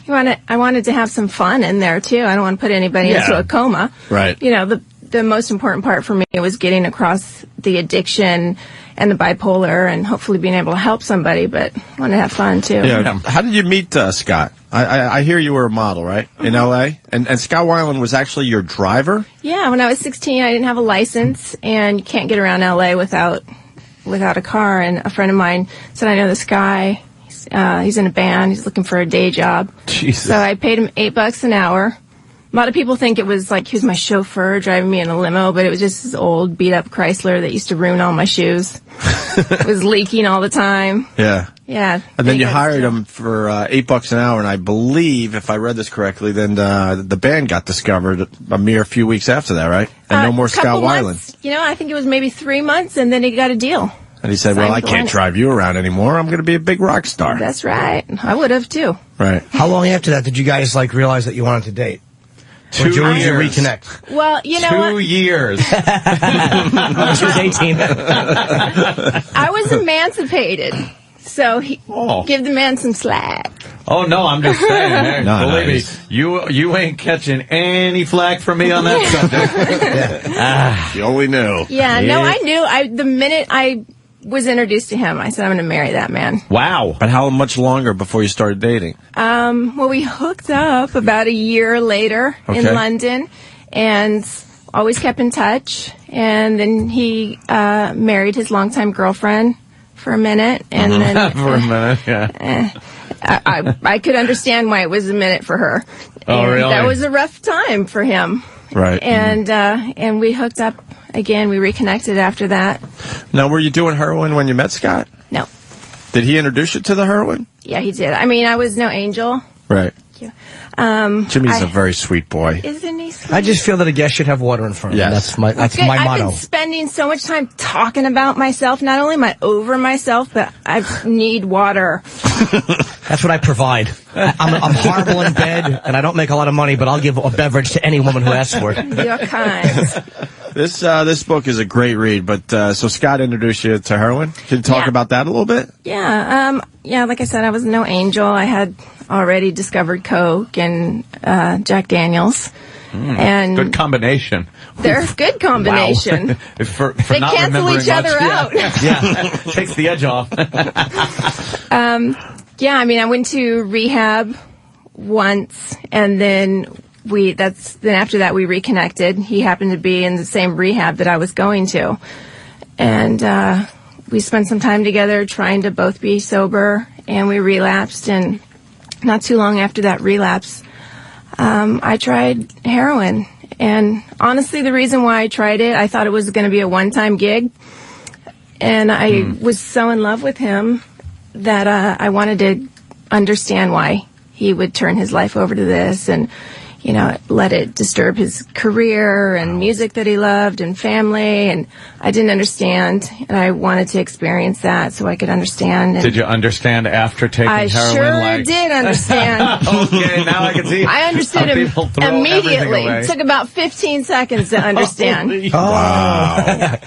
I wanted to have some fun in there too. I don't want to put anybody into a coma. Right. The most important part for me was getting across the addiction and the bipolar and hopefully being able to help somebody, but I want to have fun too. Yeah. How did you meet Scott? I hear you were a model, right? In L.A.? And Scott Weiland was actually your driver? Yeah, when I was 16, I didn't have a license, and you can't get around L.A. without a car. And a friend of mine said, I know this guy. He's in a band. He's looking for a day job. Jesus. So I paid him $8 an hour. A lot of people think it was like he was my chauffeur driving me in a limo, but it was just this old beat-up Chrysler that used to ruin all my shoes. It was leaking all the time. Yeah. Yeah. And then you hired him for $8 an hour, and I believe, if I read this correctly, then the band got discovered a mere few weeks after that, right? And no more Scott Weiland. Months, I think it was maybe 3 months, and then he got a deal. And he said, well, I can't drive you around anymore. I'm going to be a big rock star. That's right. I would have, too. Right. How long after that did you guys realize that you wanted to date? 2 years. Or did you reconnect? Well, you know what? 2 years. She was 18. I was emancipated. So give the man some slack. Oh no, I'm just saying. Hey, No, believe me, he's- you ain't catching any flack from me on that subject. You only knew. Yeah, no, I knew. The minute I was introduced to him, I said, I'm going to marry that man. Wow. But how much longer before you started dating? Well, we hooked up about a year later in Okay. London and always kept in touch. And then he married his longtime girlfriend for a minute. And then For a minute, yeah. I could understand why it was a minute for her. Oh, And really? that was a rough time for him. Right. And we hooked up again. We reconnected after that. Now, were you doing heroin when you met Scott? No. Did he introduce you to the heroin? Yeah, he did. I mean, I was no angel. Right. Jimmy's I- a very sweet boy. Isn't he sweet? I just feel that a guest should have water in front of him. Yes. That's Good. my I've motto. been spending so much time talking about myself. Not only am I over myself, but I need water. That's what I provide. I'm horrible in bed, and I don't make a lot of money, but I'll give a beverage to any woman who asks for it. You're kind. This book is a great read, but so Scott introduced you to heroin. Can you talk about that a little bit? Yeah, like I said, I was no angel. I had already discovered Coke and Jack Daniels. And good combination. They're a good combination. Wow. for they not cancel each other out. Yeah, takes the edge off. Yeah, I mean, I went to rehab once, and then after that we reconnected. He happened to be in the same rehab that I was going to, and we spent some time together trying to both be sober, and we relapsed. And not too long after that relapse, I tried heroin. And honestly, the reason why I tried it, I thought it was going to be a one-time gig. And I was so in love with him that I wanted to understand why he would turn his life over to this and, let it disturb his career and music that he loved and family. And I didn't understand, and I wanted to experience that so I could understand. And did you understand after taking I heroin? Sure did understand. Okay, now I can see. I understood him immediately. It took about 15 seconds to understand. Wow.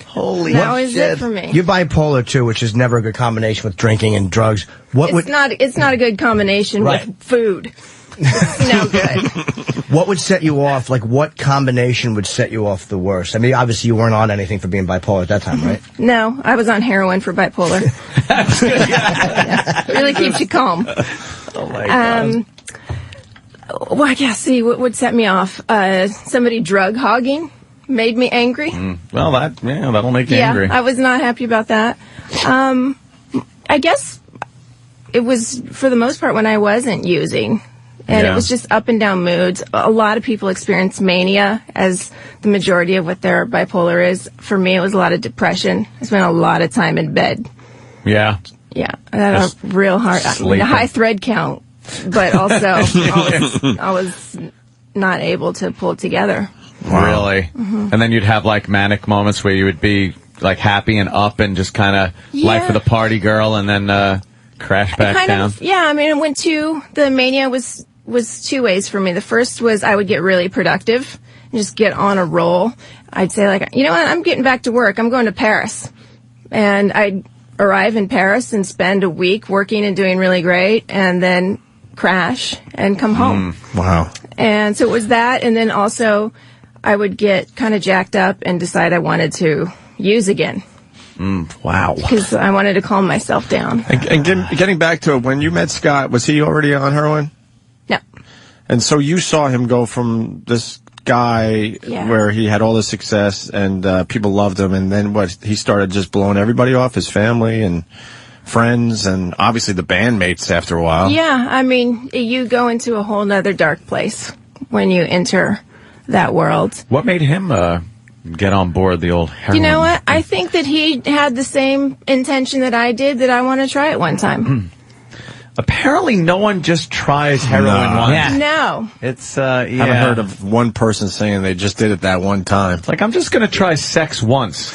Holy that was shit. It for me. You're bipolar too, which is never a good combination with drinking and drugs. It's not a good combination with food. It's no good. What would set you off? Like, what combination would set you off the worst? I mean, obviously you weren't on anything for being bipolar at that time, right? No, I was on heroin for bipolar. Yeah, really keeps you calm. Oh my God. Well, yeah, see, what would set me off? Somebody drug hogging made me angry. Well, that'll make you angry. Yeah, I was not happy about that. I guess it was, for the most part, when I wasn't using. And it was just up and down moods. A lot of people experience mania as the majority of what their bipolar is. For me, it was a lot of depression. I spent a lot of time in bed. Yeah. Yeah. I had a real hard, a high thread count, but also I was not able to pull it together. Wow. Really? And then you'd have like manic moments where you would be like happy and up and just kind of life of the party girl, and then crash back down. I mean, the mania was two ways for me. The first was I would get really productive and just get on a roll. I'd say, like, you know what, I'm getting back to work. I'm going to Paris. And I'd arrive in Paris and spend a week working and doing really great, and then crash and come home. Wow. And so it was that, and then also I would get kind of jacked up and decide I wanted to use again. Wow. Because I wanted to calm myself down. And getting back to it, when you met Scott, was he already on heroin? No. And so you saw him go from this guy where he had all this success and people loved him, and then he started just blowing everybody off, his family and friends, and obviously the bandmates after a while. Yeah, I mean, you go into a whole nother dark place when you enter that world. What made him get on board the old heroin? You know what? I think that he had the same intention that I did, that I want to try it one time. Apparently no one just tries heroin once. Yeah. No. It's, I haven't heard of one person saying they just did it that one time. Like, I'm just going to try sex once.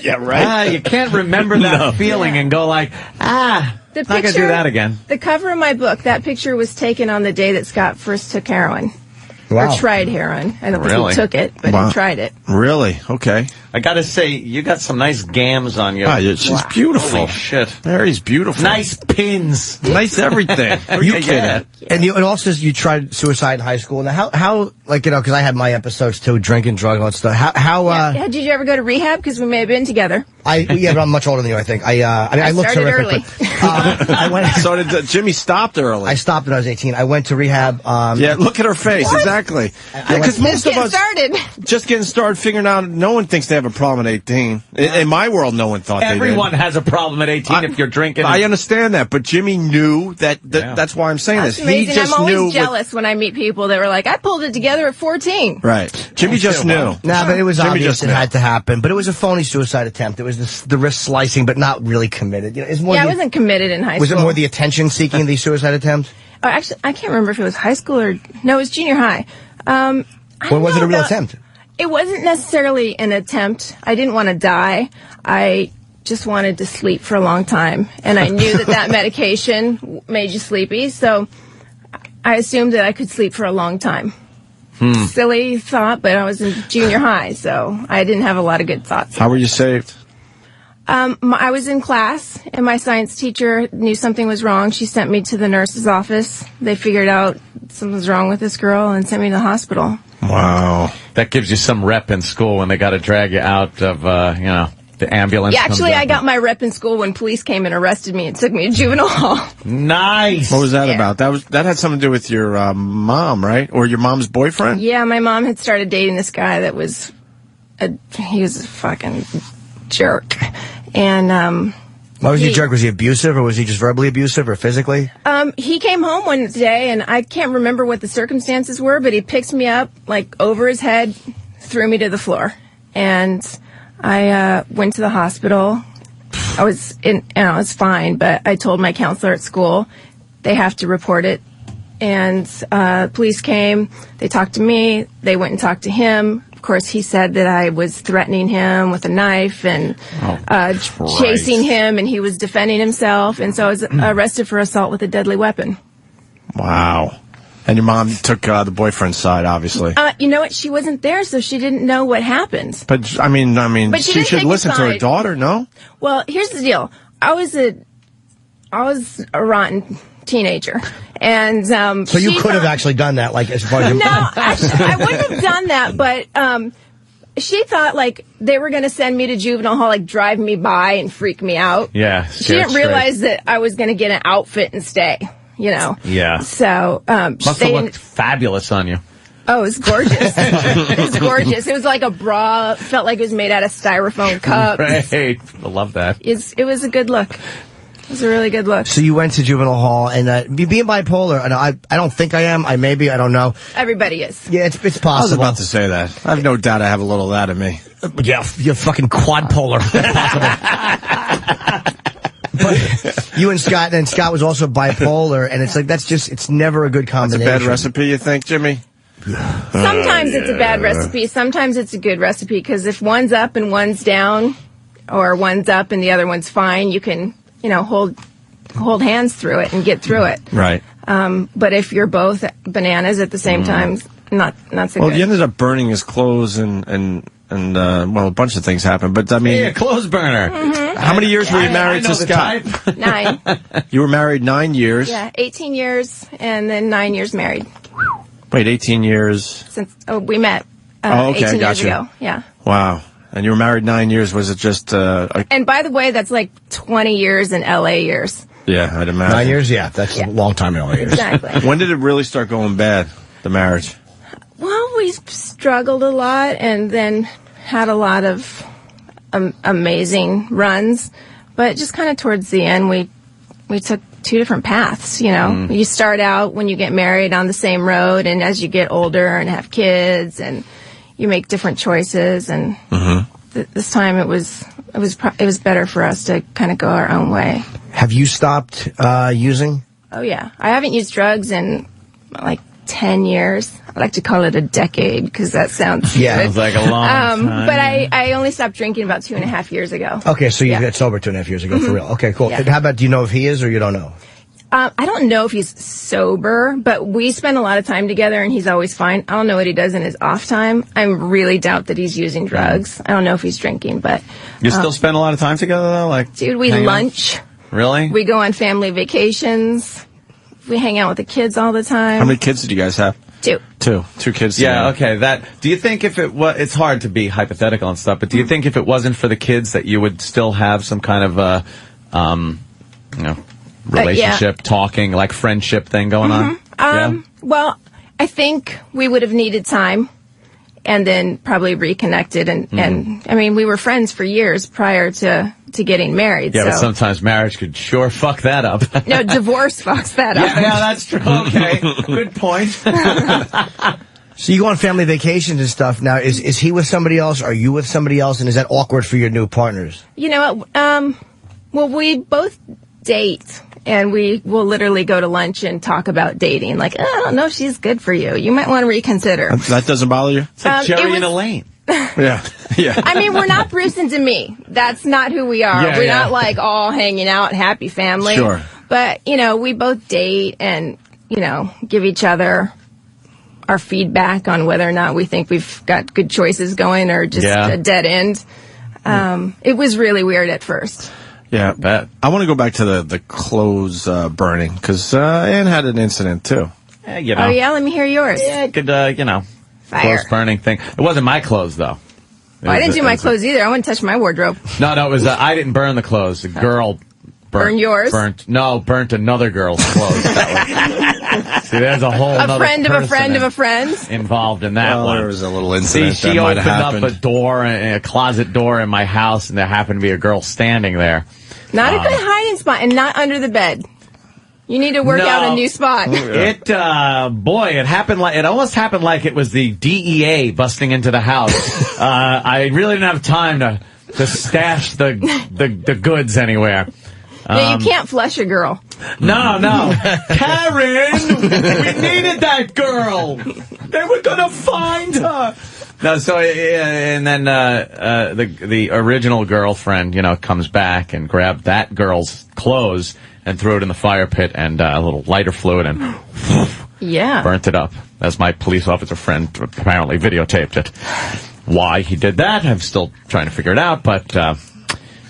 Yeah, right. You can't remember that feeling and go like, not going to do that again. The cover of my book, that picture was taken on the day that Scott first took heroin. Wow. Or tried heroin. I don't know if he took it, but he tried it. Really? Okay. I got to say, you got some nice gams on you. She's beautiful. Holy shit. Mary's beautiful. Nice pins. Nice everything. You kidding? And it also says you tried suicide in high school. Now, how like, because I had my episodes too, drinking, drug, all that stuff. Did you ever go to rehab? Because we may have been together. But I'm much older than you, I think. I looked started terrific. early. I went. So did Jimmy stopped early? I stopped when I was 18. I went to rehab. Yeah, look at her face. What? Exactly. Because most of us started. just getting started figuring out. No one thinks they have a problem at 18. In my world, no one thought they did. Everyone has a problem at 18 if you're drinking. I understand that, but Jimmy knew that. That's why I'm saying That's this. amazing. He just I'm always knew. jealous when I meet people that were like, I pulled it together at 14. Right. Jimmy just knew. Nah, but it was Jimmy obvious just it knew. had to happen. But it was a phony suicide attempt. It was the wrist slicing, but not really committed. It's more I wasn't committed in high school. Was it more the attention seeking, the suicide attempt? Actually, I can't remember if it was high school or no, it was junior high. Or was it a real attempt? It wasn't necessarily an attempt. I didn't want to die. I just wanted to sleep for a long time. And I knew that medication made you sleepy. So I assumed that I could sleep for a long time. silly thought, but I was in junior high, so I didn't have a lot of good thoughts. How were you saved? I was in class, and my science teacher knew something was wrong. She sent me to the nurse's office. They figured out something was wrong with this girl and sent me to the hospital. Wow. That gives you some rep in school when they got to drag you out of, the ambulance. Yeah, actually, comes I got my rep in school when police came and arrested me and took me to juvenile hall. Nice. What was that about? That had something to do with your mom, right? Or your mom's boyfriend? Yeah, my mom had started dating this guy that was he was a fucking jerk. And why was he a jerk? Was he abusive, or was he just verbally abusive, or physically? He came home one day, and I can't remember what the circumstances were, but he picked me up, like, over his head, threw me to the floor. And I went to the hospital. I was fine, but I told my counselor at school they have to report it. And police came, they talked to me, they went and talked to him. Of course, he said that I was threatening him with a knife and chasing him, and he was defending himself. And so I was arrested for assault with a deadly weapon. Wow. And your mom took the boyfriend's side, obviously. You know what? She wasn't there, so she didn't know what happened. But, I mean, But she she didn't should take a listen to her side. daughter, no? Well, here's the deal. I was a rotten teenager. And So you could have actually done that, like, as far as... No, actually, I wouldn't have done that, but she thought, like, they were going to send me to juvenile hall, like, drive me by and freak me out. Yeah. She didn't realize that I was going to get an outfit and stay, you know. Yeah. So, Must have looked fabulous on you. Oh, it was gorgeous. It was gorgeous. It was like a bra. Felt like it was made out of styrofoam cups. Right. I love that. It was a good look. It was a really good look. So you went to juvenile hall, and being bipolar, and I don't think I am. I maybe, I don't know. Everybody is. Yeah, it's possible. I was about to say that. I have no doubt I have a little of that in me. Yeah, you're fucking quadpolar. But you and Scott was also bipolar, and it's like, it's never a good combination. That's a bad recipe, you think, Jimmy? Sometimes it's a bad recipe. Sometimes it's a good recipe, because if one's up and one's down, or one's up and the other one's fine, you can, hold hands through it and get through it. Right. But if you're both bananas at the same time, not so Well, good. you ended up burning his clothes and a bunch of things happened. But I mean, Hey, a clothes burner. How many years were you married to Scott? 9. You were married 9 years. Yeah, 18 years and then 9 years married. Wait, 18 years. Since we met 18 Okay, years gotcha. ago. Yeah. Wow. And you were married 9 years. Was it just? And by the way, that's like 20 years in LA years. Yeah, I'd imagine. 9 years? Yeah, that's a long time in all years. Exactly. When did it really start going bad, the marriage? Well, we struggled a lot and then had a lot of amazing runs. But just kind of towards the end, we took two different paths, You start out when you get married on the same road, and as you get older and have kids, and you make different choices. And this time it was better for us to kind of go our own way. Have you stopped using? Oh, yeah. I haven't used drugs in, like, 10 years. I like to call it a decade, because that sounds good. Sounds like a long time. But I only stopped drinking about 2.5 years ago. Okay, so you got sober 2.5 years ago, for real. Okay, cool. Yeah. And how about, do you know if he is, or you don't know? I don't know if he's sober, but we spend a lot of time together, and he's always fine. I don't know what he does in his off time. I really doubt that he's using drugs. I don't know if he's drinking, but... You still spend a lot of time together, though? Like, dude, we hang out? lunch. Really? We go on family vacations. We hang out with the kids all the time. How many kids did you guys have? 2. 2 kids. Yeah, together. okay. Do you think if it was, it's hard to be hypothetical and stuff, but do you think if it wasn't for the kids that you would still have some kind of relationship, talking, like friendship thing going on? Well, I think we would have needed time and then probably reconnected. And I mean, we were friends for years prior to getting married. Yeah, so. but sometimes marriage could sure fuck that up. No, divorce fucks that up. Yeah, that's true. Okay, good point. So you go on family vacations and stuff. Now, is he with somebody else? Are you with somebody else? And is that awkward for your new partners? You know what? Well, we both date. And we will literally go to lunch and talk about dating. Like, I don't know if she's good for you. You might want to reconsider. That doesn't bother you? It's like Jerry and Elaine. Yeah. I mean, we're not Bruce and Demi. That's not who we are. We're not like all hanging out, happy family. Sure. But, we both date and, give each other our feedback on whether or not we think we've got good choices going or just a dead end. It was really weird at first. Yeah, I want to go back to the clothes burning, because Ann had an incident, too. Oh, yeah? Let me hear yours. Yeah, good, Fire. clothes burning thing. It wasn't my clothes, though. I didn't do my clothes either. I wouldn't touch my wardrobe. No, it was, I didn't burn the clothes. The girl Burn yours? burnt another girl's clothes. See, there's a whole A friend of a friend of a friend? involved in that one. There was a little incident See, she that might opened have up happened. a door, a closet door in my house, and there happened to be a girl standing there. Not a good hiding spot, and not under the bed. You need to work out a new spot. It almost happened like it was the DEA busting into the house. I really didn't have time to stash the goods anywhere. Yeah, you can't flush a girl. No. Karen! We needed that girl! They were gonna find her! No, so, and then, the original girlfriend, comes back and grabbed that girl's clothes and threw it in the fire pit and, a little lighter fluid and burnt it up. As my police officer friend apparently videotaped it. Why he did that, I'm still trying to figure it out, but,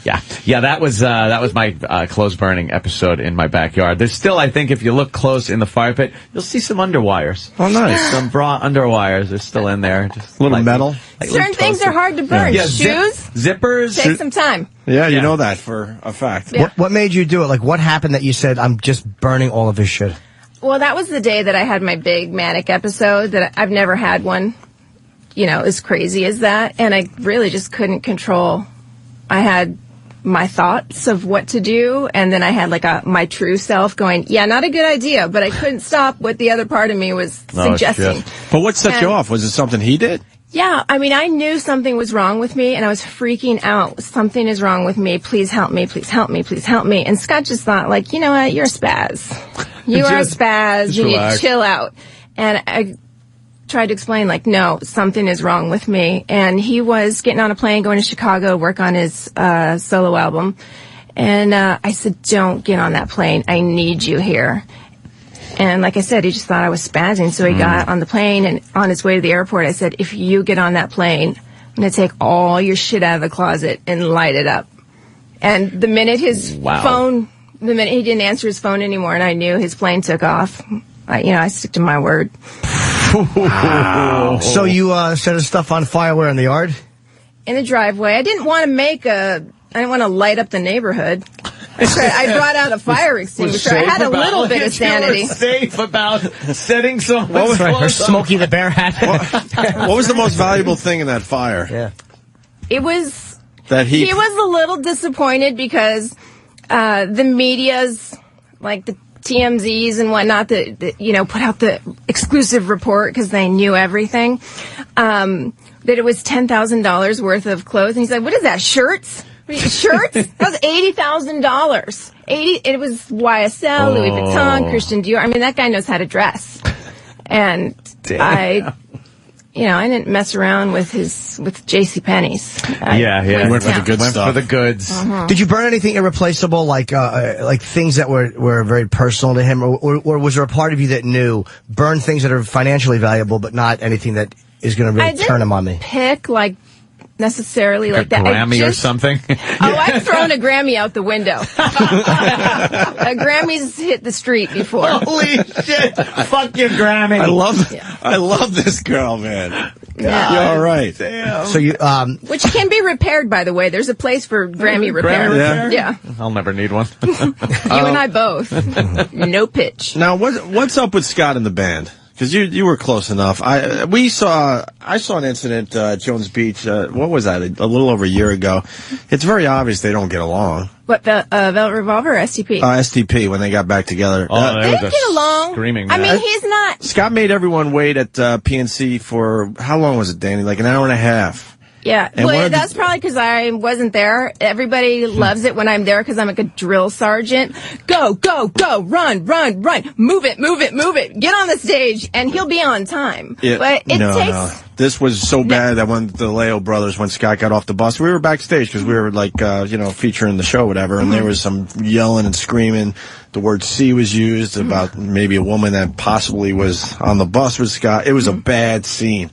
yeah, that was my clothes burning episode in my backyard. There's still, I think, if you look close in the fire pit, you'll see some underwires. Oh, nice. Some bra underwires are still in there. Just little metal. Certain things are hard to burn. Yeah, Shoes, zippers. take some time. Yeah, you know that for a fact. Yeah. What made you do it? Like, what happened that you said, I'm just burning all of his shit? Well, that was the day that I had my big manic episode. That I've never had one, as crazy as that, and I really just couldn't control. I had my thoughts of what to do, and then I had my true self going, yeah, not a good idea, but I couldn't stop what the other part of me was suggesting. Shit. But what set you off? Was it something he did? Yeah, I mean, I knew something was wrong with me, and I was freaking out. Something is wrong with me. Please help me. Please help me. Please help me. And Scott just thought, you know what? You're a spaz. You are a spaz. You need to chill out. And I tried to explain, no, something is wrong with me. And he was getting on a plane, going to Chicago, work on his solo album. And I said, don't get on that plane. I need you here. And like I said, he just thought I was spazzing. So he got on the plane, and on his way to the airport, I said, if you get on that plane, I'm going to take all your shit out of the closet and light it up. And the minute he didn't answer his phone anymore, and I knew his plane took off, I stick to my word. Wow. So you set his stuff on fire where in the yard? In the driveway. I didn't want to light up the neighborhood. I brought out a fire extinguisher. I had a little bit of sanity. You were safe about setting someone's or Smokey the Bear hat. What was the most valuable thing in that fire? Yeah. It was that he was a little disappointed because the media's, the TMZs and whatnot, that put out the exclusive report because they knew everything, that it was $10,000 worth of clothes. And he's like, what is that, shirts? Shirts? That was $80,000. It was YSL, Louis Vuitton, Christian Dior. I mean, that guy knows how to dress. And I didn't mess around with JCPenney's. Went for the good stuff. For the goods. Uh-huh. Did you burn anything irreplaceable, like things that were very personal to him, or was there a part of you that knew burn things that are financially valuable, but not anything that is going to really turn him on me? Pick necessarily like that. Grammy or something? I've thrown a Grammy out the window. A Grammy's hit the street before. Holy shit! Fuck your Grammy. I love this girl, man. Yeah. You're all right. Damn. So you which can be repaired, by the way. There's a place for Grammy repair. Yeah. I'll never need one. You and I both. No pitch. Now, what's up with Scott and the band? Because you were close enough. I saw an incident at Jones Beach. What was that? A little over a year ago. It's very obvious they don't get along. What, Velvet Revolver or STP? STP, when they got back together. They didn't get along. Screaming I mean, he's not. Scott made everyone wait at PNC for, how long was it, Danny? Like an hour and a half. Yeah, well, that's probably because I wasn't there. Everybody loves it when I'm there because I'm like a drill sergeant. Go, go, go, run, run, run. Move it, move it, move it. Get on the stage, and he'll be on time. Yeah, but it takes this was so bad that when the Leo brothers, when Scott got off the bus, we were backstage because we were like, featuring the show, whatever, and there was some yelling and screaming. The word C was used about maybe a woman that possibly was on the bus with Scott. It was a bad scene.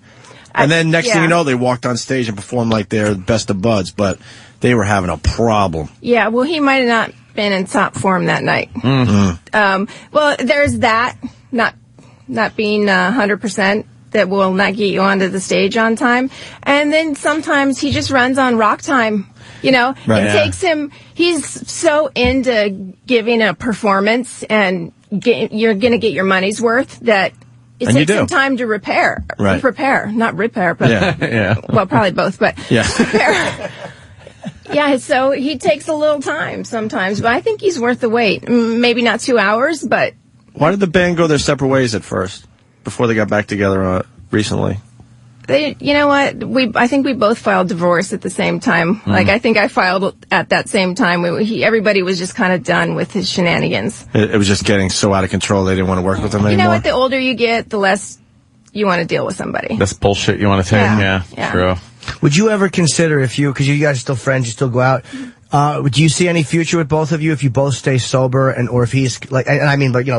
And then next thing you know, they walked on stage and performed like they're best of buds, but they were having a problem. Yeah, well, he might have not been in top form that night. Well, there's that, not being 100%. That will not get you onto the stage on time. And then sometimes he just runs on rock time. It takes him, he's so into giving a performance and you're going to get your money's worth that it takes him time to prepare, not repair, but, well, probably both, but prepare. Yeah, so he takes a little time sometimes, but I think he's worth the wait. Maybe not 2 hours, but. Why did the band go their separate ways at first? Before they got back together recently? You know what? I think we both filed divorce at the same time. Like, I think I filed at that same time. Everybody was just kind of done with his shenanigans. It was just getting so out of control they didn't want to work with him anymore? You know what? The older you get, the less you want to deal with somebody. That's bullshit you want to take? Yeah, true. Would you ever consider, because you guys are still friends, you still go out, do you see any future with both of you if you both stay sober or if he's,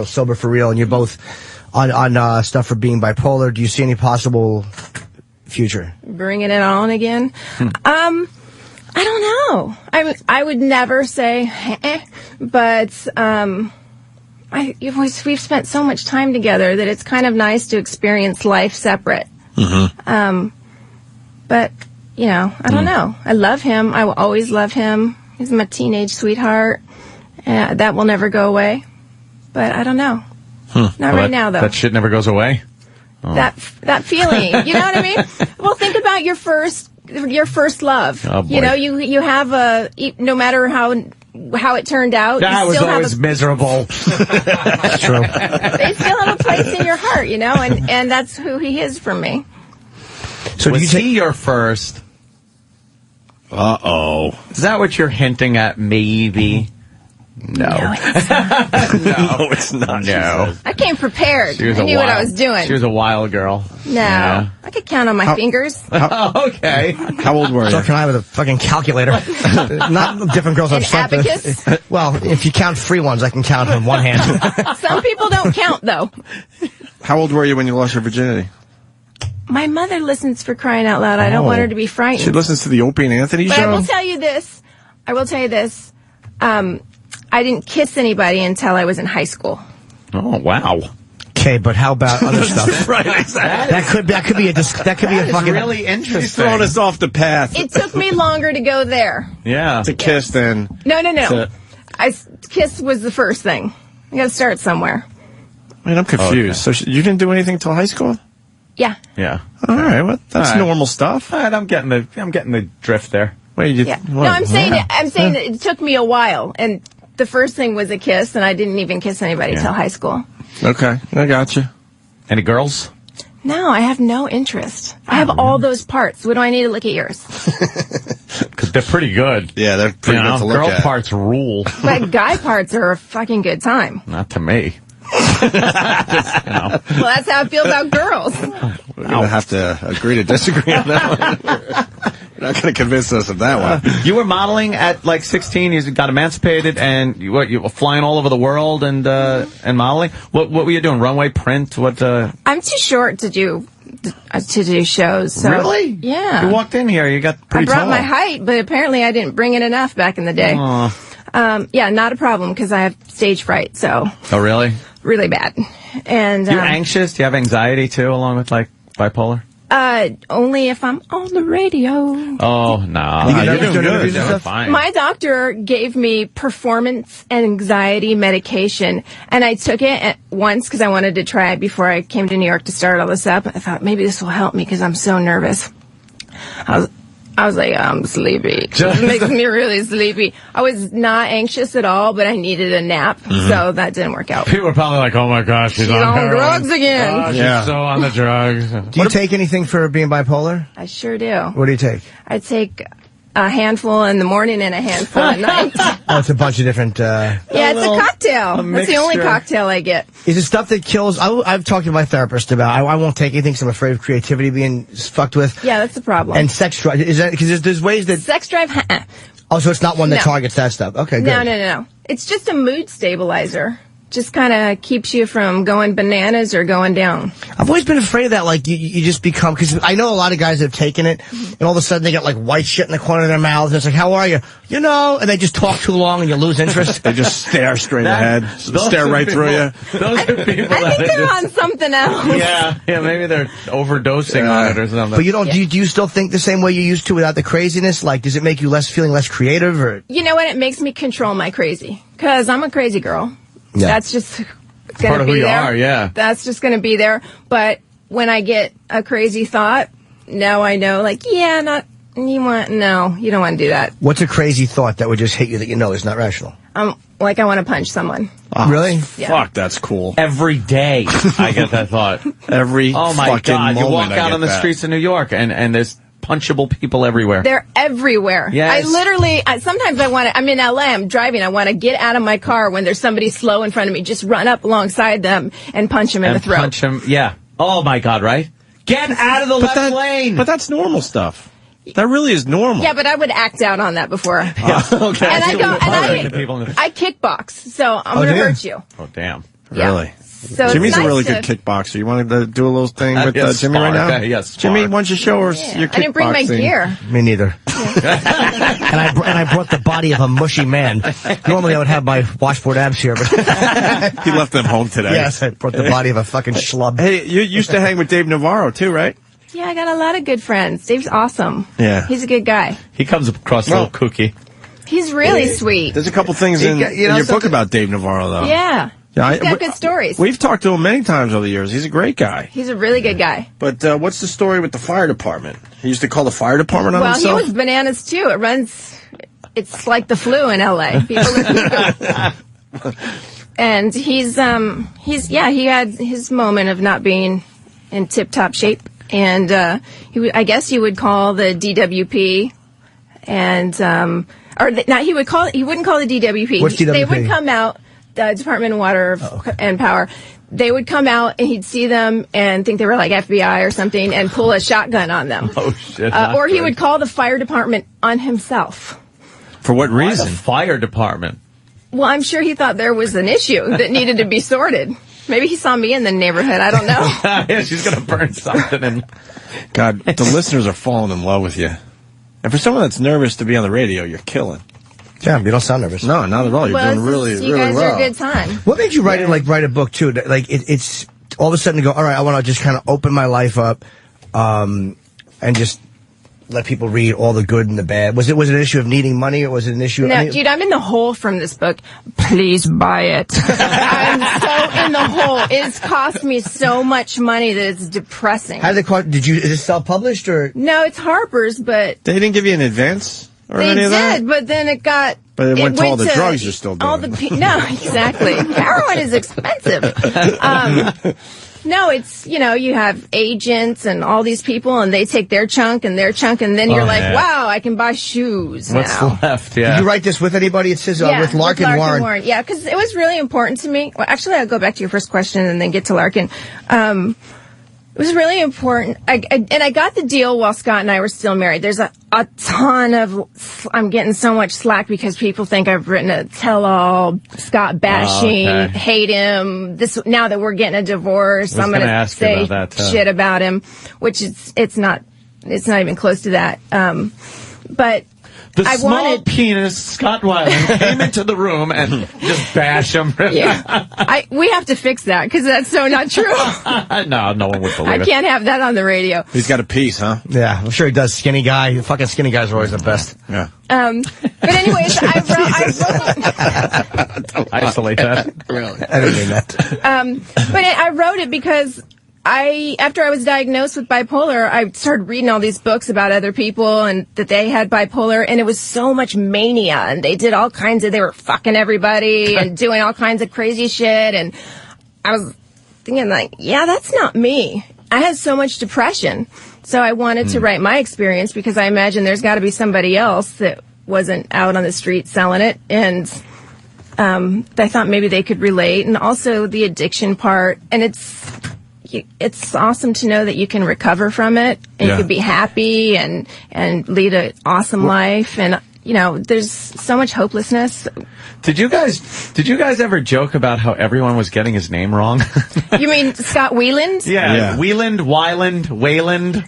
sober for real and you're both on stuff for being bipolar? Do you see any possible future? Bringing it on again? I don't know. I would never say, but we've spent so much time together that it's kind of nice to experience life separate. But, I don't know. I love him. I will always love him. He's my teenage sweetheart. That will never go away. But I don't know. Not right now, though. That shit never goes away? Oh. That feeling. You know what I mean? Well, think about your first love. Oh, boy. You have no matter how it turned out. That was always miserable. That's true. They still have a place in your heart, and that's who he is for me. So was he your first? Uh-oh. Is that what you're hinting at, maybe? No. No, it's not. No, it's not. No. I came prepared. I knew what I was doing. She was a wild girl. No. Yeah. I could count on my fingers. Okay. How old were you? So can I with a fucking calculator? Not different girls have something. Abacus? Well, if you count free ones, I can count on one hand. Some people don't count, though. How old were you when you lost your virginity? My mother listens, for crying out loud. I don't want her to be frightened. She listens to the Opie and Anthony show? But I will tell you this. I didn't kiss anybody until I was in high school. Oh, wow. Okay, but how about other stuff? Right, exactly. That could be a fucking really interesting. He's throwing us off the path. It took me longer to go there. Yeah. To kiss then. No. Kiss was the first thing. You got to start somewhere. Wait, I'm confused. Okay. So you didn't do anything till high school? Yeah. Yeah. All right. Well, that's normal stuff. All right, I'm getting the drift there. Wait, No, I'm saying it took me a while, and the first thing was a kiss, and I didn't even kiss anybody till high school. Okay, I got you. Any girls? No, I have no interest. I have all those parts. What do I need to look at yours? Because they're pretty good. Yeah, they're pretty good to look at. Girl parts rule. But guy parts are a fucking good time. Not to me. Well, that's how I feel about girls. We're going to have to agree to disagree on that one. You're not going to convince us of that one. You were modeling at like 16. You got emancipated, and you were flying all over the world and modeling. What were you doing? Runway, print? What? I'm too short to do shows. So, really? Yeah. You walked in here. You got pretty tall. I brought my height, but apparently I didn't bring it enough back in the day. Yeah, not a problem because I have stage fright. So. Oh, really? Really bad. And you're anxious? Do you have anxiety too, along with like bipolar? Only if I'm on the radio. Oh, no. You're doing good. You're fine. My doctor gave me performance anxiety medication, and I took it once because I wanted to try it before I came to New York to start all this up. I thought maybe this will help me because I'm so nervous. I was like, I'm sleepy. It makes me really sleepy. I was not anxious at all, but I needed a nap, so that didn't work out. People are probably like, oh my gosh, she's on drugs again. She's so on the drugs. Do you take anything for being bipolar? I sure do. What do you take? I take a handful in the morning and a handful at night. Oh, it's a bunch of different... Yeah, it's a cocktail. That's the only cocktail I get. Is it stuff that kills? I've talked to my therapist about. I won't take anything because I'm afraid of creativity being fucked with. Yeah, that's the problem. And sex drive. Is that because there's ways that sex drive? Oh, so it's not one that No. targets that stuff. Okay, good. No. It's just a mood stabilizer. Just kind of keeps you from going bananas or going down. I've always been afraid of that. Like you just become, because I know a lot of guys that have taken it, and all of a sudden they got like white shit in the corner of their mouth. And it's like, how are you? You know, and they just talk too long and you lose interest. They just stare straight ahead, stare right through you. Those are people I think they're on something else. Yeah, maybe they're overdosing on it or something. But you don't. Do you still think the same way you used to without the craziness? Like, does it make you feeling less creative, or? You know what? It makes me control my crazy, because I'm a crazy girl. Yeah. That's just part going to of be who you there. are, yeah. That's just going to be there. But when I get a crazy thought, now I know, like, you don't want to do that. What's a crazy thought that would just hit you that you know is not rational? Like I want to punch someone. Oh, really? Yeah. Fuck, that's cool. Every day I get that thought. Every oh my fucking God, you moment walk I out get on the that. streets of New York and there's punchable people everywhere. They're everywhere. Yes. I literally, sometimes I'm in LA, I'm driving, I want to get out of my car when there's somebody slow in front of me, just run up alongside them and punch them in the throat. Punch him, yeah. Oh my God, right? Get out of the left lane. But that's normal stuff. That really is normal. Yeah, but I would act out on that before. Okay. And I kickbox, so I'm going to hurt you. Oh, damn. Yeah. Really? So Jimmy's it's nice a really to- good kickboxer. You want to do a little thing with Yes, Jimmy right now? spar. Yes, spar. Jimmy, why don't you show us your kickboxing? I didn't bring my gear. Me neither. and I brought the body of a mushy man. Normally I would have my washboard abs here, but He left them home today. yes, I brought the body of a fucking schlub. Hey, you used to hang with Dave Navarro too, right? Yeah, I got a lot of good friends. Dave's awesome. Yeah. He's a good guy. He comes across a little kooky. He's really sweet. There's a couple things in your book about Dave Navarro, though. Yeah. Yeah, He's got good stories. We've talked to him many times over the years. He's a great guy. He's a really good guy. But what's the story with the fire department? He used to call the fire department on Well, himself? he was bananas too. It's like the flu in LA. People and he had his moment of not being in tip-top shape. And I guess he would call the DWP and he wouldn't call the DWP. What's DWP? They would come out, the Department of Water and Power. They would come out and he'd see them and think they were like FBI or something and pull a shotgun on them. Oh, shit. Or he would call the fire department on himself. For what reason? The fire department. Well, I'm sure he thought there was an issue that needed to be sorted. Maybe he saw me in the neighborhood. I don't know. Yeah, she's going to burn something. And God, the listeners are falling in love with you. And for someone that's nervous to be on the radio, you're killing. Yeah, you don't sound nervous. No, not at all. You're doing really, you really guys well. are a good time. What made you write a book too? Like it's all of a sudden to go, all right, I want to just kind of open my life up, and just let people read all the good and the bad. Was it an issue of needing money, or was it an issue? No, dude, I'm in the hole from this book. Please buy it. I'm so in the hole. It's cost me so much money that it's depressing. How did it cost? Is it self-published or? No, it's Harper's, but They didn't give you an advance or they any of that? did. But then it got. But it went to all the drugs you're still All doing. no, exactly. Heroin is expensive. No, it's, you have agents and all these people, and they take their chunk, and then you're like, yeah. wow, I can buy shoes what's now. left? Yeah. Did you write this with anybody? It says with Larkin Warren. Yeah, because it was really important to me. Well, actually, I'll go back to your first question and then get to Larkin. It was really important. I got the deal while Scott and I were still married. There's a ton of, I'm getting so much slack because people think I've written a tell-all, Scott bashing, hate him. Now that we're getting a divorce, I'm going to say shit about him, which it's not even close to that. But The small penis Scott Weiland came into the room and just bashed him. Yeah. We have to fix that because that's so not true. No one would believe I it. can't have that on the radio. He's got a piece, huh? Yeah, I'm sure he does. Skinny guy. Fucking skinny guys are always the best. Yeah. But anyways, I wrote Isolate that. Really? I didn't mean that. but I wrote it because after I was diagnosed with bipolar, I started reading all these books about other people and that they had bipolar, and it was so much mania, and they did all kinds of, they were fucking everybody and doing all kinds of crazy shit, and I was thinking like, yeah, that's not me. I had so much depression So I wanted to write my experience because I imagine there's got to be somebody else that wasn't out on the street selling it, and I thought maybe they could relate, and also the addiction part. And it's awesome to know that you can recover from it, and you can be happy and lead an awesome life. And there's so much hopelessness. Did you guys ever joke about how everyone was getting his name wrong? You mean Scott Weiland? Yeah. Wayland.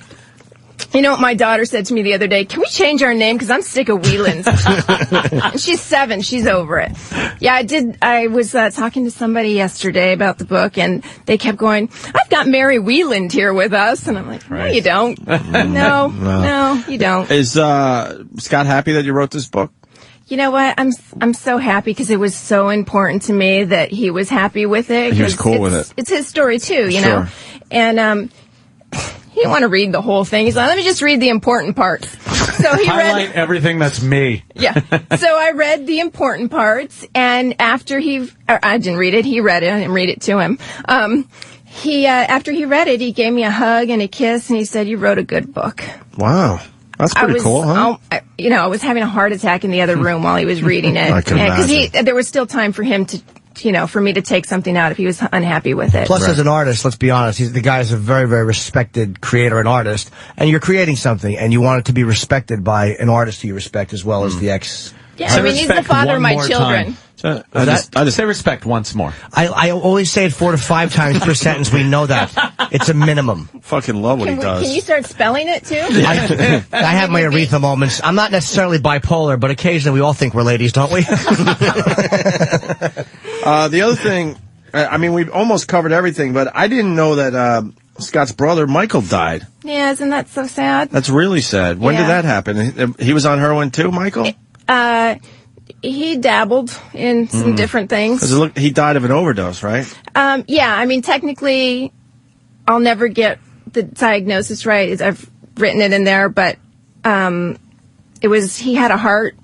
You know what my daughter said to me the other day? Can we change our name? Because I'm sick of Whelan's. And she's 7. She's over it. Yeah, I did. I was talking to somebody yesterday about the book, and they kept going, I've got Mary Whelan here with us. And I'm like, no, you don't. No, you don't. Is Scott happy that you wrote this book? You know what? I'm so happy because it was so important to me that he was happy with it. He was cool with it. It's his story, too, you know? And he didn't want to read the whole thing. He's like, let me just read the important parts. So he highlight everything that's me. Yeah. So I read the important parts, and after I didn't read it, he read it. I didn't read it to him. After he read it, he gave me a hug and a kiss, and he said, you wrote a good book. Wow. That's pretty cool, huh? I was having a heart attack in the other room while he was reading it. I can imagine. Because there was still time for him to, for me to take something out if he was unhappy with it. Plus, as an artist, let's be honest, the guy is a very, very respected creator and artist, and you're creating something, and you want it to be respected by an artist who you respect as well as the ex. Yeah, he's the father of my children. I just say respect once more. I always say it 4 to 5 times per sentence. We know that. It's a minimum. Fucking love what he does. Can you start spelling it, too? I have my Aretha moments. I'm not necessarily bipolar, but occasionally we all think we're ladies, don't we? The other thing, we almost covered everything, but I didn't know that Scott's brother, Michael, died. Yeah, isn't that so sad? That's really sad. When did that happen? He was on heroin, too, Michael? He dabbled in some different things. He died of an overdose, right? Technically, I'll never get the diagnosis right. I've written it in there, but he had a heart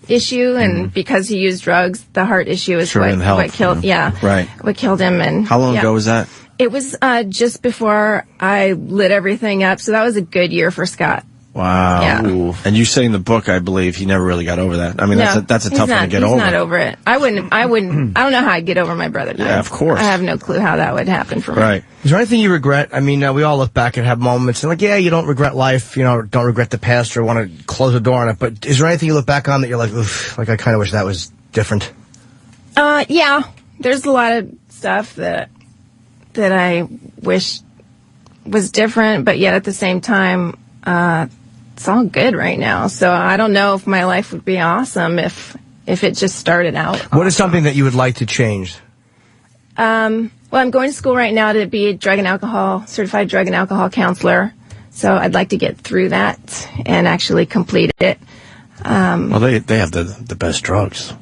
issue, and because he used drugs, the heart issue is what killed. Yeah, right. What killed him. And how long ago was that? It was just before I lit everything up, so that was a good year for Scott. Wow. Yeah. And you say in the book, I believe, he never really got over that. That's a tough one to get over. He's not over it. I wouldn't, I don't know how I'd get over my brother dying. Yeah, of course. I have no clue how that would happen for me. Right. Is there anything you regret? we all look back and have moments and you don't regret life, don't regret the past or want to close the door on it, but is there anything you look back on that you're like, oof, I kind of wish that was different? Yeah. There's a lot of stuff that I wish was different, but yet at the same time, it's all good right now. So I don't know if my life would be awesome if it just started out. What is something that you would like to change? Well, I'm going to school right now to be a certified drug and alcohol counselor. So I'd like to get through that and actually complete it. Well, they have the best drugs.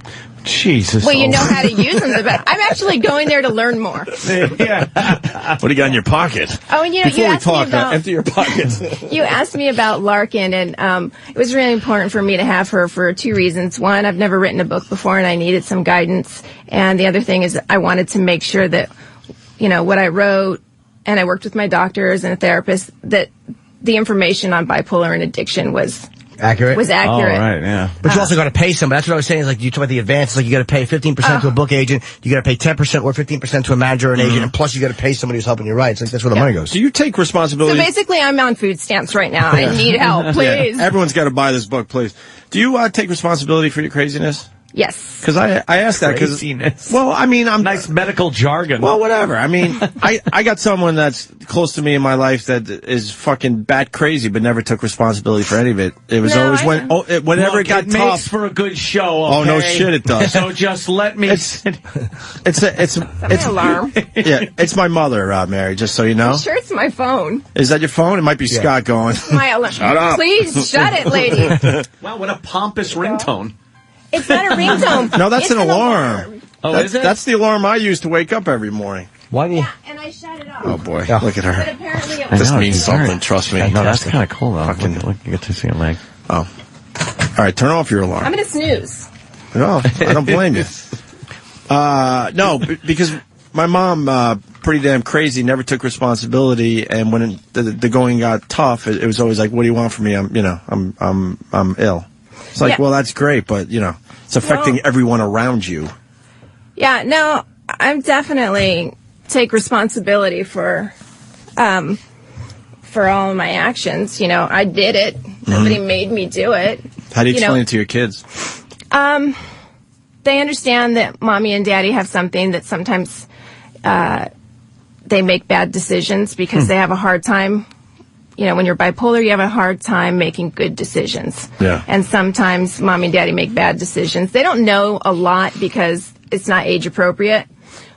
Jesus. Well, you know how to use them the best. I'm actually going there to learn more. Yeah. What do you got in your pocket? Oh, and you asked me about empty your pockets. You asked me about Larkin, and it was really important for me to have her for 2 reasons. One, I've never written a book before, and I needed some guidance. And the other thing is I wanted to make sure that, what I wrote, and I worked with my doctors and a therapist, that the information on bipolar and addiction was accurate. Oh, right, yeah. But you also got to pay somebody. That's what I was saying. Is you talk about the advance. You got to pay 15% to a book agent. You got to pay 10% or 15% to a manager or an agent, and plus you got to pay somebody who's helping you write. That's where the money goes. Do you take responsibility? So basically, I'm on food stamps right now. I need help, please. Yeah. Everyone's got to buy this book, please. Do you take responsibility for your craziness? Yes. Because I asked that because, well, I'm nice medical jargon. Well, whatever. I got someone that's close to me in my life that is fucking bat crazy, but never took responsibility for any of it. It was always whenever it got tough. It makes for a good show. Okay? Oh no, shit, it does. So just let me. It's an alarm. Yeah, it's my mother, Mary. Just so you know. I'm sure it's my phone. Is that your phone? It might be Scott going. My alarm. Shut up. Please shut it, lady. Wow, what a pompous ringtone. It's not a ringtone. No, that's an alarm. Oh, is it? That's the alarm I use to wake up every morning. Why do you? Yeah, and I shut it off. Oh boy, look at her. But apparently it This was means something. Trust me. No, that's kind of cool though. Look, you get to see a leg. Oh, all right. Turn off your alarm. I'm gonna snooze. No, I don't blame you. No, because my mom pretty damn crazy, never took responsibility, and when the going got tough, it was always like, what do you want from me? I'm ill. It's like, well, that's great, but, it's affecting everyone around you. Yeah, no, I'm definitely take responsibility for all of my actions. I did it. Nobody made me do it. How do you explain it to your kids? They understand that mommy and daddy have something that sometimes they make bad decisions because they have a hard time. When you're bipolar, you have a hard time making good decisions. Yeah. And sometimes mommy and daddy make bad decisions. They don't know a lot because it's not age appropriate.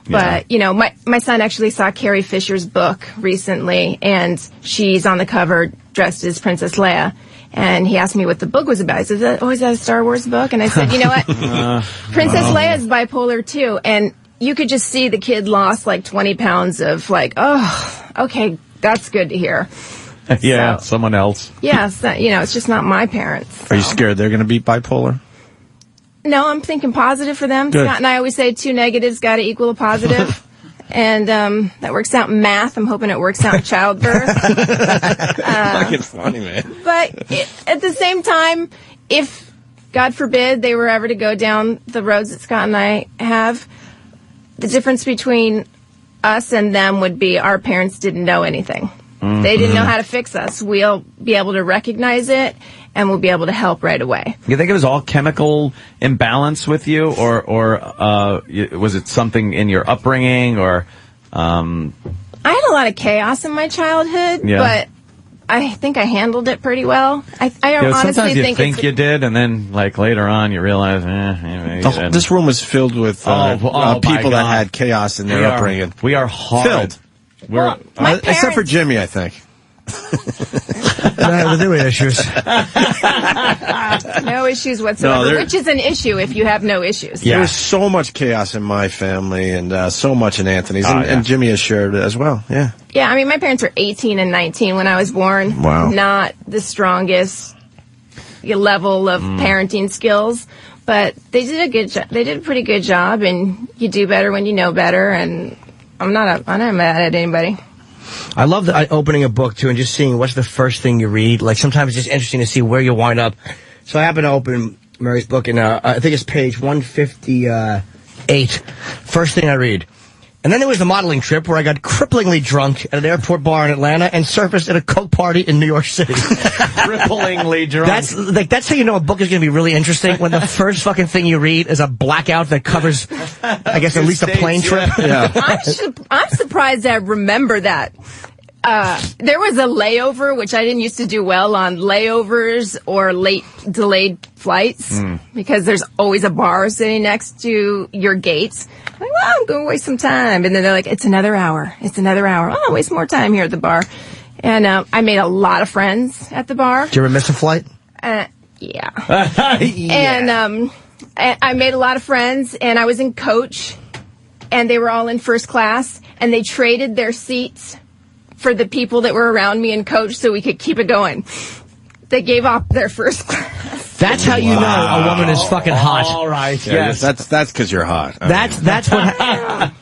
But, my son actually saw Carrie Fisher's book recently, and she's on the cover dressed as Princess Leia. And he asked me what the book was about. He said, is that a Star Wars book? And I said, you know what? Princess Leia is bipolar, too. And you could just see the kid lost like 20 pounds of like, oh, okay, that's good to hear. Yeah, So, someone else. yes, it's just not my parents. Are you scared they're going to be bipolar? No, I'm thinking positive for them. Good. Scott and I always say 2 negatives got to equal a positive. And that works out in math. I'm hoping it works out in childbirth. Fucking funny, man. But at the same time, if, God forbid, they were ever to go down the roads that Scott and I have, the difference between us and them would be our parents didn't know anything. Mm-hmm. They didn't know how to fix us. We'll be able to recognize it, and we'll be able to help right away. You think it was all chemical imbalance with you, or was it something in your upbringing, or? I had a lot of chaos in my childhood, but I think I handled it pretty well. I honestly sometimes you think you did, and then like later on you realize, you didn't. This room was filled with people that had chaos in their upbringing. We are hard. Filled. Except for Jimmy, I think. There were issues. No issues whatsoever, which is an issue if you have no issues. Yeah. There was so much chaos in my family, and so much in Anthony's, and Jimmy has shared it as well. Yeah. Yeah, I mean, my parents were 18 and 19 when I was born. Wow. Not the strongest level of parenting skills, but they did a good job. They did a pretty good job, and you do better when you know better. And I'm not mad at anybody. I love opening a book, too, and just seeing what's the first thing you read. Like, sometimes it's just interesting to see where you wind up. So I happen to open Mary's book, and I think it's page 158. First thing I read. And then there was the modeling trip where I got cripplingly drunk at an airport bar in Atlanta and surfaced at a Coke party in New York City. Cripplingly drunk. That's how you know a book is going to be really interesting, when the first fucking thing you read is a blackout that covers, I guess, at least a plane trip. Yeah. I'm surprised I remember that. There was a layover, which I didn't used to do well on layovers or delayed flights, because there's always a bar sitting next to your gate. I'm like, well, I'm going to waste some time. And then they're like, it's another hour. It's another hour. Oh, I'll waste more time here at the bar. And I made a lot of friends at the bar. Did you ever miss a flight? Yeah. And I made a lot of friends, and I was in coach, and they were all in first class, and they traded their seats for the people that were around me in coach so we could keep it going. They gave up their first class. That's how you know a woman is fucking hot. All right. Yeah, Yes. that's because you're hot. That's what.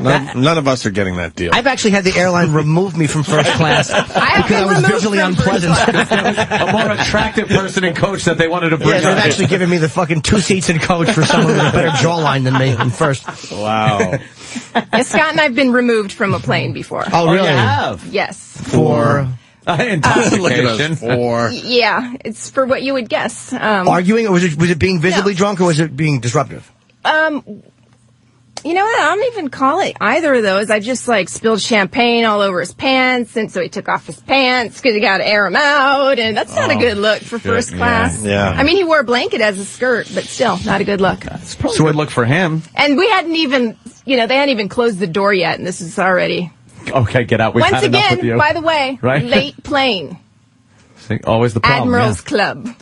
None of us are getting that deal. I've actually had the airline remove me from first class because I was visually unpleasant. A more attractive person in coach that they wanted to bring. Yeah, they've actually given me the fucking 2 seats in coach for someone with a better jawline than me in first. Wow. Yeah, Scott and I've been removed from a plane before. Oh, really? You have? Yes. For intoxication. Yeah, it's for what you would guess. Arguing, or was it being visibly drunk, or was it being disruptive? You know what? I don't even call it either of those. I just spilled champagne all over his pants, and so he took off his pants because he got to air them out, and that's not a good look for first class. Yeah. I mean, he wore a blanket as a skirt, but still, not a good look. It's probably a good look for him. And we hadn't even, they hadn't even closed the door yet, and this is already. Okay, get out. We've Once had enough with you. again, by the way, Right? late plane. See, always the problem. Admirals Club.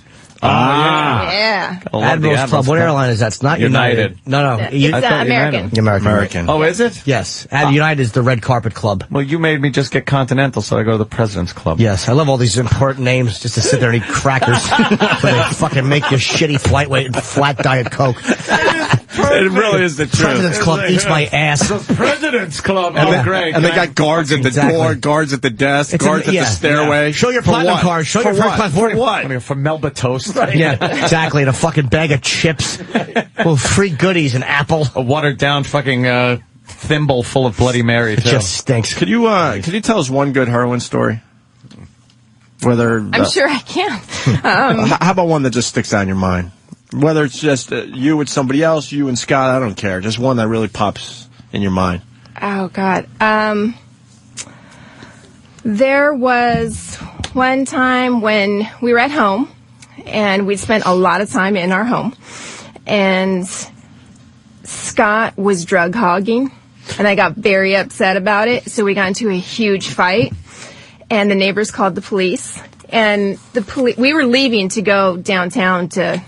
Yeah. Admirals Club. What airline is that? It's not United. No. It's American. American. Oh, is it? Yes. United is the red carpet club. Well, you made me just get Continental, so I go to the President's Club. Yes, I love all these important names just to sit there and eat crackers. So they fucking make your shitty flight weight and flat Diet Coke. Perfect. It really is the truth. President's Club eats my ass. The President's Club. And Oh, they, great. and they got guards at the door, guards at the desk, guards at the stairway. Show your For platinum what? card. Show For your first what? class For boarding. what? For Melba toast. Yeah, exactly. And a fucking bag of chips. Well, free goodies, an apple. A watered down fucking thimble full of Bloody Mary. It just stinks. Could you tell us one good heroin story? Whether I'm sure I can. how about one that just sticks out in your mind? Whether it's just you with somebody else, you and Scott, I don't care. Just one that really pops in your mind. Oh, God. There was one time when we were at home, and we'd spent a lot of time in our home, and Scott was drug hogging, and I got very upset about it, so we got into a huge fight, and the neighbors called the police, and we were leaving to go downtown to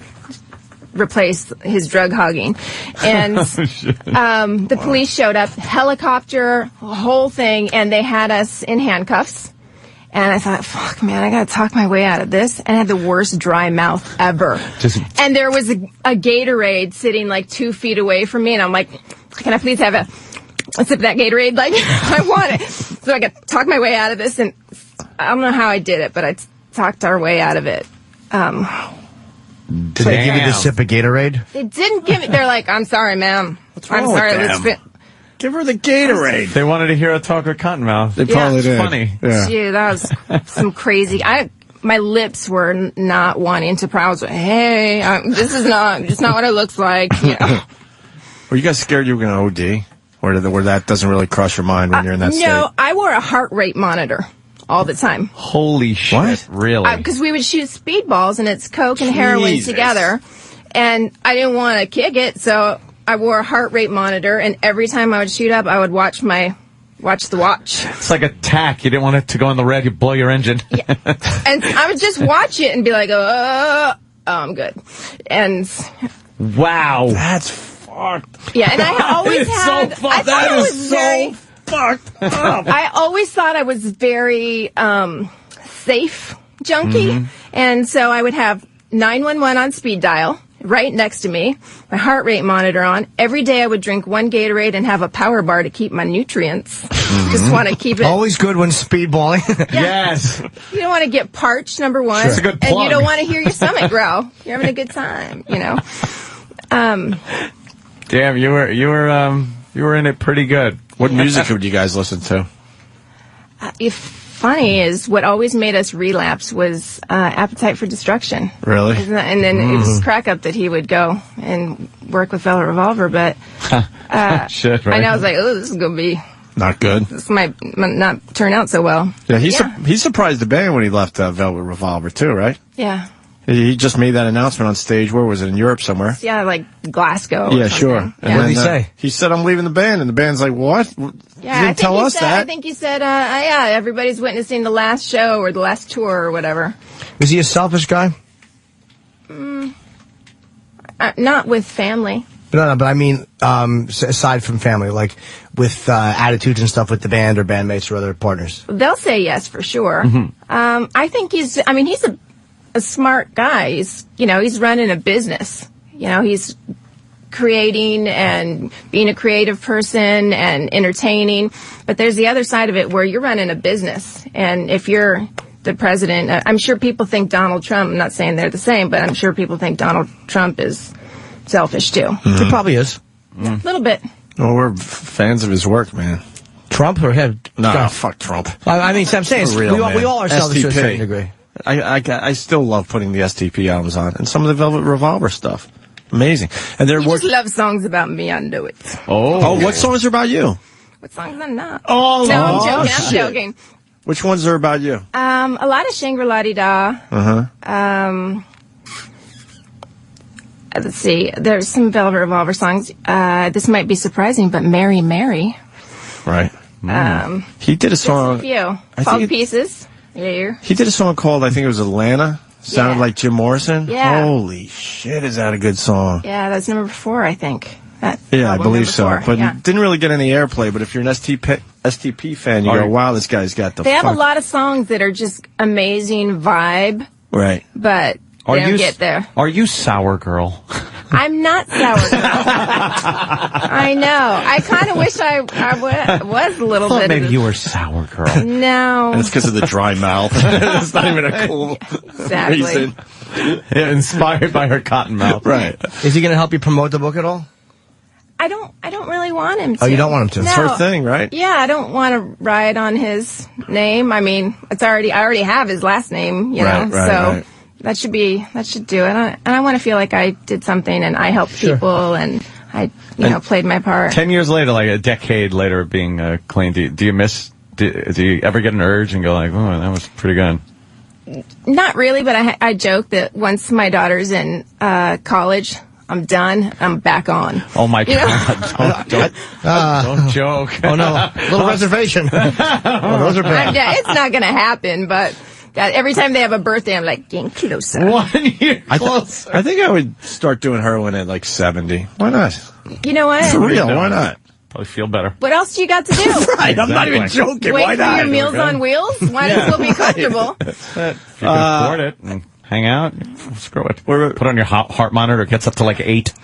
replace his drug hogging, and the police showed up, helicopter, whole thing, and they had us in handcuffs. And I thought, fuck, man, I gotta talk my way out of this. And I had the worst dry mouth ever. And there was a Gatorade sitting like 2 feet away from me, and I'm like, can I please have a sip of that Gatorade? Like, I want it. So I got to talk my way out of this, and I don't know how I did it, but I talked our way out of it. Did they give you the sip of Gatorade? They didn't give it. They're like, I'm sorry, ma'am. wrong I'm sorry. with them? Give her the Gatorade. They wanted to hear a talker Cottonmouth. They probably did. Funny. Yeah. Gee, that was some crazy. My lips were not wanting to prowl. Hey, this is just not what it looks like. Yeah. Were you guys scared you were going to OD? Or where that doesn't really cross your mind when you're in that state? No, I wore a heart rate monitor all the time. Holy shit. What? Really? Because we would shoot speedballs, and it's coke and heroin Jesus. together. And I didn't want to kick it, so I wore a heart rate monitor, and every time I would shoot up, I would watch the watch. It's like a tack. You didn't want it to go in the red. You blow your engine. And I would just watch it and be like, oh, I'm good. And wow. That's fucked. yeah, and I always had. I thought I was very fucked up. I always thought I was very safe junkie, and so I would have 911 on speed dial right next to me, my heart rate monitor on. Every day I would drink 1 Gatorade and have a power bar to keep my nutrients. Just want to keep it. Always good when speedballing. Yes. You don't want to get parched, number one. Sure. That's a good And you plug. don't want to hear your stomach growl. You're having a good time, you know. Damn, you were in it pretty good. What music would you guys listen to? Funny is what always made us relapse was Appetite for Destruction. Really? And then it was crack up that he would go and work with Velvet Revolver, but Shit, right? I know I was like, oh, this is gonna be, Not good. this might not turn out so well. Yeah, he surprised the band when he left Velvet Revolver too, right? Yeah, He just made that announcement on stage. Where was it? In Europe somewhere? yeah, like Glasgow. Yeah, or sure. something. And Yeah. What did he say? He said, "I'm leaving the band," and the band's like, "What? Yeah, you didn't tell us I that." think he said, yeah, everybody's witnessing the last show or the last tour or whatever. Was he a selfish guy? Not with family. No, but I mean, aside from family, like with attitudes and stuff with the band or bandmates or other partners. They'll say yes for sure. I think he's a smart guy. He's running a business. He's creating and being a creative person and entertaining. But there's the other side of it where you're running a business. And if you're the president, I'm sure people think Donald Trump, I'm not saying they're the same, but I'm sure people think Donald Trump is selfish too. He probably is. A little bit. Well, we're fans of his work, man. Trump or him? No, fuck Trump. I mean, I'm saying For real, we all are selfish to a STP. certain degree. I still love putting the STP albums on and some of the Velvet Revolver stuff. Amazing. And they're You just love songs about me, I know it. Oh, what songs are about you? What songs are not? Oh, no, I'm oh, joking. shit. I'm joking. Which ones are about you? A lot of Shangri-La-Di-Da. Let's see. There's some Velvet Revolver songs. This might be surprising, but Mary Mary. Right. He did a song. A few. I Fog think Pieces. Yeah. he did a song called, I think it was Atlanta. Sounded Yeah. like Jim Morrison. Yeah. Holy shit, is that a good song? Yeah, that's number 4, I think. That's Yeah, I album believe number so. 4, But yeah. it didn't really get any airplay. But if you're an STP fan, you Are go, you- wow, this guy's got the They have fuck. a lot of songs that are just amazing vibe, Right. but they don't get there. Are you sour girl? I'm not sour girl. I know. I kind of wish I was a little bit. Maybe you were sour, girl. No. And it's because of the dry mouth. It's not even a cool Exactly. reason. Yeah, inspired by her cotton mouth. Right. Is he going to help you promote the book at all? I don't really want him to. Oh, you don't want him to? No. It's her thing, right? Yeah, I don't want to write on his name. I mean, I already have his last name, you know, so that should do it. And I want to feel like I did something and I helped people and I, played my part. 10 years later, like a decade later of being clean, do you miss, do you ever get an urge and go like, oh, that was pretty good? Not really, but I joke that once my daughter's in college, I'm done. I'm back on. Oh my God! Don't joke. Oh no, little reservation. Oh, those are bad. It's not going to happen, but God, every time they have a birthday, I'm like, getting closer. 1 year closer. I think I would start doing heroin at like 70. Why not? You know what? For real, why not? Probably feel better. What else do you got to do? Right, I'm not even joking. Wait Why for not? your meals on wheels? Might as well be comfortable. If you can afford it and hang out, screw it. Put on your heart monitor. It gets up to like 8.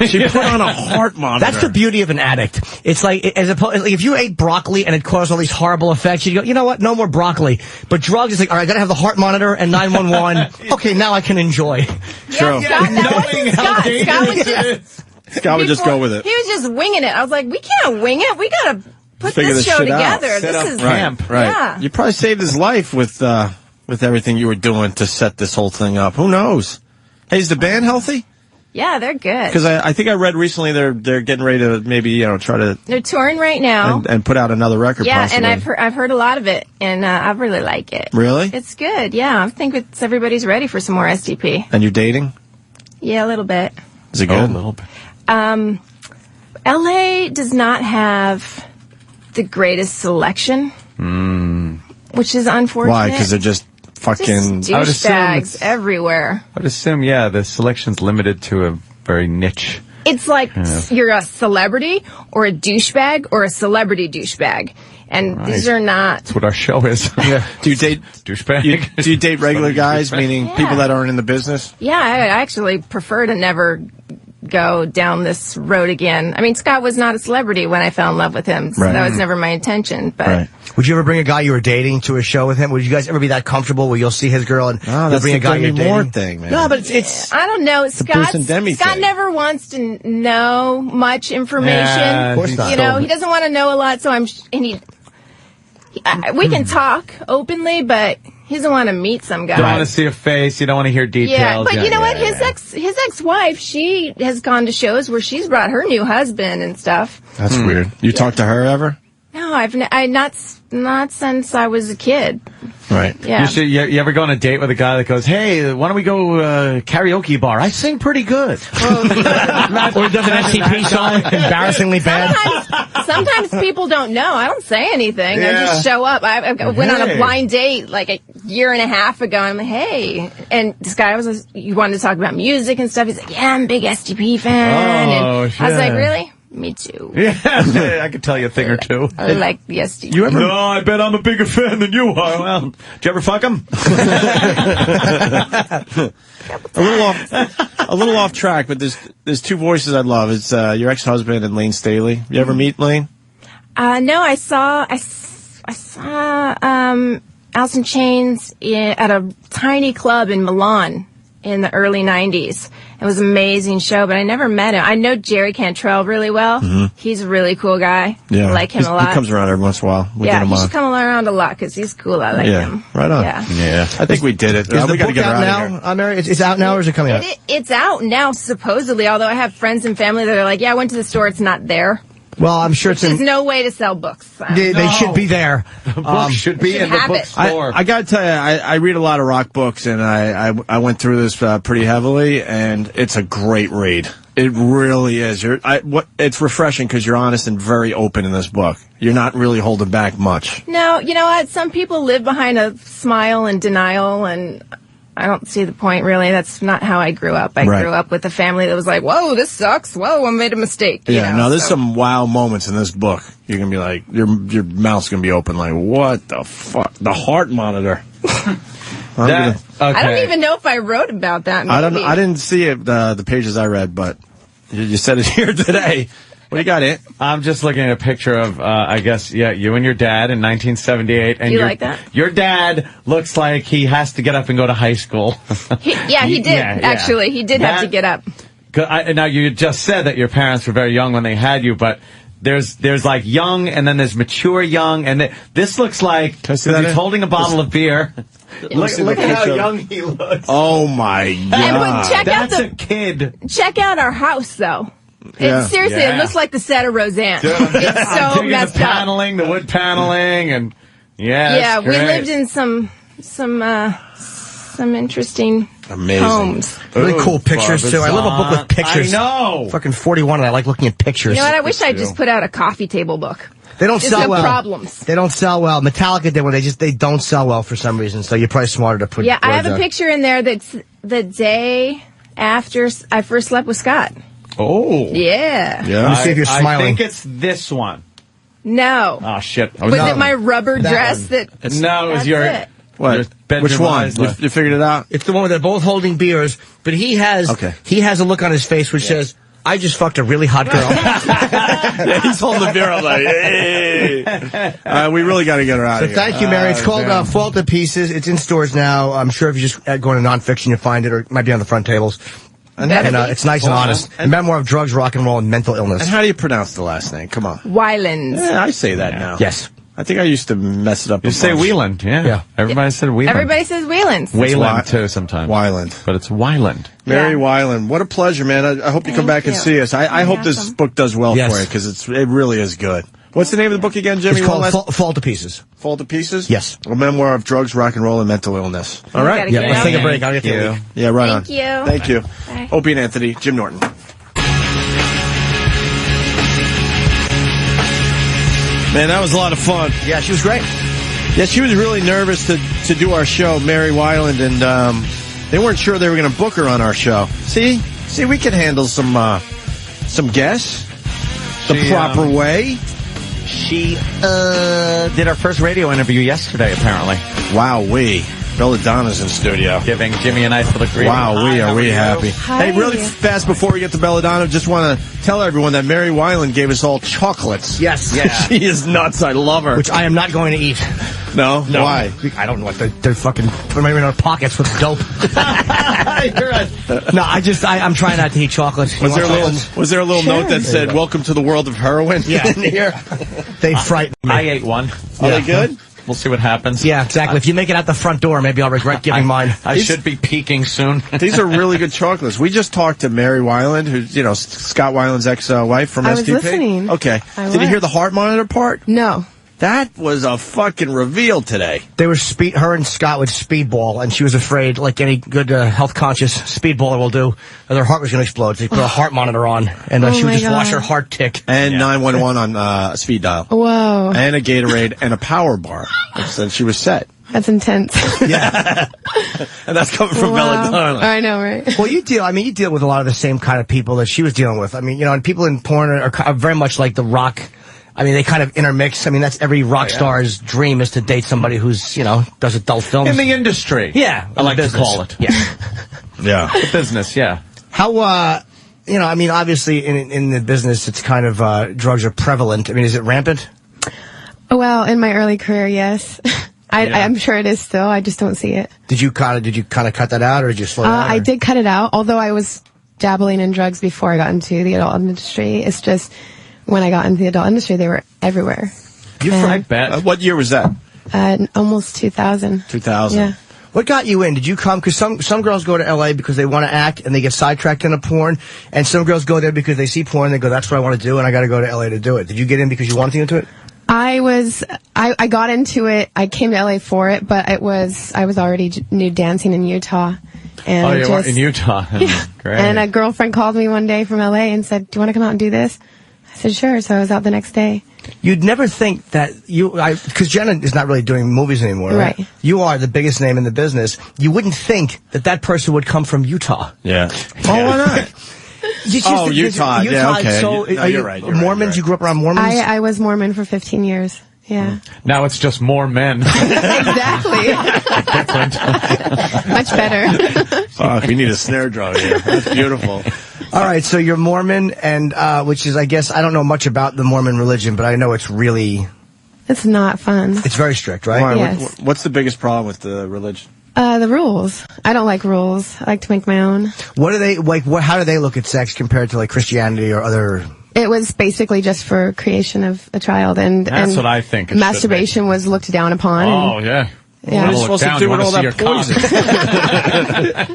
She put on a heart monitor. That's the beauty of an addict. It's like, if you ate broccoli and it caused all these horrible effects, you'd go, you know what, no more broccoli. But drugs is like, all right, I gotta have the heart monitor and 911. Okay, now I can enjoy. True. Scott would just go with it. He was just winging it. I was like, we can't wing it. We gotta put Figure this this show shit out. together. This is camp. Right. Yeah. You probably saved his life with everything you were doing to set this whole thing up. Who knows? Hey, is the band healthy? Yeah, they're good. Because I think I read recently they're getting ready to maybe try to They're touring right now. and put out another record. Yeah, possibly. and I've heard a lot of it, and I really like it. Really? It's good. Yeah, I think everybody's ready for some more SDP. And you're dating? Yeah, a little bit. Is it good? a little bit. LA does not have the greatest selection, which is unfortunate. Why? Because they're just fucking douchebags everywhere. I would assume, yeah, the selection's limited to a very niche. It's like you're a celebrity or a douchebag or a celebrity douchebag. And these are not... That's what our show is. Yeah. Do you date douchebag? Do you date regular guys, meaning people that aren't in the business? Yeah, I actually prefer to never go down this road again. I mean, Scott was not a celebrity when I fell in love with him, so that was never my intention. But Would you ever bring a guy you were dating to a show with him? Would you guys ever be that comfortable where you'll see his girl and you'll bring a guy you're dating? More thing, man. No, but it's I don't know. Bruce and Demi Scott thing. never wants to know much information. Yeah, of course not. You know, he doesn't want to know a lot. So we can talk openly, but he doesn't want to meet some guy. You don't want to see a face. You don't want to hear details. Yeah, but you know what? His ex-wife, she has gone to shows where she's brought her new husband and stuff. That's weird. You talk to her ever? No, I not since I was a kid. Right. Yeah. You ever go on a date with a guy that goes, hey, why don't we go karaoke bar? I sing pretty good. or does an SCP song embarrassingly bad. Sometimes people don't know. I don't say anything. I just show up. I went on a blind date like a year and a half ago. I'm like, hey. And this guy you wanted to talk about music and stuff. He's like, yeah, I'm a big SDP fan. And shit. I was like, really? Me too. Yeah, I could tell you a thing or two. I like the SDP. No, I bet I'm a bigger fan than you are. Well, did you ever fuck him? A little off track, but there's two voices I love. It's your ex-husband and Lane Staley. You ever meet Lane? No, I saw Alice in Chains at a tiny club in Milan in the early 90s. It was an amazing show, but I never met him. I know Jerry Cantrell really well. Mm-hmm. He's a really cool guy. Yeah. I like him a lot. He comes around every once in a while. Yeah, he should come around a lot because he's cool. I like him. Right on. Yeah. I think we did it. Is the we got to book get her out out of here. now, Mary? It's out now, or is it coming out? It's out now, supposedly, although I have friends and family that are like, yeah, I went to the store, it's not there. Well, I'm sure There's no way to sell books. They should be there. The book should be in the bookstore. I got to tell you, I read a lot of rock books, and I went through this pretty heavily, and it's a great read. It really is. It's refreshing because you're honest and very open in this book. You're not really holding back much. No, you know what? Some people live behind a smile and denial, and I don't see the point, really. That's not how I grew up. I grew up with a family that was like, whoa, this sucks. Whoa, I made a mistake. There's some wow moments in this book. You're going to be like, your mouth's going to be open like, what the fuck? The heart monitor. I don't even know if I wrote about that. Maybe. I didn't see it, the pages I read, but You said it here today. What do you got, Ant? I'm just looking at a picture of, I guess, you and your dad in 1978. And Do you like that? Your dad looks like he has to get up and go to high school. He did, actually. He did have to get up. Now, you just said that your parents were very young when they had you, but there's like young, and then there's mature young, and this looks like he's holding a bottle of beer. Look at how young he looks. Oh, my God. That's a kid. Check out our house, though. Yeah. Seriously, Yeah. it looks like the set of Roseanne. Dude, It's so digging messed the up. paneling, the wood paneling, and Yeah, it's we great. lived in some interesting homes. Really cool pictures, too. I love a book with pictures. I know. Fucking 41, and I like looking at pictures. You know what? I wish I just put out a coffee table book. They don't Just sell have well. problems. They don't sell well. Metallica did one. They don't sell well for some reason. So you're probably smarter to put. Yeah, I have words a out. picture in there that's the day after I first slept with Scott. Oh. Yeah. Let me see if you're I smiling. think it's this one. No. Oh, shit. Was it my rubber dress that? No, it was That's your... it. What? Benjamin Which one? Weisler. You figured it out? It's the one where they're both holding beers, but he has a look on his face which says, "I just fucked a really hot girl." Yeah, he's holding the beer. I'm like, hey. We really got to get her out So of here. thank you, Mary. It's called Fault to Pieces. It's in stores now. I'm sure if you just go to Nonfiction, you'll find it, or it might be on the front tables. And it's nice and honest. A memoir of drugs, rock and roll, and mental illness. And how do you pronounce the last name? Come on. Weiland. Yeah, I say that now. Yes. I think I used to mess it up. You say Wieland, yeah. Everybody said Wieland. Everybody says Wayland. Wayland, too, sometimes. Weiland. But it's Wyland. Mary Weiland. What a pleasure, man. I hope you come back and see us. I hope this book does well Yes. for you, because it really is good. What's the name of the book again, Jimmy? It's called Fall to Pieces. Fall to Pieces? Yes. A memoir of drugs, rock and roll, and mental illness. All right. Yeah, let's take a break. I'll get to you. Yeah, right on. Thank you. Thank you. Bye. Opie and Anthony, Jim Norton. Man, that was a lot of fun. Yeah, she was great. Yeah, she was really nervous to do our show, Mary Weiland, and they weren't sure they were going to book her on our show. See, we can handle some guests the proper way. She did our first radio interview yesterday, apparently. Wow-wee. Belladonna's in studio. Giving Jimmy a nice little greeting. Wow-wee, are we happy. Hi. Hey, really fast before we get to Belladonna, just want to tell everyone that Mary Weiland gave us all chocolates. Yes. Yeah. She is nuts. I love her. Which I am not going to eat. No? Why? I don't know what they're fucking putting them in our pockets with dope. No, I'm trying not to eat chocolate. Was there a little note that said, "Welcome to the world of heroin"? Yeah. in here. They frighten me. I ate one. Are they good? We'll see what happens. Yeah, exactly. If you make it out the front door, maybe I'll regret giving mine. I should be peaking soon. These are really good chocolates. We just talked to Mary Weiland, who's, Scott Weiland's ex-wife from I STP. was listening. Okay. I Did you was. hear the heart monitor part? No. That was a fucking reveal today. They were her and Scott would speedball, and she was afraid, like any good health-conscious speedballer will do, that her heart was going to explode. So they put a heart monitor on, and she would just watch her heart tick. And 911 on speed dial. Whoa. And a Gatorade and a power bar. And she was set. That's intense. Yeah. And that's coming from Belladonna. I know, right? Well, you deal with a lot of the same kind of people that she was dealing with. I mean, and people in porn are very much like the rock. I mean, they kind of intermix. I mean, that's every rock star's dream is to date somebody who's, does adult films. In the industry. Yeah. I like to call it. Yeah. Yeah. The business, yeah. How, I mean, obviously in the business, it's kind of, drugs are prevalent. I mean, is it rampant? Well, in my early career, yes. I'm sure it is still. I just don't see it. Did you kind of cut that out, or did you slow down? I did cut it out, although I was dabbling in drugs before I got into the adult industry. It's just when I got into the adult industry, they were everywhere. I bet. What year was that? Almost 2000. 2000. Yeah. What got you in? Did you come? Because some girls go to L.A. because they want to act and they get sidetracked into porn, and some girls go there because they see porn and they go, "That's what I want to do, and I got to go to L.A. to do it." Did you get in because you wanted to get into it? I got into it. I came to LA for it, but I was already nude dancing in Utah. And you were in Utah. Great. And a girlfriend called me one day from LA and said, "Do you want to come out and do this?" I said, "Sure." So I was out the next day. You'd never think that because Jenna is not really doing movies anymore, right? You are the biggest name in the business. You wouldn't think that person would come from Utah. Yeah. Oh, why not? Utah. Yeah, okay. So, you're right. Mormons? You grew up around Mormons? I was Mormon for 15 years. Yeah. Now it's just more men. Exactly. Much better. Fuck, we need a snare drum here. That's beautiful. All right, so you're Mormon, and which is, I guess, I don't know much about the Mormon religion, but I know it's really... It's not fun. It's very strict, right? Why? Yes. What's the biggest problem with the religion? The rules. I don't like rules. I like to make my own. What do they like? How do they look at sex compared to like Christianity or other? It was basically just for creation of a child, and That's what I think it should masturbation was looked down upon. Oh, and, yeah. Yeah. What are you supposed to do with all that poison?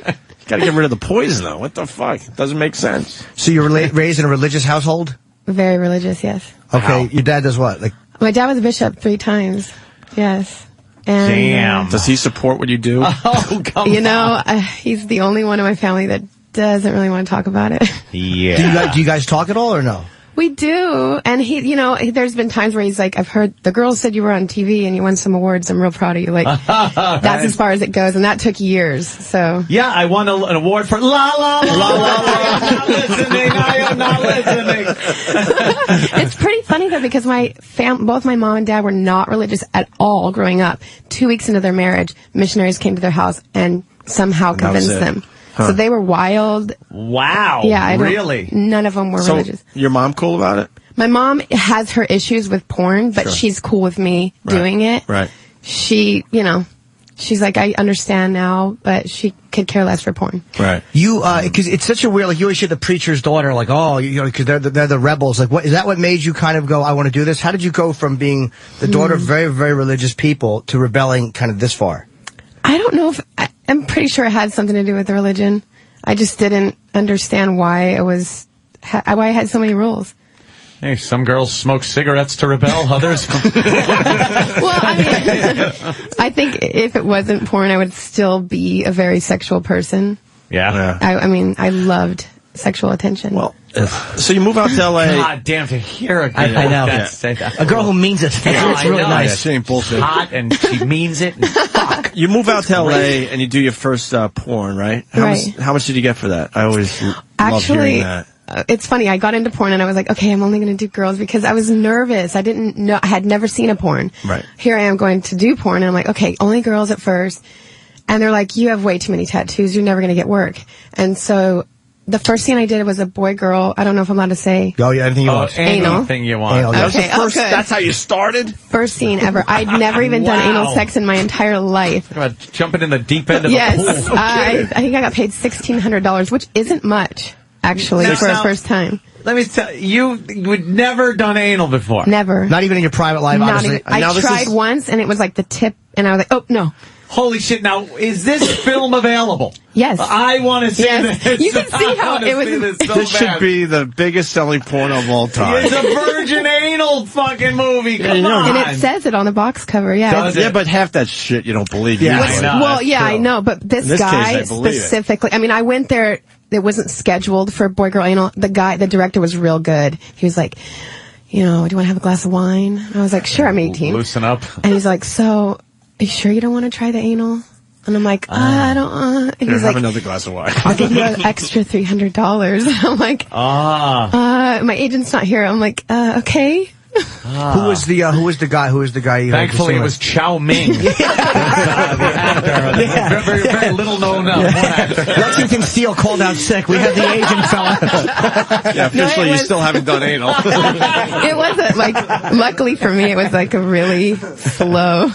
poison? Got to get rid of the poison, though. What the fuck? It doesn't make sense. So you were raised in a religious household? Very religious, yes. Okay, your dad does what? Like, My dad was a bishop 3 times. Yes. And, Does he support what you do? Oh, come you know, he's the only one in my family that doesn't really want to talk about it. Yeah. Do you guys talk at all or no? We do, and there's been times where he's like, I've heard the girls said you were on TV and you won some awards. I'm real proud of you. Like, that's as far as it goes, and that took years. So Yeah, I won an award for La La La La La. Not listening. I am not listening. it's pretty funny though, because both my mom and dad were not religious at all growing up. 2 weeks into their marriage, missionaries came to their house and somehow convinced them. Huh. So they were wild. Wow. Yeah, really? None of them were religious. Your mom cool about it? My mom has her issues with porn, but Sure. she's cool with me doing it. Right. She, she's like, I understand now, but she could care less for porn. Right. You, because it's such a weird, like, you always hear the preacher's daughter, like, oh, because they're the rebels. Like, what is that? What made you kind of go, I want to do this? How did you go from being the daughter of very, very religious people to rebelling kind of this far? I don't know if I'm pretty sure it had something to do with the religion. I just didn't understand why why I had so many rules. Hey, some girls smoke cigarettes to rebel, others... Well, I think if it wasn't porn, I would still be a very sexual person. Yeah. I loved sexual attention. Well, so you move out to L.A. God damn, to hear a girl I know. like that say that. A girl who means it. Yeah, It's really I know. nice. She ain't bullshit. Hot, and she means it. And fuck. You move out to L.A. and you do your first porn, right? How much did you get for that? I always love hearing that. It's funny. I got into porn and I was like, okay, I'm only going to do girls because I was nervous. I didn't know. I had never seen a porn. Right. Here I am going to do porn and I'm like, okay, only girls at first. And they're like, you have way too many tattoos. You're never going to get work. And so the first scene I did was a boy-girl. I don't know if I'm allowed to say. Oh, yeah, anything you want. Anal. Anything you want. Anal, That was the Okay, first, good. that's how you started? First scene ever. I'd never even done anal sex in my entire life. Talk about jumping in the deep end of Yes. the pool. I think I got paid $1,600, which isn't much, actually, for a first time. Let me tell you, you would never done anal before. Never. Not even in your private life, Not honestly. even. I tried once and it was like the tip and I was like, oh, no. Holy shit, now, is this film available? Yes. I want to see this. You can see how it was. This should be the biggest selling porno of all time. It's a virgin anal fucking movie. Come on. And it says it on the box cover, yeah. Does it? But half that shit you don't believe. Yeah, usually. I know. Well, yeah, I know, but this In this guy case, I believe it. specifically, I went there, it wasn't scheduled for boy-girl anal. The director was real good. He was like, do you want to have a glass of wine? I was like, sure, I'm 18. Loosen up. And he's like, so, are you sure you don't want to try the anal? And I'm like, I don't want. And Here, he's have like, another glass of wine. I'll give you an extra $300. And I'm like, my agent's not here. I'm like, okay. Who was the guy you had to Thankfully, sing it with? was Chow Ming. The actor. Very little known porn actor. Lexington Steele called out sick. We have the agent fella. Yeah, officially, you still haven't done anal. It wasn't luckily for me, it was like a really slow.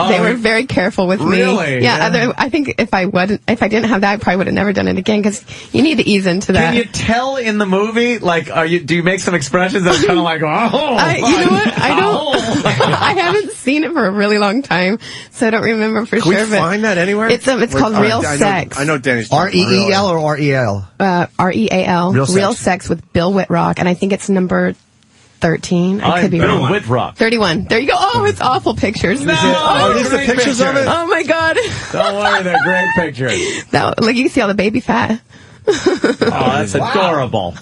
They were very careful with me. Really? Yeah. I think if I didn't have that, I probably would have never done it again because you need to ease into that. Can you tell in the movie, like, do you make some expressions that are kind of like, you know what? I haven't seen it for a really long time, so I don't remember for Can sure. we find that anywhere? It's called Real Sex. I know Danny's R-E-E-L or R-E-L? R-E-A-L. Real Sex with Bill Whitrock, and I think it's number 13. I could be Bill wrong. Whitrock. 31. There you go. Oh, it's awful pictures. No, Are these the great pictures of it? Oh my God. Don't worry, they're great pictures. Like you can see all the baby fat. Oh, that's adorable.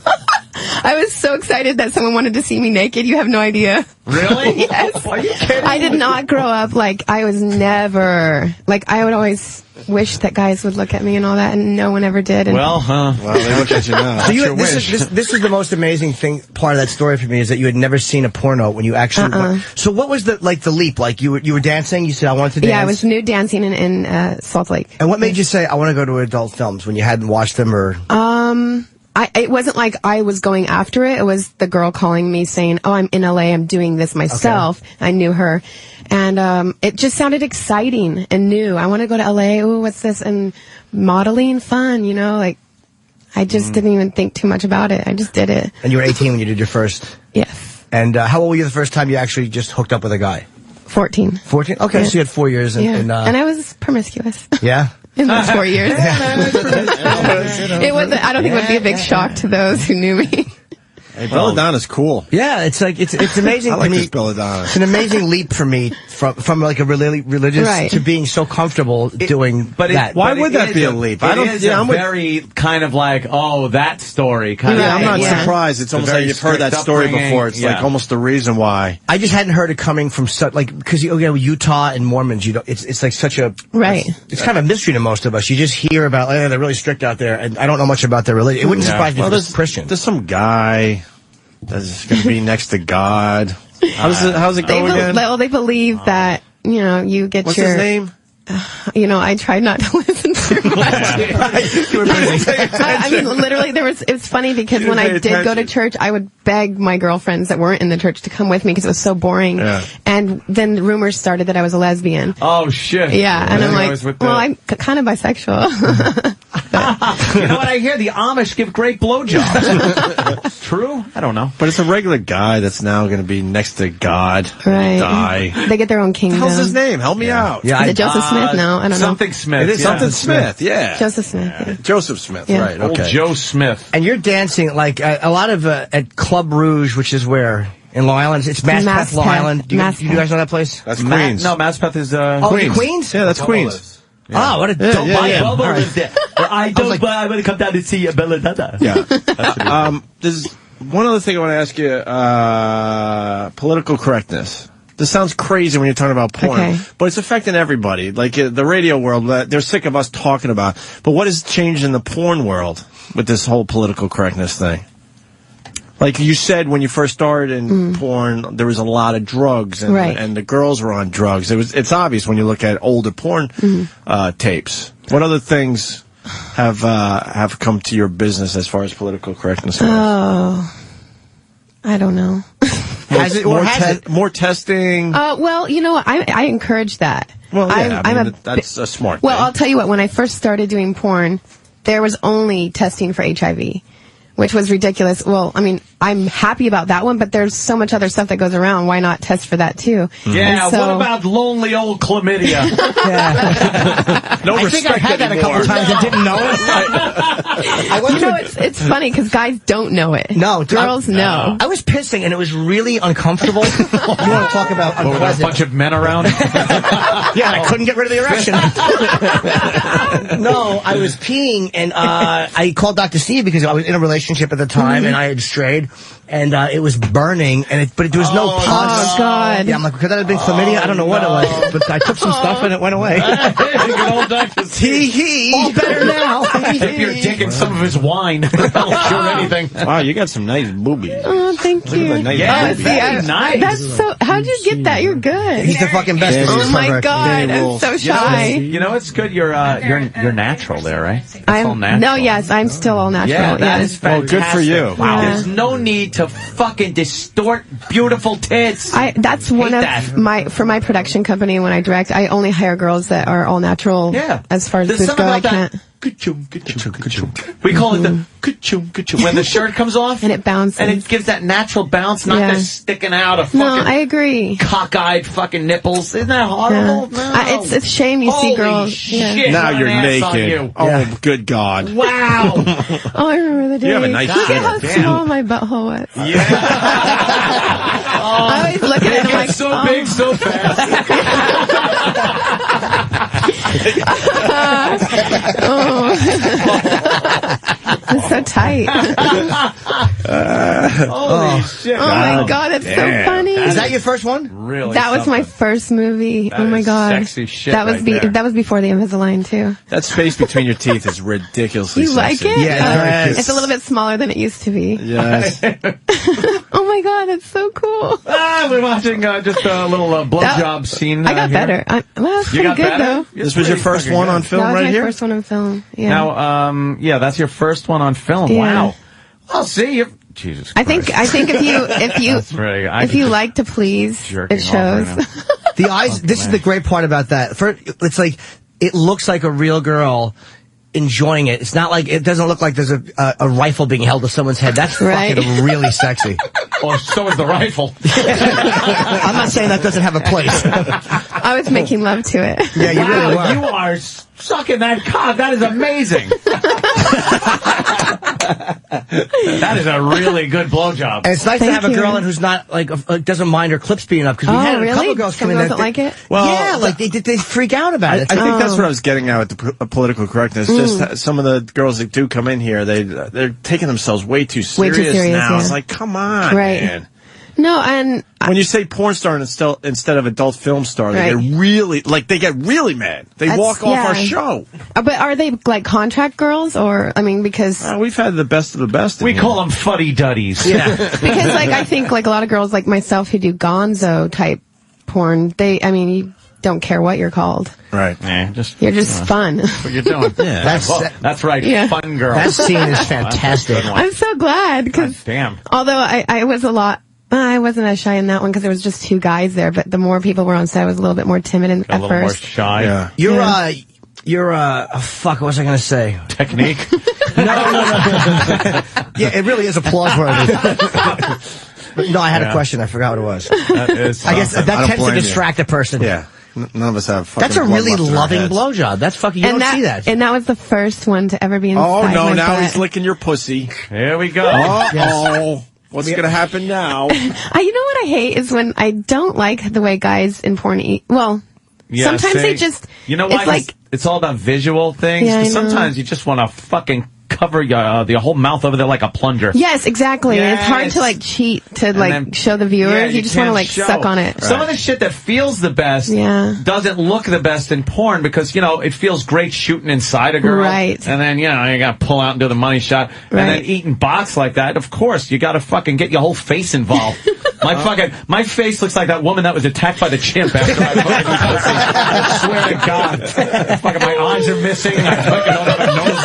I was so excited that someone wanted to see me naked. You have no idea. Really? Yes. Are you kidding? I did not grow up I was never I would always wish that guys would look at me and all that, and no one ever did. And Well, they look at you now. So That's this is the most amazing part of that story for me is that you had never seen a porno when you actually went. So what was the leap? Like you were dancing, you said I wanted to dance? Yeah, I was nude dancing in Salt Lake. And what made you say I want to go to adult films when you hadn't watched them or it wasn't like I was going after it. It was the girl calling me saying, "Oh, I'm in LA. I'm doing this myself." Okay. I knew her, and it just sounded exciting and new. I want to go to LA. Ooh, what's this? And modeling, fun, like. I just didn't even think too much about it. I just did it. And you were 18 when you did your first? Yes. And how old were you the first time you actually just hooked up with a guy? 14. 14? Okay, so you had 4 years. And I was promiscuous. Yeah? In those 4 years. It wasn't. I don't think it would be a big shock to those who knew me. Hey, Belladonna's cool. Yeah, it's amazing. I like to me. this Belladonna. It's an amazing leap for me from like a really religious to being so comfortable doing that. Why would that be a leap? I don't. I'm very kind of like, that story. Kind of. I'm not surprised. It's almost like you've heard that story before. It's like almost the reason why. I just hadn't heard it coming from because Utah and Mormons, it's like such a It's kind of a mystery to most of us. You just hear about they're really strict out there, and I don't know much about their religion. It wouldn't surprise me if there's Christian. There's some guy that's going to be next to God. How's it go again? Well, they believe that, you get What's your... his name? I tried not to listen too much. You were busy. I mean, literally, it's funny because when I did go to church, I would beg my girlfriends that weren't in the church to come with me because it was so boring. Yeah. And then rumors started that I was a lesbian. Oh, shit. Yeah, and I'm like, I'm kind of bisexual. You know what I hear? The Amish give great blowjobs. True? I don't know. But it's a regular guy that's now going to be next to God. Right. Die. They get their own kingdom. How's his name? Help me out. Yeah, is it Joseph Smith? No, I don't know. Something Smith. It is something Smith. Yeah. Joseph Smith. Yeah. Joseph Smith. Yeah. Right. Okay. Old Joe Smith. And you're dancing like a lot of at Club Rouge, which is where in Long Island. It's Maspeth, Long Island. Do you guys know that place? That's Queens. No, Maspeth is Queens. Queens? Yeah, that's Queens. Yeah. Oh, what a dope! My Bubba lives there. I don't. I want to come down and see Belladonna. Yeah. There's one other thing I want to ask you. Political correctness. This sounds crazy when you're talking about porn, but it's affecting everybody. Like the radio world, they're sick of us talking about. But what has changed in the porn world with this whole political correctness thing? Like you said, when you first started in porn, there was a lot of drugs, and the girls were on drugs. It's obvious when you look at older porn tapes. What other things have come to your business as far as political correctness goes? Oh, I don't know. More testing? Well, I encourage that. Well, yeah, that's a smart thing. I'll tell you what, when I first started doing porn, there was only testing for HIV, which was ridiculous. Well, I mean, I'm happy about that one, but there's so much other stuff that goes around. Why not test for that, too? Yeah, what about lonely old chlamydia? No I think I've had that a couple times and didn't know it. It's funny because guys don't know it. No. Girls know. I was pissing and it was really uncomfortable. You want to talk about unpleasant. Were there a bunch of men around? Yeah, I couldn't get rid of the erection. No, I was peeing and I called Dr. Steve because I was in a relationship at the time and I had strayed and it was burning but there was no pus. Oh, God. Yeah, I'm like, could that have been chlamydia? I don't know what it was, but I took some stuff and it went away. Good old Dr. Steve. All better now. Dip your dick in some of his wine. I'll show anything. Wow, you got some nice boobies. Oh, thank you. Yeah, very nice. That's so. How'd you get that? You're good. He's the fucking best. Oh my God, I'm so shy. It's good. You're natural there, right? It's all natural. No, yes, I'm still all natural. Yeah, that is fantastic. Well, good for you. Wow. There's no need to fucking distort beautiful tits. That's one of my production company when I direct. I only hire girls that are all natural. Yeah. As far as boobs go, I can't. We call it the ka-choom, ka-choom. When the shirt comes off. And it bounces. And it gives that natural bounce, not just sticking out of fucking... No, I agree. Cockeyed fucking nipples. Isn't that horrible? Yeah. No. It's a shame you see girls... Shit, now you're naked. You. Oh, good God. Wow. Oh, I remember the day. You have a nice Look at how shirt. small my butthole was. Yeah. I always look at it and I'm like... so big so fast. It's so tight. Holy shit. Oh my God, it's so funny. Is that your first one? Really? That was my first movie. That oh my is God. Sexy shit. That was that was before the Invisalign too. That space between your teeth is ridiculously You like sexy. it? Yeah, it's a little bit smaller than it used to be. Yes. Oh my God, it's so cool. We're watching just a little blowjob scene. I got better. It's pretty good though. This was your first one on film That was right my here? first one on film. Yeah. Now, that's your first one on film. Yeah. Wow. I'll see you. Jesus I Christ. think if you like to please, jerking it shows. off right The eyes. This is the great part about that. It's like it looks like a real girl enjoying it. It's not like it doesn't look like there's a rifle being held to someone's head. That's fucking really sexy. Or so is the rifle. I'm not saying that doesn't have a place. I was making love to it. Yeah, you really were. You are sucking that cock. That is amazing. That is a really good blowjob. And it's nice to have a girl in who's not like doesn't mind her clips being up because we had a couple girls come in that doesn't like it. Well, yeah, like they freak out about it. I think that's what I was getting at with the political correctness. Just some of the girls that do come in here, they're taking themselves way too serious now. Yeah. It's like, come on, man. No, and when you say porn star instead of adult film star, they get really mad. They walk off our show. But are they like contract girls, or I mean, because we've had the best of the best. We call them fuddy duddies. Yeah, because like I think like a lot of girls like myself who do gonzo type porn, you don't care what you're called. Right. Yeah, you're just fun. That's what you're doing. Yeah, that's right. Yeah. Fun girl. That scene is fantastic. I'm so glad because although I was a lot. I wasn't as shy in that one because there was just two guys there, but the more people were on set, I was a little bit more timid at a little more first. shy. Yeah. You're fuck, what was I going to say? Technique? No. Yeah, it really is applause worthy. No, I had a question. I forgot what it was. That is I guess that tends to distract a person. Yeah. None of us have fucking That's a really blood left in our loving heads. blowjob. That's fucking, you don't see that. And that was the first one to ever be inside Oh, no, my now butt. he's licking your pussy. Here we go. Uh-oh. What's going to happen now? You know what I hate is when I don't like the way guys in porn eat. Well, sometimes they just. You know why? It's like It's all about visual things. Yeah, I know. Sometimes you just want to fucking cover the whole mouth over there like a plunger. Yes, exactly. Yes. It's hard to like cheat to like show the viewers. Yeah, you just want to like suck on it. Some of the shit that feels the best doesn't look the best in porn because, it feels great shooting inside a girl. Right. And then, you got to pull out and do the money shot. And then eating box like that, of course, you got to fucking get your whole face involved. My face looks like that woman that was attacked by the chimp after I fucking I swear to God. Fucking my eyes are missing. I fucking don't have a nose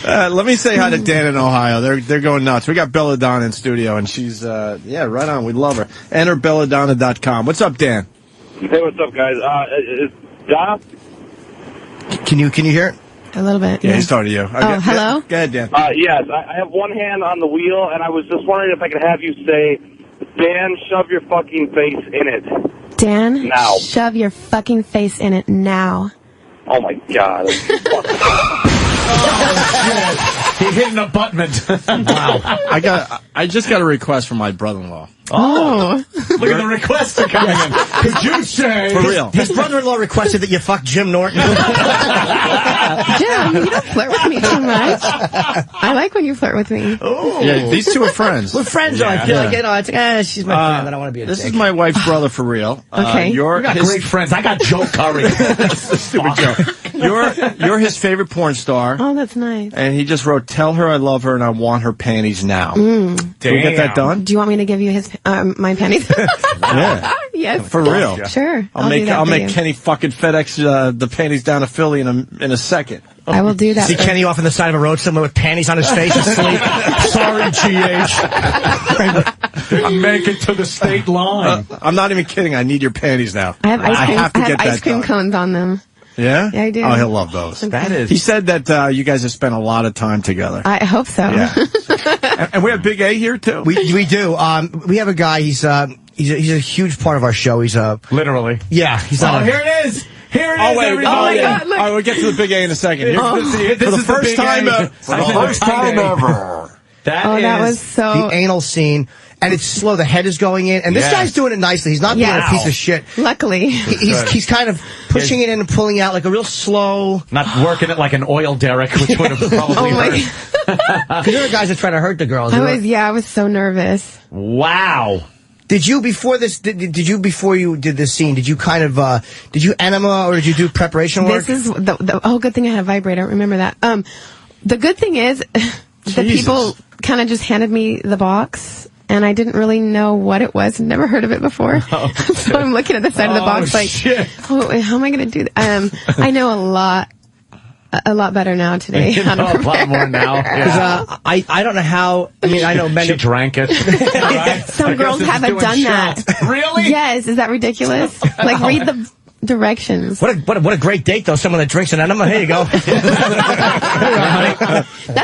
left. Let me say hi to Dan in Ohio. They're going nuts. We got Belladonna in studio, and she's right on. We love her. Enter belladonna.com. What's up, Dan? Hey, what's up, guys? Is Donna? Can you hear it? A little bit. Yeah, he's talking to you. Hello? Go ahead, Dan. Yes, I have one hand on the wheel, and I was just wondering if I could have you say, Dan, shove your fucking face in it. Dan, now. Shove your fucking face in it now. Oh, my God. He hit an abutment. Wow. I just got a request from my brother-in-law. Oh. Look at the requests are coming in. Could you say? For real. His brother-in-law requested that you fuck Jim Norton. Jim, you don't flirt with me too much. I like when you flirt with me. Ooh. Yeah, these two are friends. We're friends, I feel like, it's like, she's my friend, I don't want to be a This dick. is my wife's brother for real. Okay. We got great friends. I got Joe Curry. That's a stupid joke. You're his favorite porn star. Oh, that's nice. And he just wrote, tell her I love her and I want her panties now. Can we get that done? Do you want me to give you my panties? Yeah. Yes. For real. Sure. I'll make Kenny fucking FedEx the panties down to Philly in a second. I will do that. See Kenny off on the side of a road somewhere with panties on his face asleep. Sorry, GH. I make it to the state line. I'm not even kidding. I need your panties now. I have ice cream done. cones on them. Yeah? Yeah, I do. Oh, he'll love those. Okay. He said that you guys have spent a lot of time together. I hope so. Yeah. And we have Big A here, too. We do. We have a guy, he's a huge part of our show. He's literally. Yeah. He's not here it is. Here it is, wait. everybody. Oh, my God. All right, we'll get to the Big A in a second. This For the is first Big time A. ever. That was so... The anal scene. And it's slow. The head is going in. And this guy's doing it nicely. He's not being a piece of shit. Luckily. He's kind of pushing it in and pulling out like a real slow... Not working it like an oil derrick, which would have probably hurt. Because there are guys that try to hurt the girls. I was so nervous. Wow. Did you, before you did this scene, did you kind of, did you enema or did you do preparation work? This is the good thing I had a vibrator. Remember that. The good thing is the people kind of just handed me the box. And I didn't really know what it was. Never heard of it before. Oh, so I'm looking at the side of the box like, shit. how am I going to do that? I know a lot A lot better now today. You know, a lot more now. Yeah. 'Cause, I don't know how. I mean, I know men. She drank it. Some girls haven't done that. Really? Yes. Is that ridiculous? Like, read the directions. What a great date though. Someone that drinks an enema. Here you go. That's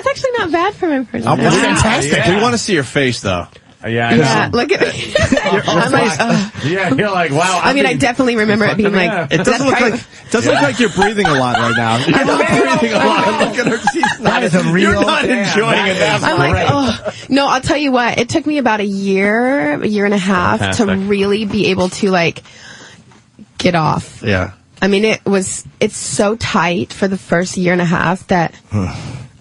actually not bad for my personality. That's fantastic. We want to see your face though. Yeah, look at me. I'm like, you're like, wow. I mean, I definitely remember it being like. It doesn't look like you're breathing a lot right now. You're not breathing a lot. Look at her. She's not. You're not enjoying it. I'm like, oh no! I'll tell you what. It took me about a year and a half to really be able to like get off. Yeah. I mean, it's so tight for the first year and a half that.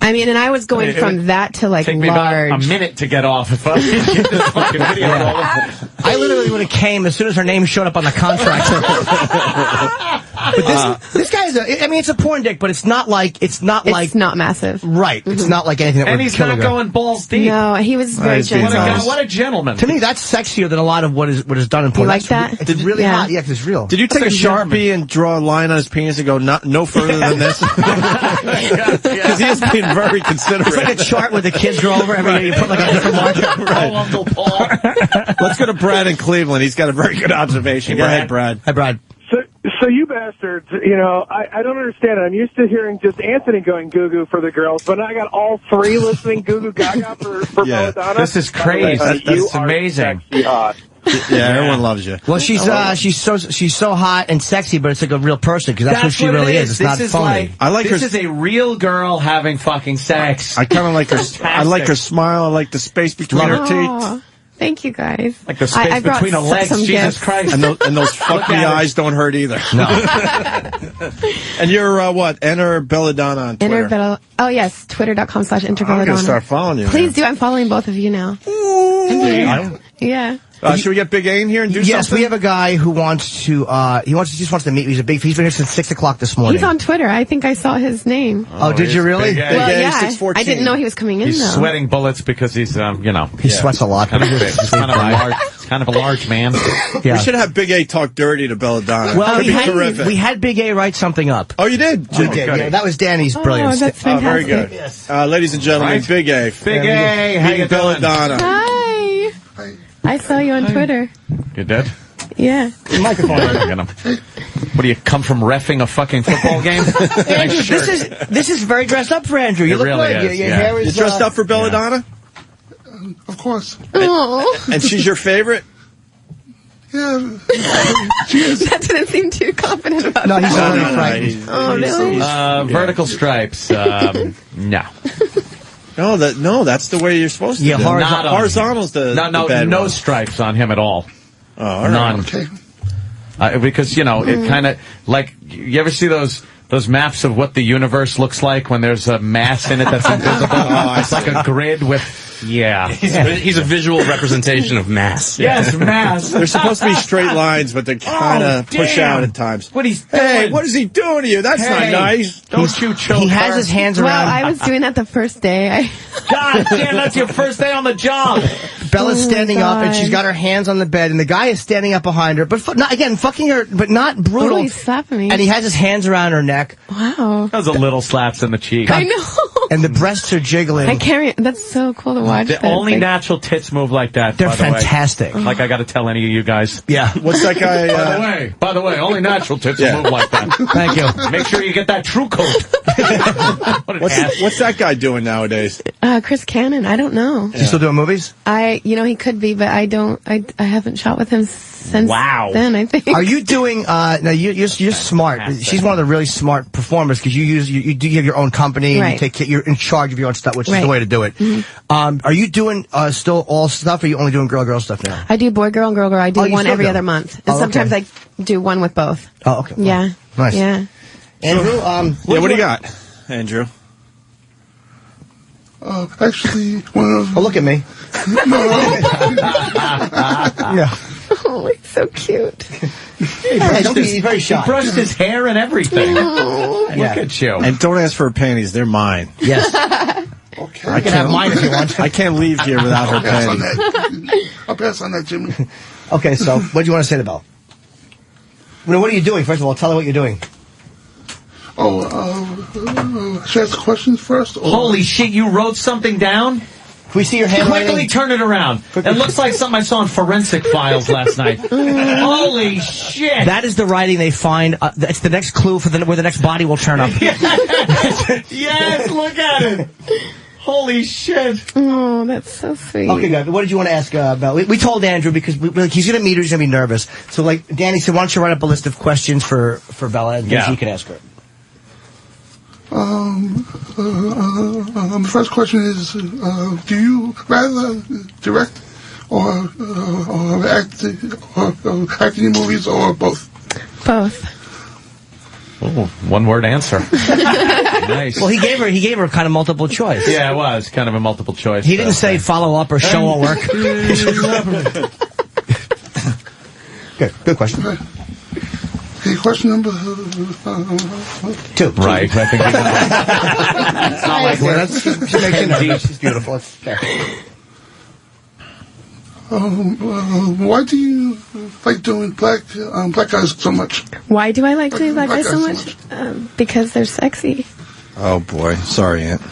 I mean, and I was going from that to like take me large. about a minute to get off if I get this fucking video rolling. I literally would have came as soon as her name showed up on the contract. But this guy is I mean, it's a porn dick, but it's not not massive. Right. It's not like anything that And would he's kill not a girl. going balls deep. No, he was very gentle. What a gentleman. To me, that's sexier than a lot of what is done in porn. You like that? It's really hot. Yeah, 'cause it's real. Did you take a Sharpie and draw a line on his penis and go no further than this? Because he is being very considerate. It's like a chart where the kids draw over every day. You put like a different marker. Oh, Uncle Paul. Let's go to Brad in Cleveland. He's got a very good observation. Go ahead, Brad. Hi, Brad. So you bastards, you know, I don't understand it. I'm used to hearing just Anthony going goo-goo for the girls, but I got all three listening goo-goo gaga for Belladonna. This is crazy. That's amazing. Sexy hot. Yeah, everyone loves you. Well, she's so hot and sexy, but it's like a real person because that's what she really is. It's not phony. I like this is a real girl having fucking sex. I kind of like her. I like her smile. I like the space between her teeth. Thank you, guys. Like the space between her legs. Jesus Christ. And those fuck me eyes don't hurt either. No. And you're what? Enter Belladonna on Twitter. Oh, yes. Twitter.com/enterbelladonna. I'm going to start following you. Please do. I'm following both of you now. Yeah. Should we get Big A in here and do something? Yes, we have a guy who wants to. He just wants to meet. He's been here since 6 o'clock this morning. He's on Twitter. I think I saw his name. Oh, did you really? Well, yeah. I didn't know he was coming in. He's though. sweating bullets because he's he sweats a lot. Kind of big. He's kind of a large man. Yeah. We should have Big A talk dirty to Belladonna. Well, That'd be terrific. We had Big A write something up. Oh, you did? We did. Yeah, that was Danny's brilliance. Oh, that's fantastic. Very good. Yes. Ladies and gentlemen, Right. Big A. Big A, how you doing? Belladonna. Hi. I saw you on Twitter. You did? Yeah. Microphone. What do you come from reffing a fucking football game? Andrew, this is very dressed up for Andrew. You It look really good. is, Your yeah. hair is You dressed up for Belladonna? Of course. And she's your favorite? Yeah. That didn't seem too confident about No, that. he's already frightened. Oh, really? Vertical stripes. No. No, that's the way you're supposed to do it. Horizontal's the bad no one. stripes on him at all. Oh, all right. None. Okay. Because, it kind of, like, you ever see those maps of what the universe looks like when there's a mass in it that's invisible? It's like a grid with, He's a visual representation of mass. Yes, mass. They're supposed to be straight lines, but they kind of push out at times. What he's doing? Hey, what is he doing to you? That's not nice. Don't you choke He has her. his hands Well, around. I was doing that the first day. God damn, that's your first day on the job. Bella's standing up, and God. she's got her hands on the bed, and the guy is standing up behind her, but fucking her, but not brutal. Oh, he's slapping me. And he has his hands around her neck. Wow. Those are little slaps in the cheek. I know. And the breasts are jiggling. I can't. That's so cool to watch. The only natural tits move like that. They're by the way. fantastic. Like I got to tell any of you guys. Yeah. What's that guy? By the way, only natural tits move like that. Thank you. Make sure you get that true coat. What's that guy doing nowadays? Chris Cannon. I don't know. Is he still doing movies? He could be, but I don't. I haven't shot with him since then. I think. Are you doing? Now you're smart. She's one of the really smart performers because you do have your own company and Right. you're in charge of your own stuff, which is Right. the way to do it. Are you doing still all stuff, or are you only doing girl stuff now? I do boy, girl, and girl, girl. I do Oh, you one still every do? other month, and Oh, okay. sometimes I do one with both. Oh, okay. Yeah. Nice. Yeah. Andrew, What do you got, Andrew? Actually, Oh, look at me. Yeah. Oh, he's so cute. He's very shy. He brushed his hair and everything. Look at you. And don't ask for her panties; they're mine. Yes. okay. I can have mine if you want. I can't leave here without her I'll pass on panties. that. I'll pass on that, Jimmy. Okay, so what do you want to say to Belle? What are you doing? First of all, tell her what you're doing. should I ask questions first? Or? Holy shit, you wrote something down? Can we see your handwriting? Quickly turn it around. It looks like something I saw in Forensic Files last night. Holy shit. That is the writing they find. It's the next clue for where the next body will turn up. Yes, look at it. Holy shit. Oh, that's so sweet. Okay, good. What did you want to ask Bella? We told Andrew because he's going to meet her. He's going to be nervous. So, like, Danny said, why don't you write up a list of questions for Bella and things he can ask her? The first question is, do you rather direct or act in movies or both? Both. Oh, one-word answer. Nice. Well, he gave her kind of multiple choice. Yeah, it was kind of a multiple choice. He didn't say follow up or show won't work. Good question. Okay, question number 2. Right. I think it's not like she makes it deep. She's beautiful. It's fair. Why do you like doing black guys so much? Why do I like doing black guys so much? Because they're sexy. Oh boy, sorry, Aunt.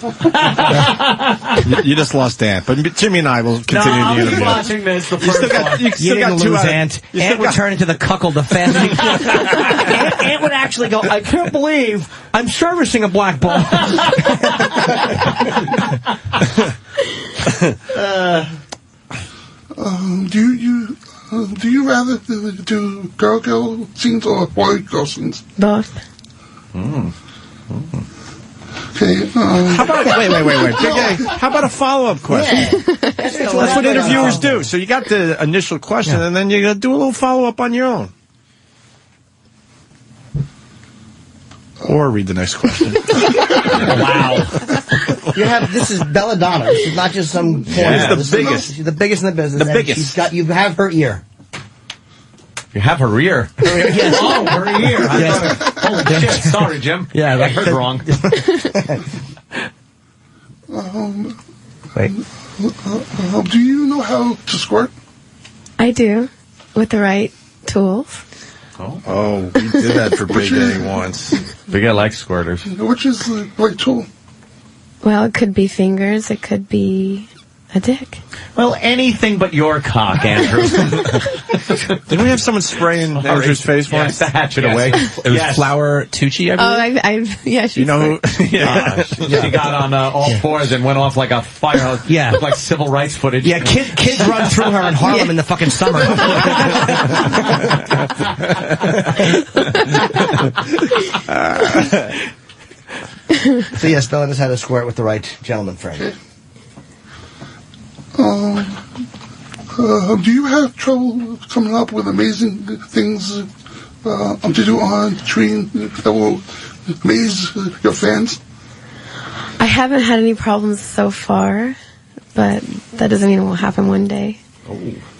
you just lost Aunt, but Jimmy and I will continue the interview. Watching this. The first You didn't lose Aunt. Aunt would turn into the cuckold of the family. Aunt would actually go, I can't believe I'm servicing a black ball. Do you rather do girl scenes or boy scenes? Both. Okay. How about wait? How about a follow-up question? That's what interviewers do. So you got the initial question, and then you got to do a little follow-up on your own, or read the next question. Wow. This is belladonna. This is not just some porn. Yeah, it's the biggest. She's the biggest in the business. The biggest. You have her ear. You have her ear. Yes. Oh, her ear. Yes. Holy shit. Sorry, Jim. Yeah, I heard wrong. Wait. Do you know how to squirt? I do, with the right tools. Oh, we did that for Big A once. Big A likes squirters. Which is the right tool? Well, it could be fingers. It could be a dick. Well, anything but your cock, Andrew. Didn't we have someone spraying Andrew's face once? To hatch it away. It was Flower Tucci, I believe. Yeah, she's You know who? She got on all fours and went off like a fire hose. Yeah. Looked like civil rights footage. Yeah, kids run through her in Harlem in the fucking summer. So yes, Bella knows how to squirt with the right gentleman friend. Do you have trouble coming up with amazing things to do on screen that will amaze your fans? I haven't had any problems so far, but that doesn't mean it won't happen one day.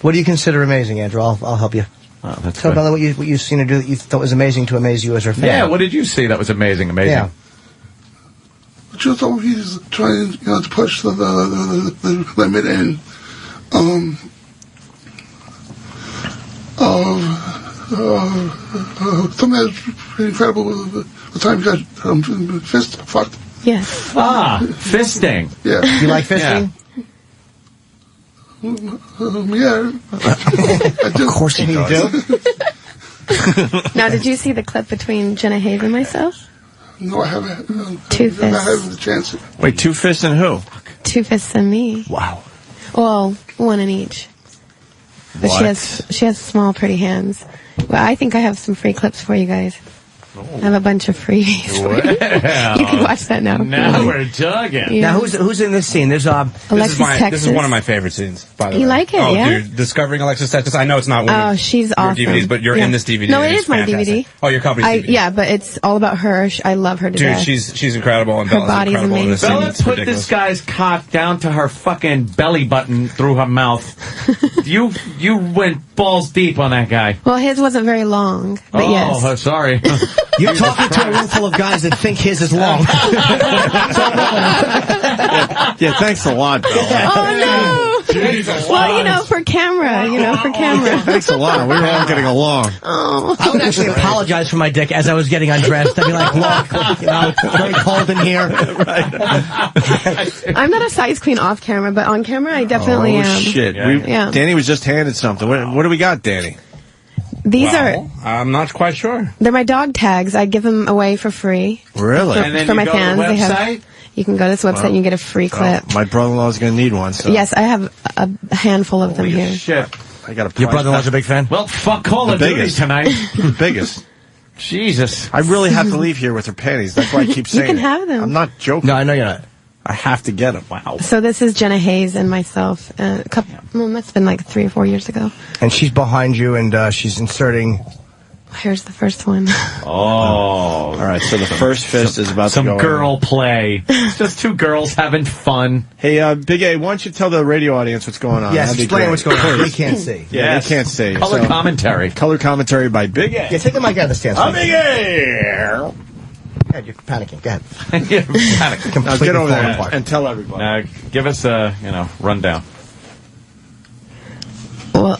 What do you consider amazing, Andrew? I'll help you. Oh, that's Tell good. Bella what you've seen her do that you thought was amazing to amaze you as her fan. Yeah, what did you see that was amazing? Yeah. Just always trying, to push the limit and something that's pretty incredible. The time you got fist fucked. Yes. Fisting. Yeah. You like fisting? Yeah. Of course you do. Now, did you see the clip between Jenna Haven and myself? No, I haven't. Two I fists. haven't the chance. Wait, Two Fists and who? Two fists and me. Wow. Well, one in each. But she has small, pretty hands. Well, I think I have some free clips for you guys. I have a bunch of freebies. Well. You can watch that now. Now we're talking. Yeah. Now who's in this scene? There's Alexis Texas. This is one of my favorite scenes, by the way. You like it, oh, yeah? dude, discovering Alexis Texas. I know it's not one of she's your awesome. DVDs, but you're Yeah. in this DVD. No, and it it's is my fantastic. DVD. Oh, your company's DVD. Yeah, but it's all about her. I love her to Dude, death. she's incredible, and Her Bella's body's incredible in this scene. Bella It's put ridiculous. this guy's cock down to her fucking belly button through her mouth. You went balls deep on that guy. Well, his wasn't very long, but yes. Sorry. You're talking to a room full of guys that think his is long. Yeah, thanks a lot, Bella. Oh, Jesus. Well, you know, for camera. For camera. Thanks a lot. We were all getting along. Oh. I would actually apologize for my dick as I was getting undressed. I'd be like, look, it's very cold in here. I'm not a size queen off camera, but on camera I definitely am. Shit. Yeah. Danny was just handed something. What do we got, Danny? These are, I'm not quite sure. they're my dog tags. I give them away for free. Really? For my fans. They have, you can go to this website and you get a free clip. My brother-in-law's going to need one. So. Yes, I have a handful of them here. Shit. I got a Your brother-in-law's a big fan? Well, fuck Call of Duty tonight. The biggest. Jesus. I really have to leave here with her panties. That's why I keep saying You can it. have them. I'm not joking. No, I know you're not. I have to get them. Wow. So this is Jenna Hayes and myself. That's been like 3 or 4 years ago. And she's behind you, and she's inserting... Here's the first one. Oh. All right, so the first fist is about to go Some girl play. It's just two girls having fun. Hey, Big A, why don't you tell the radio audience what's going on? Yes, That'd be explain great. what's going on. They can't see. Yeah, they can't see. Color commentary. Color commentary by Big A. Yeah, take the mic out of the stand. I'm Big A! Yeah, you're panicking. Go ahead. Yeah, panic. Now get over there apart. and tell everybody. Now, give us a, rundown. Well,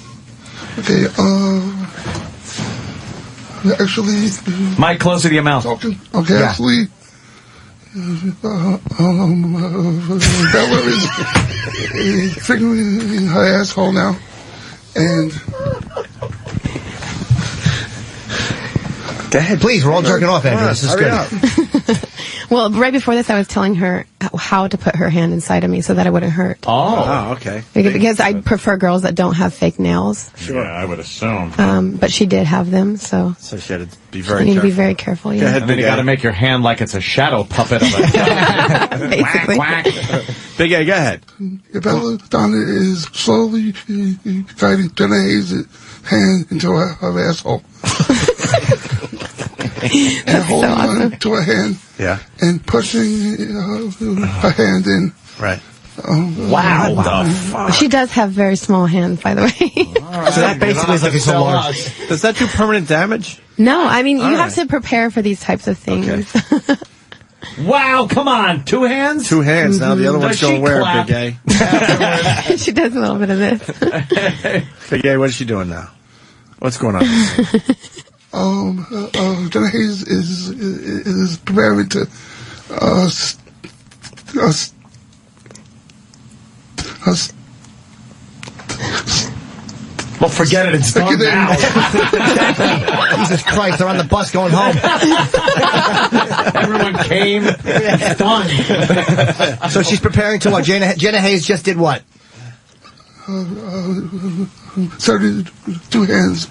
Okay, actually... Mike, close to your mouth. Talking. Okay, Yeah. actually... Bella is figuring her asshole now. And... Go ahead. Please, we're all jerking off, Andrew. This is Hurry good. up. well, right before this, I was telling her how to put her hand inside of me so that it wouldn't hurt. Oh, okay. Because I prefer girls that don't have fake nails. Sure, I would assume. But she did have them, so So she had to be you very need to careful. be very careful. Go Yeah. ahead, And then Big you got to A. make your hand like it's a shadow puppet of a Basically. whack, whack. Big A, go ahead. Bella Donna is slowly guiding Jenna Hayes' hand into her asshole. And holding on to her hand Yeah. and pushing her hand in. Right. Wow. What the fuck? She does have very small hands, by the way. So that basically is like it's a large... Does that do permanent damage? No, I mean, you All have right. to prepare for these types of things. Wow, come on. 2 hands? 2 hands. Now the other one's Does she going where, clap? Big She does a little bit of this. A? Big A, what is she doing now? What's going on? Jenna Hayes is preparing to Well, forget it. It's stick done it in. now. Jesus Christ, they're on the bus going home. Everyone came. It's done. So she's preparing to what? Jenna Hayes just did what? started 2 hands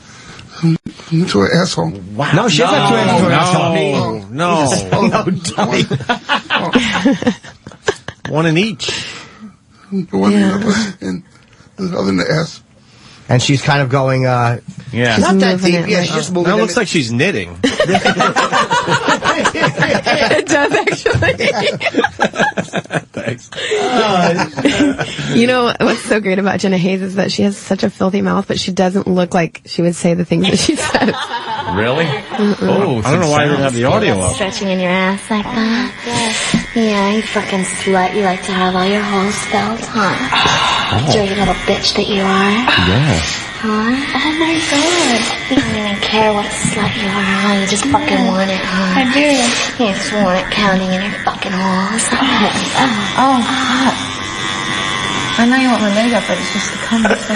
into her asshole. Wow. No, she doesn't have 2 hands into her asshole. No. No, dummy. One in each. One in the and the other in the ass. And she's kind of going, Yeah. not that moving deep. it Yeah, like- she's just moving That it. looks like she's knitting. It does, actually. Thanks. You know, what's so great about Jenna Hayes is that she has such a filthy mouth, but she doesn't look like she would say the things that she says. Really? Oh, I don't know why I didn't have the audio up. Stretching in your ass like that. Yeah, you fucking slut. You like to have all your holes felt, huh? Dirty little bitch that you are. Yes. Huh? Oh my god. You don't even care what slut you are, huh? You just fucking want it, huh? I do. You just want it pounding in your fucking holes. Oh, fuck. I know you want my leg up, but it's just the cum that's so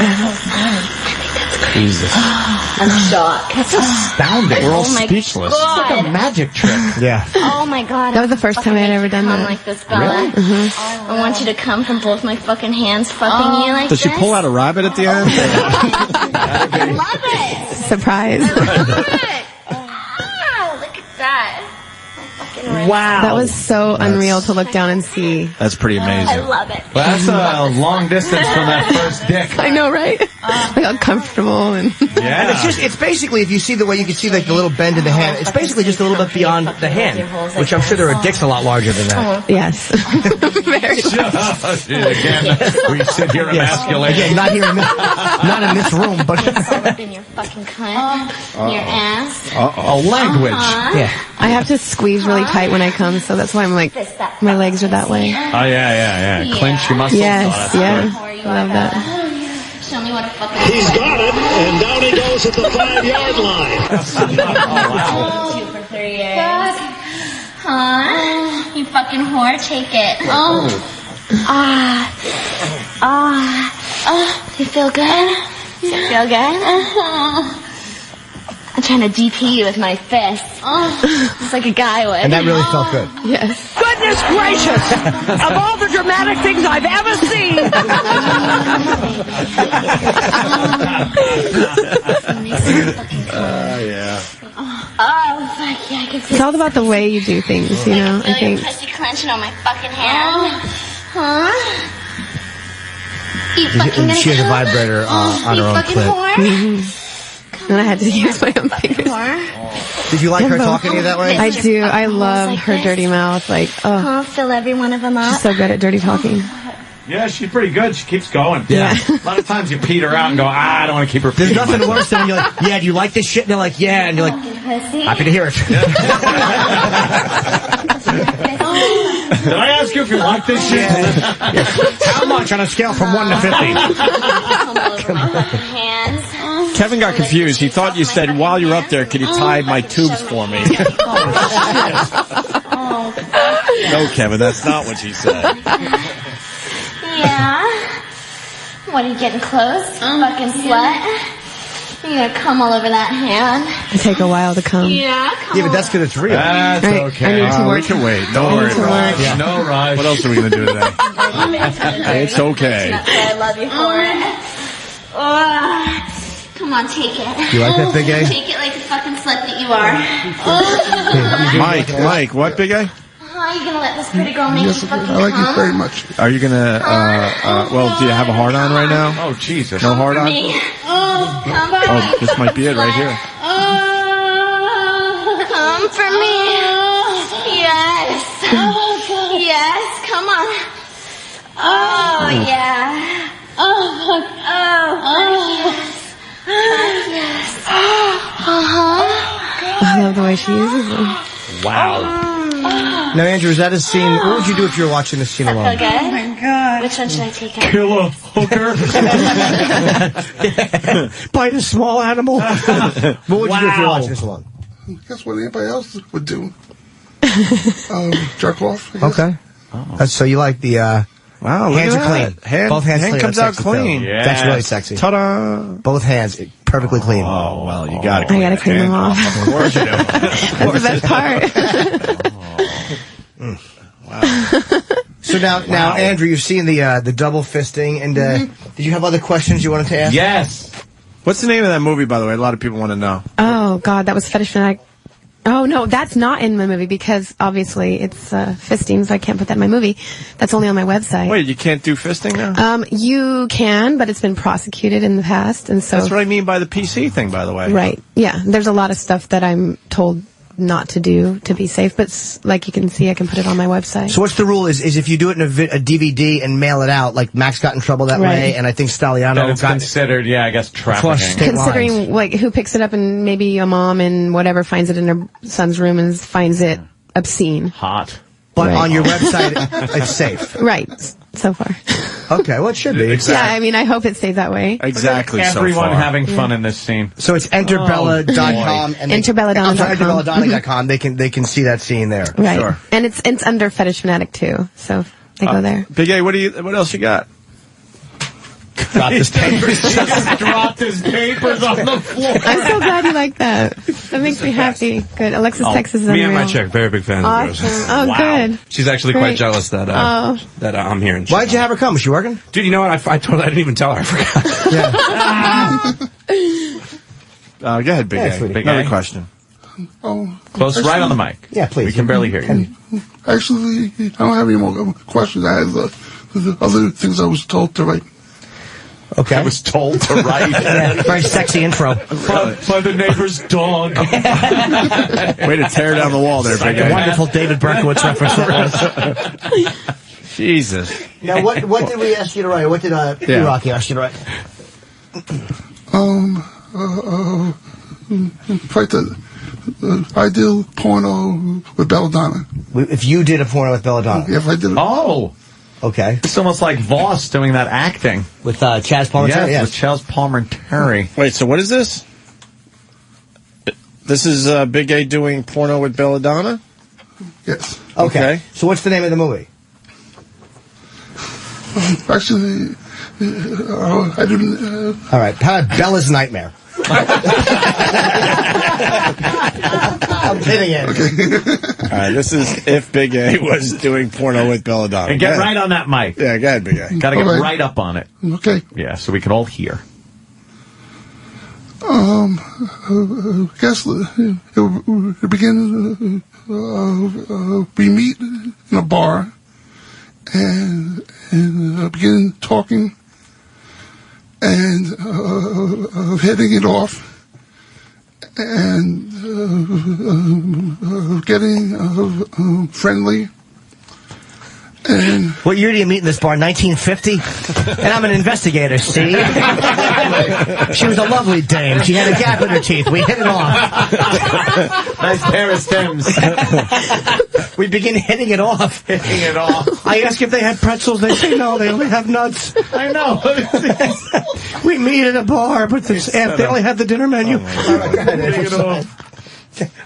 Jesus. I'm shocked. That's astounding. We're all speechless. God. It's like a magic trick. Yeah. Oh my god. That was the first time I had ever done come that. like this, Bella. Really? I want you to come from both my fucking hands fucking you like Does this. she pull out a rabbit at the end? I love it. Surprise. I love it. Wow, look at that. Wow. That was so unreal to look down and see. That's pretty amazing. I love it. Well, that's a long distance from that first dick. I know, right? Like how comfortable and And it's basically, if you see the way you can see like the little bend in the hand, it's basically just a little bit beyond the hand, which I'm sure there are dicks a lot larger than that. yes. Very Again, we sit here emasculating. Again, not here in this, not in this room, but Up in your fucking cunt, your ass. Oh, language. Uh-huh. yeah. I have to squeeze really tight when I come, so that's why I'm like, my legs are that way. Oh, yeah. Clench your muscles. Yes, yeah. I love that. Show me what a fucking... He's got it, and down he goes at the 5-yard line. 2 for 3 years. Huh? You fucking whore, take it. You feel good? Does it feel good? I'm trying to DP you with my fist. Just like a guy would. And that really felt good. Yes. Goodness gracious! Of all the dramatic things I've ever seen! Yeah. Oh, fuck yeah, I can see It's all about the way you do things, you know, I feel your think. pussy clenching on my fucking hand. Huh? You fucking gonna She has a come? vibrator on You her own fucking clit. whore? And I had to use my own fingers. Did you like her talking to you that way? I do. I love like her this. dirty mouth. Like, oh, Huh? Fill every one of them up. she's so good at dirty talking. Yeah, she's pretty good. She keeps going. Yeah. A lot of times you peed her out and go, I don't want to keep her There's peeing nothing myself. worse than when you're like, yeah, do you like this shit? And they're like, yeah. And you're like, Pussy. happy to hear it. Did I ask you if you like this shit? How much on a scale from 1 to 50? Come over my fucking hands. Kevin got confused. He thought you said, while you're up there, can you tie my tubes for me? No, Kevin, that's not what she said. Yeah. What, are you getting close? Fucking slut? You're gonna come all over that hand. It take a while to come. Yeah, come Yeah, but that's because it's real. That's Right, okay. I need to We work. can wait. Don't worry to about work. it. Yeah. No rush. What else are we going to do today? It's okay. That's why I love you for it. Come on, take it. You like that, Big A? Take it like the fucking slut that you are. Mike, what, Big A? How are you gonna let this pretty girl make Yes, you fucking I like come? it very much. Are you going to, well, do you have a hard on right now? Oh, Jesus. No hard on? Me. Come for Oh, me. this might be it right here. Come for me. Yes. Yes, come on. Oh, yeah. Oh, yes. Yes. I love the way she uses them. Wow. Now, Andrew, is that a scene? What would you do if you were watching this scene Feel alone? good? Oh my god. Which one should I take out? Kill a hooker. Bite a small animal. What would you do if you were watching this alone? That's what anybody else would do. Jerk off. I guess. Okay. So you like the Wow, look hands at are clean. that. Both hands hand clean. comes That's out sexy, clean. Phil. That's really sexy. Ta-da. Both hands perfectly clean. Oh, well, you got to I gotta clean them off. Of course you do. That's the best part. Wow. So now, Andrew, you've seen the double fisting, and did you have other questions you wanted to ask? Yes. What's the name of that movie, by the way? A lot of people want to know. Oh, God, that was Fetish Fanatic. Oh, no, that's not in my movie because obviously it's fisting, so I can't put that in my movie. That's only on my website. Wait, you can't do fisting now? You can, but it's been prosecuted in the past, and so... That's what I mean by the PC thing, by the way. Right, yeah. There's a lot of stuff that I'm told not to do to be safe, but like you can see, I can put it on my website. So what's the rule is if you do it in a DVD and mail it out, like Max got in trouble that way, and I think Staliano That it's got considered, yeah, I guess Across trafficking. state Considering lines. like who picks it up, and maybe a mom and whatever finds it in her son's room and finds it obscene. Hot. But Right. on your website, it's safe. Right, so far. Okay, well, it should be. Yeah, I mean, I hope it stays that way. Exactly. Everyone so far. having fun in this scene. So it's enterbella.com. and Enterbella.com. enterbella.com. They can see that scene there. Right, Sure. and it's under Fetish Fanatic too, so they go there. Big A, what else you got? Dropped his papers. Just dropped his papers on the floor. I'm so glad you like that. That makes me happy. Good. Alexis Texas is Me unreal. and my chick, very big fans Awesome. of yours. Oh, good. She's actually Great. quite jealous that I'm here. And Why'd you have her come? Was she working? Dude, you know what? I didn't even tell her. I forgot. Go ahead, Big A. Big Another A. question. Oh, Close right on the mic. Yeah, please. We can barely hear you. actually, I don't have any more questions. I had the other things I was told to write. Okay. I was told to write. Yeah, very sexy intro. By the neighbor's dog. Way to tear down the wall there, Big A. Wonderful David Berkowitz reference that was. Jesus. Now, what did we ask you to write? What did Rocky ask you to write? Write the ideal porno with belladonna. If you did a porno with Belladonna. Yeah, if I did it. Oh. Okay. It's almost like Voss doing that acting. With Chaz Palminteri? Yes, with Chaz Palminteri. Wait, so what is this? This is Big A doing porno with Belladonna? Yes. Okay. So what's the name of the movie? Actually, I didn't. All right. How about Bella's Nightmare? I'm kidding you. All right, this is if Big A was doing porno with Belladonna. And get right on that mic. Yeah, go ahead, Big A. Got to get Okay. right up on it. Okay. Yeah, so we can all hear. Guess it begins. We meet in a bar and begin talking and hitting it off and getting friendly. And What year do you meet in this bar? 1950? And I'm an investigator, see? She was a lovely dame. She had a gap in her teeth. We hit it off. Nice pair of stems. We begin hitting it off. Hitting it off. I ask if they had pretzels. They say no, they only have nuts. I know. We meet at a bar, but they only have the dinner menu. Hitting it off.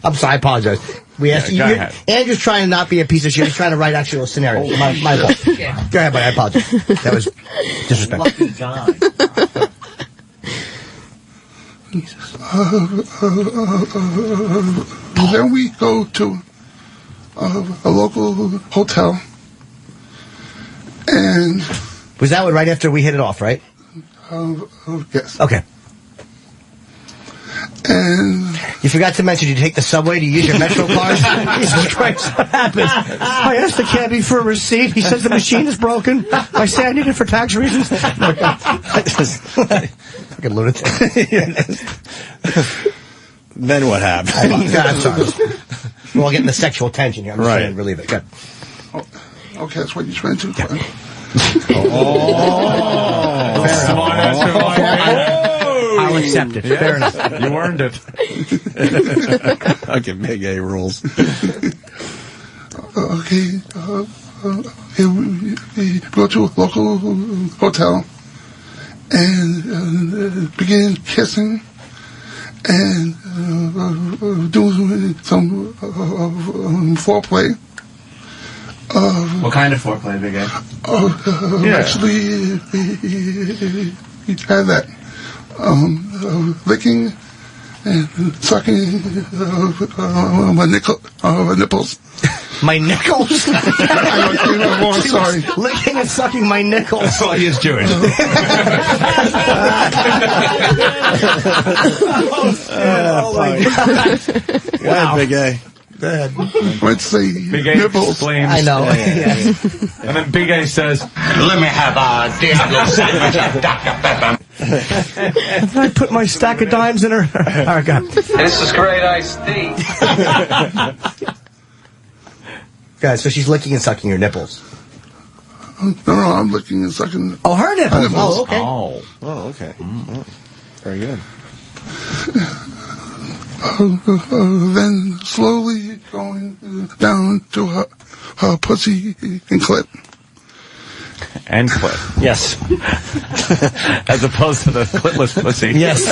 I'm sorry, I apologize. We asked go you. ahead. Andrew's trying to not be a piece of shit. He's trying to write actual scenarios. My fault. Go ahead, buddy. I apologize. That was disrespectful. then we go to a local hotel, and Was that one right after we hit it off, right? yes, Okay. and You forgot to mention you take the subway to use your Metro cards? Jesus Christ, what happened? I asked the cabbie for a receipt. He says the machine is broken. I say I need it for tax reasons. Fucking lunatic. Then what happened? I'm sorry. We're all getting the sexual tension here. I'm just Right. trying to relieve it. Good. okay, that's what you're trying to. Fair Smart ass I'll accept it. Fair enough. You earned it. I'll give Big A rules. Okay, we go to a local hotel and begin kissing and do some foreplay. What kind of foreplay, Big A? Actually, we had that licking and sucking my nipples. My nickels? I'm sorry. Licking and sucking my nickels. That's all he is doing. Oh my God. Go ahead, Big A. Go ahead. Let's say Big A nipples. exclaims. I know. And then Big A says, Let me have a Diablo sandwich and Dr. Pepper. I put my stack of dimes in her. All right, go ahead. This is great iced tea. Guys, so she's licking and sucking your nipples. No, I'm licking and sucking. Oh, her nipples. Oh, okay. oh. Oh, okay. Very good. Then slowly going down to her pussy and clit. And clit. Yes. As opposed to the clitless pussy. Yes.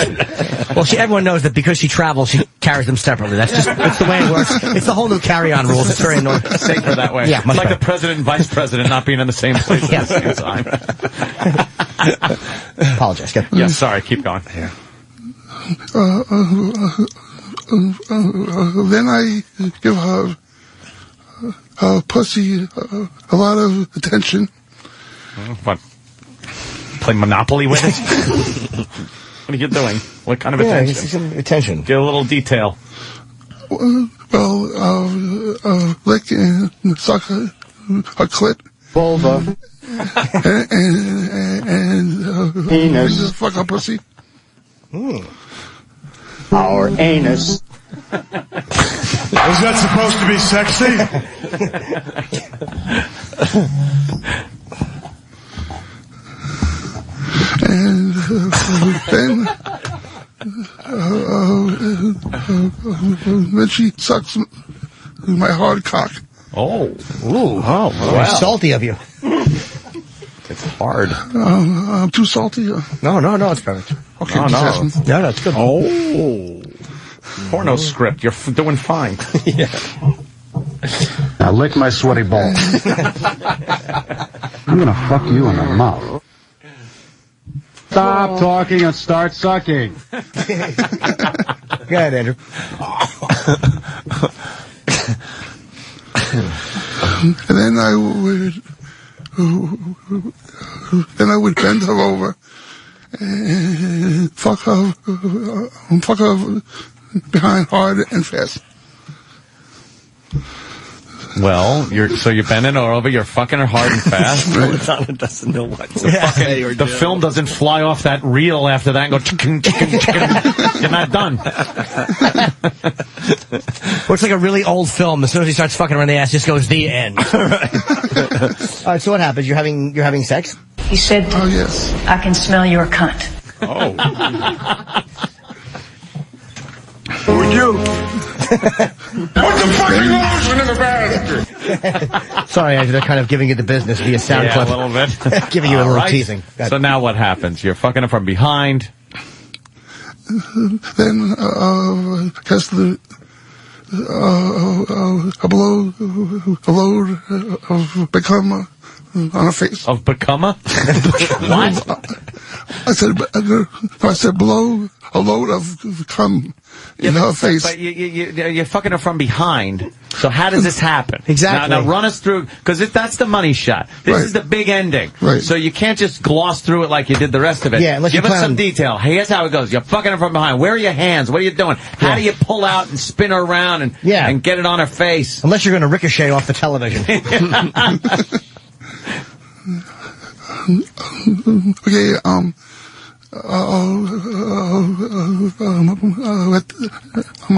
Well, everyone knows that because she travels, she carries them separately. That's the way it works. It's the whole new carry-on rules. It's very annoying. Safer that way. Yeah, It's much like better. the president and vice president not being in the same place at the same time. Apologize. Good. Yeah, sorry, keep going. Yeah. Then I give her pussy a lot of attention. What? Play Monopoly with it? What are you doing? What kind of attention? Some attention. Get a little detail. Well, lick and suck her clit. Vulva. And Penis. fuck her pussy. Our anus. Was that supposed to be sexy? And then she sucks my hard cock. Oh. Ooh. Oh, Very wow. salty of you. It's hard. I'm too salty. No, it's perfect. Okay, No, just- No, it's good. Oh. Porno script. You're doing fine. Yeah. Now lick my sweaty balls. I'm gonna fuck you in the mouth. Stop talking and start sucking. Go ahead, Andrew. And then I would bend her over and fuck her behind hard and fast. Well, you're bending her over, you're fucking her hard and fast. Madonna doesn't know what to say or The do. film doesn't fly off that reel after that and go chicken, chicken, chicken. You're not done. Well, it's like a really old film. As soon as he starts fucking around the ass, just goes the end. All right, so what happens? You're having sex? He said, Oh, yes. I can smell your cunt. Oh. Would you? Put the fucking lotion in the basket. Sorry, Andrew, they're kind of giving you the business via sound Yeah, clip. a little bit. Giving you a All little right. teasing. Go ahead. So now what happens? You're fucking her from behind. Then, cast the a load of become on her face. Of becoma? What? I said blow a load of cum in her face. But you're fucking her from behind. So how does this happen? Exactly. Now run us through, because that's the money shot. This Right. is the big ending. Right. So you can't just gloss through it like you did the rest of it. Yeah, unless you Give us plan some on- detail. Hey, here's how it goes. You're fucking her from behind. Where are your hands? What are you doing? How do you pull out and spin her around and get it on her face? Unless you're going to ricochet off the television. Okay, I'm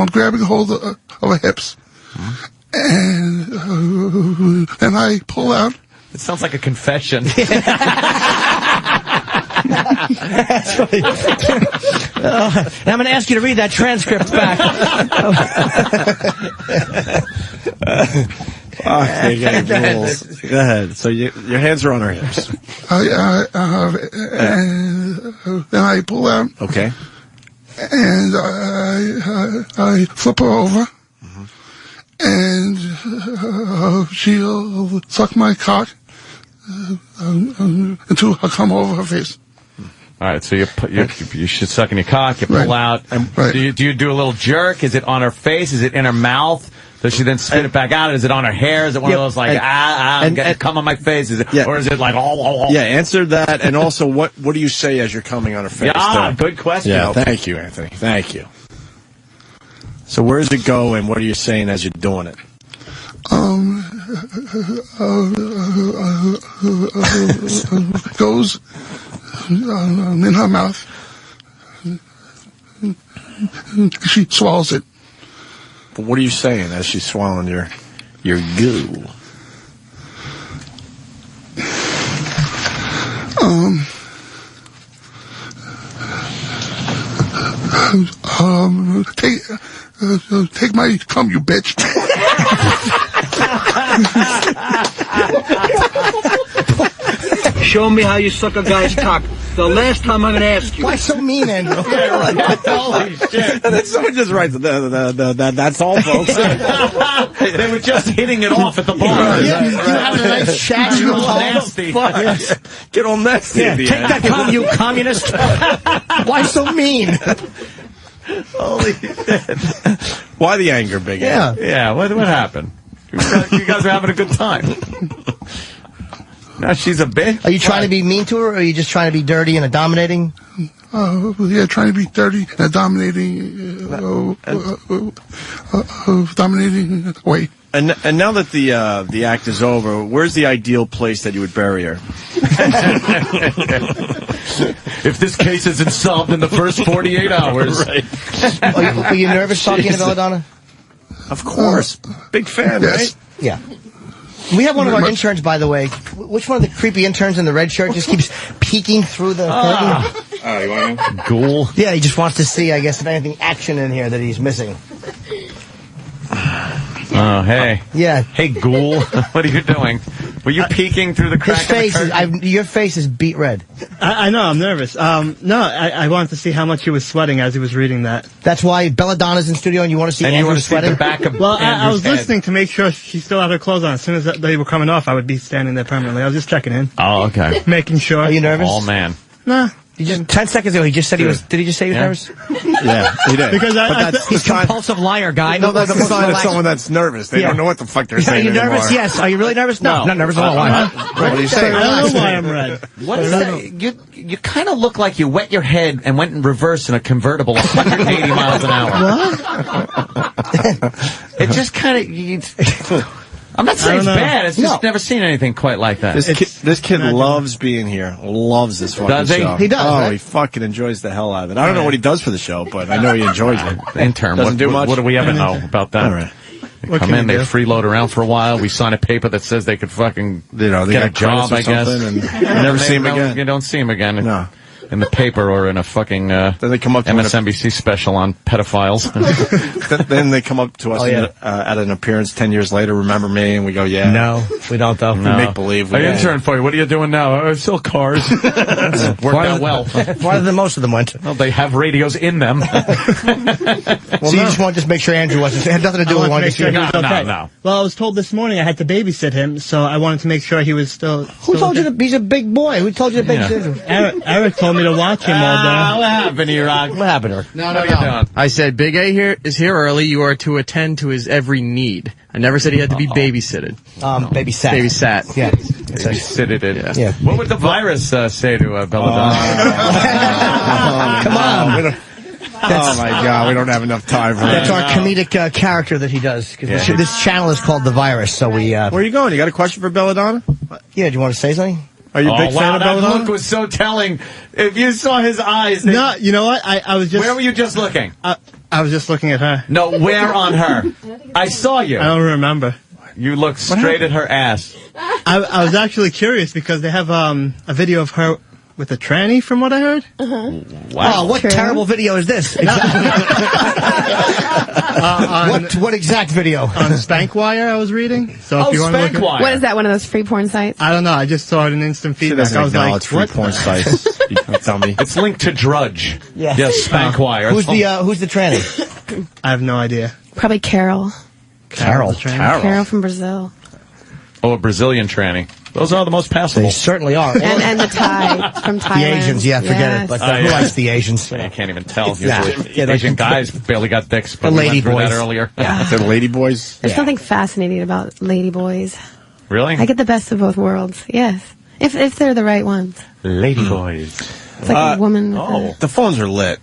grabbing hold of her hips, and then I pull out. It sounds like a confession. That's funny. And I'm going to ask you to read that transcript back. Okay, rules. Go ahead. So your hands are on her hips. And then I pull out. Okay. And I flip her over, and she'll suck my cock until I come over her face. All right, so you should suck in your cock, you pull out. And do you do a little jerk? Is it on her face? Is it in her mouth? Does she then spit it back out? Is it on her hair? Is it one of those like, I'm getting cum on my face? Is it, or is it like, Yeah, answer that. And also, what do you say as you're coming on her face? Yeah, good question. Yeah, thank you, Anthony. Thank you. So where does it go, and what are you saying as you're doing it? Goes in her mouth. She swallows it. But what are you saying as she's swallowing your goo? Take my cum, you bitch. Show me how you suck a guy's cock. The last time I'm going to ask you. Why so mean, Andrew? Holy shit. And then someone just writes, that's all, folks. They were just hitting it off at the bar. Yeah, you have a nice chat. You You were all nasty. Yes. Get all nasty Yeah, at the take end. that cum, you communist. Why so mean? Holy shit. Why the anger, Big Yeah. Ed? Yeah, what happened? You guys are having a good time. Now she's a bitch. Are you trying to be mean to her, or are you just trying to be dirty and dominating? Yeah, trying to be dirty in a dominating way. And now that the act is over, where's the ideal place that you would bury her? If this case isn't solved in the first 48 hours. Right. Are you nervous talking to Belladonna? Of course. Big fan, right? Yeah. We have one of our interns, by the way. Which one of the creepy interns in the red shirt just keeps peeking through the curtain? Oh, you want to? Ghoul. Yeah, he just wants to see, I guess, if anything action in here that he's missing. All Oh, hey. Yeah. Hey, ghoul. What are you doing? Were you peeking through the crack His face of the curtain? your face is beet red. I know, I'm nervous. No, I wanted to see how much he was sweating as he was reading that. That's why Belladonna's in studio and you want to see And you Andrew want to see sweating? the back of Well, I Andrew's was head. listening to make sure she still had her clothes on. As soon as they were coming off, I would be standing there permanently. I was just checking in. Oh, okay. Making sure. Are you nervous? Oh, man. Nah. He just 10 seconds ago he just said he was. Did he just say he was nervous? Yeah, he did. Because He's a compulsive liar, guy. No, that's the sign of relaxed. someone that's nervous. They Yeah. don't know what the fuck they're Are saying you nervous? anymore. Yes. Are you really nervous? No, not nervous at all. Why? What are you saying? I don't know why I'm red. What is that? You kind of look like you wet your head and went in reverse in a convertible 180 miles an hour. It just kind of... I'm not saying it's bad. It's just never seen anything quite like that. This kid loves being here. Loves this fucking Does he? show. He does, Oh, right? he fucking enjoys the hell out of it. I don't know what he does for the show, but I know he enjoys it. Intern. Doesn't do much. What do we ever know about that? All right. They come in, they freeload around for a while. We sign a paper that says they could fucking they get a got job, I credits or guess. something, and you never see him again. You don't see him again. No. In the paper or in a fucking Then they come up to MSNBC special on pedophiles. then they come up to us at an appearance 10 years later. Remember me? And we go, yeah. No, we don't though. We make believe. I intern for you. What are you doing now? I sell cars. Worked out well. Farther than most of them went. Well, they have radios in them. So you just want to just make sure Andrew wasn't. It had nothing to do with I wanted wanting to make sure he was okay. No. Well, I was told this morning I had to babysit him, so I wanted to make sure he was still... Who told you he's a big boy? Who told you to babysit him? Eric told me to watch him all day. What happened to you, Rock? What happened to her? No. What are you doing? I said Big A is here early. You are to attend to his every need. I never said he had to be babysitted. Babysat. Babysat. Yeah. Babysitted it. Yeah. What would the virus say to Belladonna? Come on. Oh my God, we don't have enough time for that. That's our comedic character that he does. 'Cause this channel is called The Virus, so we... Where are you going? You got a question for Belladonna? Yeah, do you want to say something? Are you a big fan of that Belladonna? look was so telling. If you saw his eyes... No, you know what? I was just... Where were you just looking? I was just looking at her. No, where on her? I saw you. I don't remember. You looked straight at her ass. I was actually curious because they have a video of her with a tranny, from what I heard. Wow. Oh, what terrible video is this? What exact video? On Spankwire, I was reading. So if you want to look at, What is that, one of those free porn sites? I don't know. I just saw it in instant She feedback. doesn't I was acknowledge like, free what? porn sites. You can't tell me. It's linked to Drudge. Yeah. Yes, Spankwire. Who's the tranny? I have no idea. Probably Carol. Carol. Carol from Brazil. Oh, a Brazilian tranny. Those are the most passable. They certainly are. And the Thai from Thailand. The Asians, yeah, forget it. But who likes the Asians? I can't even tell. Yeah. Usually, Yeah, Asian guys barely got dicks. But The we lady went through boys. that earlier. The lady boys. There's something fascinating about ladyboys. Really? I get the best of both worlds. Yes. If they're the right ones. Lady boys. It's like a woman with The phones are lit.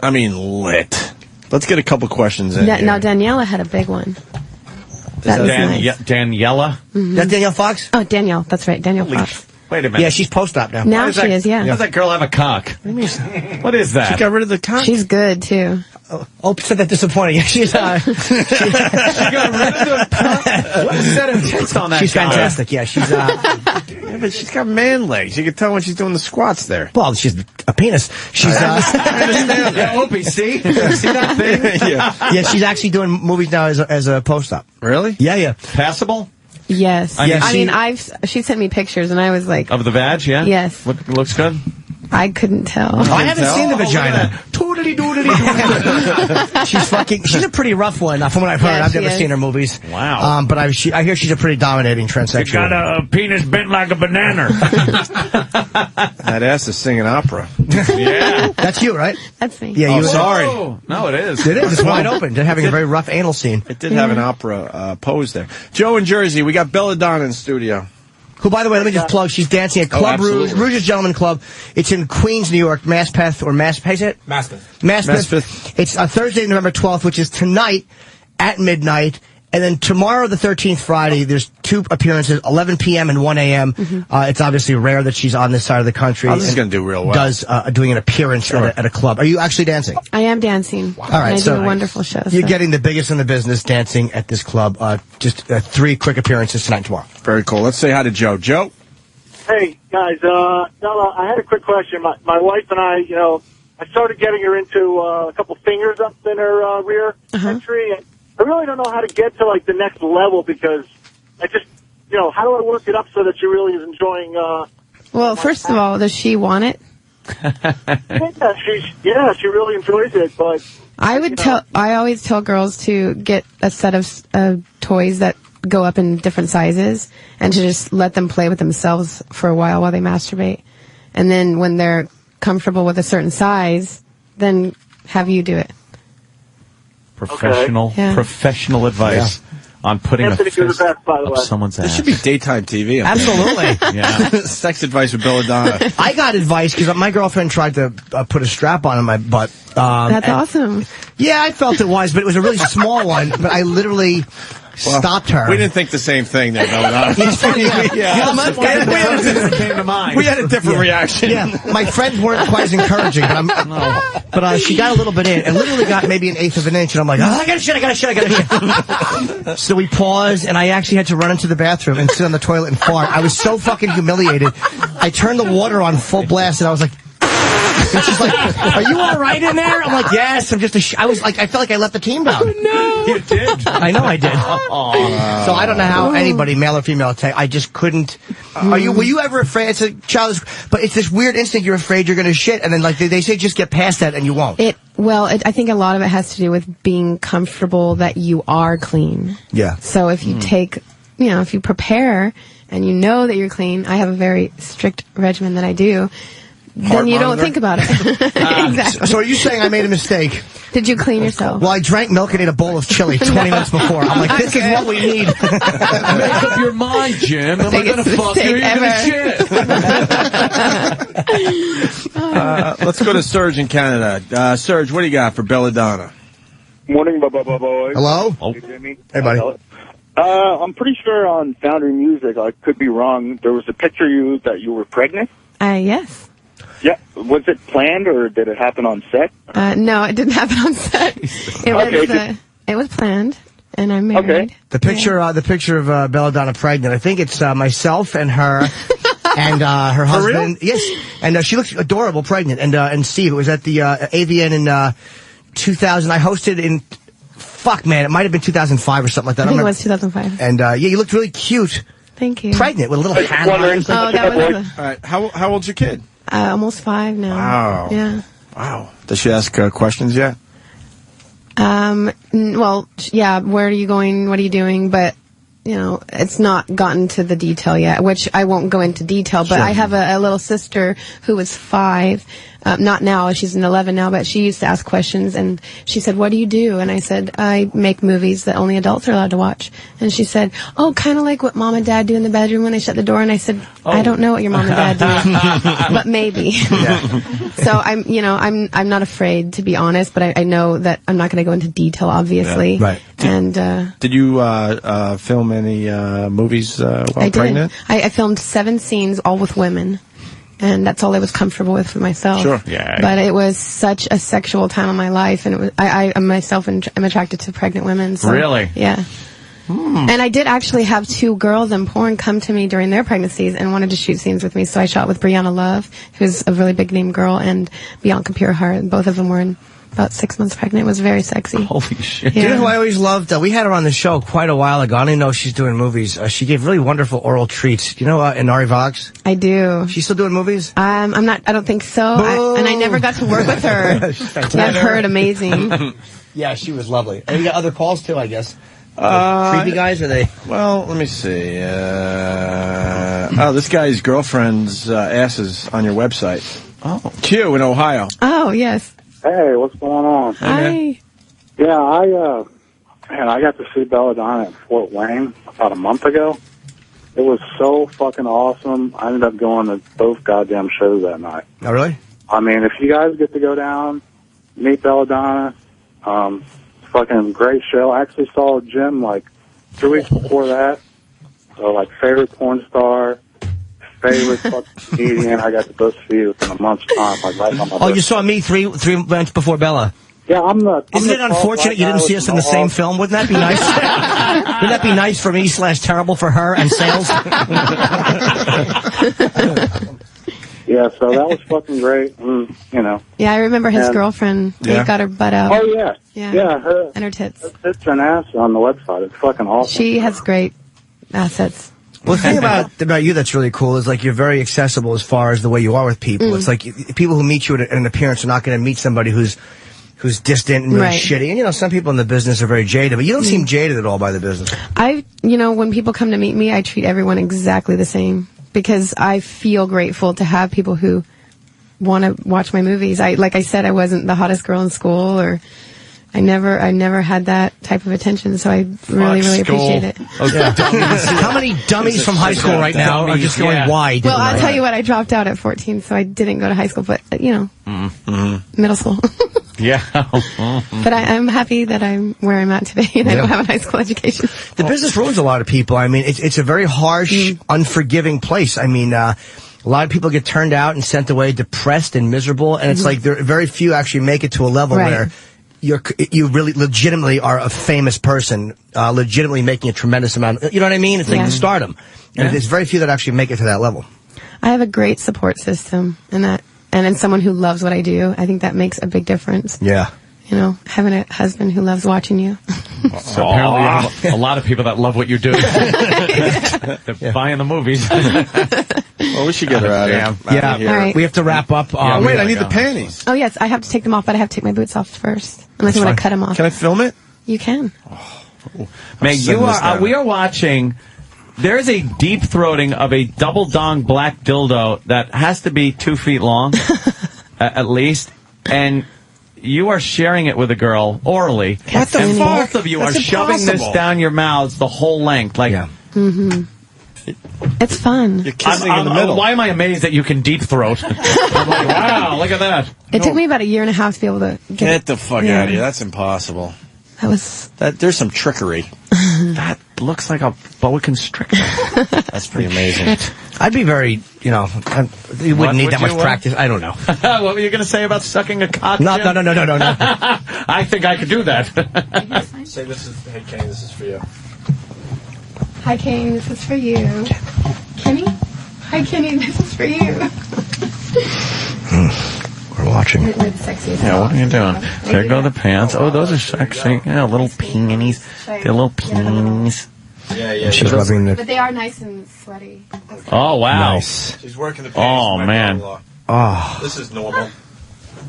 I mean, lit. Let's get a couple questions in. here. Now, Daniela had a big one. That was nice. Daniela? Mhm. That Danielle Fox? Oh, Danielle. That's right. Danielle Fox. Wait a minute. Yeah, she's post-op now. Now she is, yeah. How does that girl have a cock? What is that? She got rid of the cock. She's good, too. Opie said that disappointing. Yeah, she's She got rid of the cock? What set of tits on that She's guy? fantastic. Yeah, she's Yeah, but she's got man legs. You can tell when she's doing the squats there. well, she's a penis. She's Yeah, Opie, see? See that thing? yeah, she's actually doing movies now as a post-op. Really? Yeah. Passable? Yes. I mean, she sent me pictures, and I was like, Of the vag, yeah? Yes. What looks good? I couldn't tell. I haven't seen the vagina. Toodly doodly. She's a pretty rough one, from what I've heard. Yeah, I've she never is. seen her movies. Wow. But I hear she's a pretty dominating transsexual. Got a penis bent like a banana. That ass is singing opera. Yeah. That's you, right? That's me. Yeah, you. Sorry. Oh, no, it is. It is. It's wide open. They're having a very rough anal scene. It did have an opera pose there. Joe in Jersey, we got Belladonna in studio. Who, by the way, let me just plug, she's dancing at Club Rouge, absolutely. Rouge's Gentleman Club. It's in Queens, New York, Maspeth, or how you say it? Maspeth. It's Thursday, November 12th, which is tonight at midnight. And then tomorrow, the 13th, Friday, there's 2 appearances, 11 p.m. and 1 a.m. It's obviously rare that she's on this side of the country. Oh, this is going to do real well. Doing an appearance at a club. Are you actually dancing? I am dancing. All right, and I so do a wonderful show. You're getting the biggest in the business dancing at this club. Just 3 quick appearances tonight and tomorrow. Very cool. Let's say hi to Joe. Joe? Hey, guys, Donna, I had a quick question. My wife and I, I started getting her into a couple fingers up in her rear entry. And I really don't know how to get to like the next level because I just, how do I work it up so that she really is enjoying? Well, first of all, does she want it? Yeah, she really enjoys it, but I always tell girls to get a set of toys that go up in different sizes and to just let them play with themselves for a while they masturbate. And then when they're comfortable with a certain size, then have you do it. Professional advice on putting Anthony, a fist best, by the up way. someone's ass. This should be daytime TV. Absolutely. Yeah. Sex advice with Belladonna. I got advice because my girlfriend tried to put a strap on in my butt. That's awesome. Yeah, I felt it was, but it was a really small one. But I literally stopped her. We didn't think the same thing there, Belladonna. It's funny. came to mind. We had a different reaction. Yeah, my friends weren't quite as encouraging, but she got a little bit in, and literally got maybe 1/8 of an inch, and I'm like, I gotta shit. So we paused, and I actually had to run into the bathroom and sit on the toilet and fart. I was so fucking humiliated. I turned the water on full blast, and I was like, and she's like, are you all right in there? I'm like, yes, I'm just I was like, I felt like I let the team down. No. You did. I know I did. So I don't know how anybody, male or female, I just couldn't. Were you ever afraid? It's a childish, but it's this weird instinct. You're afraid you're going to shit, and then like they say, just get past that, and you won't. I think a lot of it has to do with being comfortable that you are clean. Yeah. So if you if you prepare and you know that you're clean, I have a very strict regimen that I do. Then you don't think about it. Exactly. So are you saying I made a mistake? Did you clean yourself? Well, I drank milk and ate a bowl of chili 20 minutes before. I'm like, this is what we need. Make up your mind, Jim. Am I going to fuck you? You're going to shit. Let's go to Serge in Canada. Serge, what do you got for Belladonna? Morning, boys. Hello? Hey, Jimmy. Hey, buddy. I'm pretty sure on Foundry Music, I could be wrong, there was a picture that you were pregnant? Yes. Yeah. Was it planned or did it happen on set? No, it didn't happen on set. It was planned, and I'm married. Okay. The picture of Belladonna pregnant. I think it's myself and her and her husband. Yes, and she looks adorable pregnant. And Steve, it was at the AVN in 2000. I hosted in. Fuck, man, it might have been 2005 or something like that. I think it was 2005. And you looked really cute. Thank you. Pregnant with a little hat on. Oh, that was All right, how old's your kid? almost 5 now. Wow. Yeah. Wow. Does she ask questions yet? Well, yeah, where are you going? What are you doing? But, it's not gotten to the detail yet, which I won't go into detail, but I have a little sister who was 5. Not now, she's in 11 now, but she used to ask questions, and she said, what do you do? And I said, I make movies that only adults are allowed to watch. And she said, oh, kind of like what mom and dad do in the bedroom when they shut the door. And I said, I don't know what your mom and dad do, but maybe. So I'm not afraid, to be honest, but I know that I'm not going to go into detail, obviously. Yeah. Right. Did you film any movies while pregnant? I filmed 7 scenes, all with women. And that's all I was comfortable with for myself. Sure. Yeah. But it was such a sexual time in my life, and it was, I myself am attracted to pregnant women. So, really? Yeah. And I did actually have 2 girls in porn come to me during their pregnancies and wanted to shoot scenes with me. So I shot with Brianna Love, who's a really big name girl, and Bianca Purehart. Both of them were in about 6 months pregnant. It was very sexy. Holy shit. Do you know who I always loved? We had her on the show quite a while ago. I don't even know if she's doing movies. She gave really wonderful oral treats. Do you know Inari Vox? I do. She's still doing movies? I'm not. I don't think so. And I never got to work with her. I've heard amazing. Yeah, she was lovely. And you got other calls too, I guess. Creepy guys, are they? Well, let me see. This guy's girlfriend's ass is on your website. Oh. Q in Ohio. Oh, yes. Hey, what's going on? Hi. Yeah, I got to see Belladonna at Fort Wayne about a month ago. It was so fucking awesome. I ended up going to both goddamn shows that night. Oh, really? I mean, if you guys get to go down, meet Belladonna, fucking great show. I actually saw Jim like 2 weeks before that. So, like, favorite porn star, favorite fucking comedian. I got to go see you in a month's time, like right on my birthday. You saw me three months before Bella? Yeah, Isn't it unfortunate you didn't see us in the same film? Wouldn't that be nice? Wouldn't that be nice for me / terrible for her and sales? Yeah, so that was fucking great. You know. Yeah, I remember his And- girlfriend. They Yeah. got her butt out. Oh yeah. Yeah. Her And her tits. tits and ass on the website. It's fucking awesome. She has great assets. Well, the thing about you that's really cool is like you're very accessible as far as the way you are with people. It's like people who meet you at an appearance are not going to meet somebody who's distant and really Right. shitty. And you know, some people in the business are very jaded, but you don't seem jaded at all by the business. When people come to meet me, I treat everyone exactly the same because I feel grateful to have people who want to watch my movies. Like I said, I wasn't the hottest girl in school, or I never had that type of attention. So I really appreciate it. How many dummies from high school right now are just going wide? Well, I'll tell you what, I dropped out at 14, so I didn't go to high school, but middle school. Yeah. But I'm happy that I'm where I'm at today, and I don't have a high school education. The business ruins a lot of people. I mean, it's a very harsh, unforgiving place. I mean, a lot of people get turned out and sent away depressed and miserable, and it's like very few actually make it to a level where you really legitimately are a famous person, legitimately making a tremendous amount. You know what I mean? It's like stardom. And there's very few that actually make it to that level. I have a great support system, and someone who loves what I do. I think that makes a big difference. Yeah. You know, having a husband who loves watching you. So apparently you have a lot of people that love what you do. They're buying the movies. Well, we should get her out of here. All right. We have to wrap up. Wait, I need the panties. Oh, yes, I have to take them off, but I have to take my boots off first. Unless you want to cut them off. Can I film it? You can. Meg, we are watching. There's a deep throating of a double dong black dildo that has to be 2 feet long, at least, and you are sharing it with a girl orally. What the and fuck? both of you That's are shoving this impossible. down your mouths the whole length. Like, It's fun. You're kissing in the middle. Why am I amazed that you can deep throat? I'm like, wow, look at that. It took me about 1.5 years to be able to Get the fuck out of here. That's impossible. There's some trickery. That looks like a boa constrictor. That's pretty amazing. I'd be very, you wouldn't need that much practice. I don't know. What were you going to say about sucking a cock? No. I think I could do that. Say this is, hey Kenny, this is for you. Hi, Kane, this is for you. Kenny? Hi, Kenny, this is for you. We're watching. We're the sexiest. Yeah, what are you doing? There go the pants. Oh, those are sexy. Yeah, little peonies. They're little peonies. Yeah. She's rubbing the... But they are nice and sweaty. Oh, wow. Nice. She's working the Oh, man. Oh. This is normal.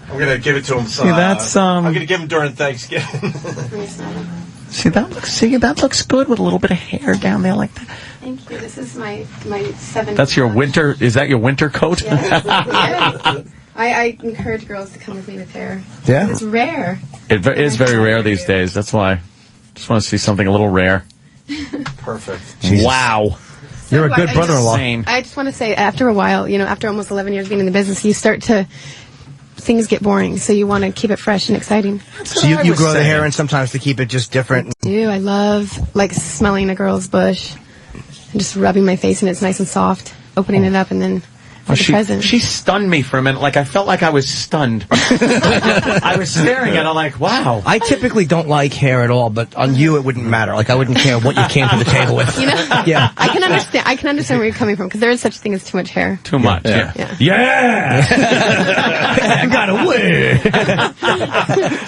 I'm going to give it to him. See, that's, I'm going to give him during Thanksgiving. See, that looks good with a little bit of hair down there like that. Thank you. This is my 7. That's your winter, is that your winter coat? Yes. I encourage girls to come with me with hair. Yeah? It's rare. It is very rare these days. That's why. Just want to see something a little rare. Perfect. Jesus. Wow. You're a good brother-in-law. I just want to say, after a while, after almost 11 years being in the business, things get boring, so you want to keep it fresh and exciting. So you grow the hair in sometimes to keep it just different. I love, smelling a girl's bush and just rubbing my face and it's nice and soft, opening it up, and then for the present. She stunned me for a minute. Like, I felt like I was stunned. I was staring at her like, wow. I typically don't like hair at all, but on you it wouldn't matter. Like, I wouldn't care what you came to the table with. Yeah. I can understand where you're coming from, because there is such a thing as too much hair. Too much, yeah. I got a wig.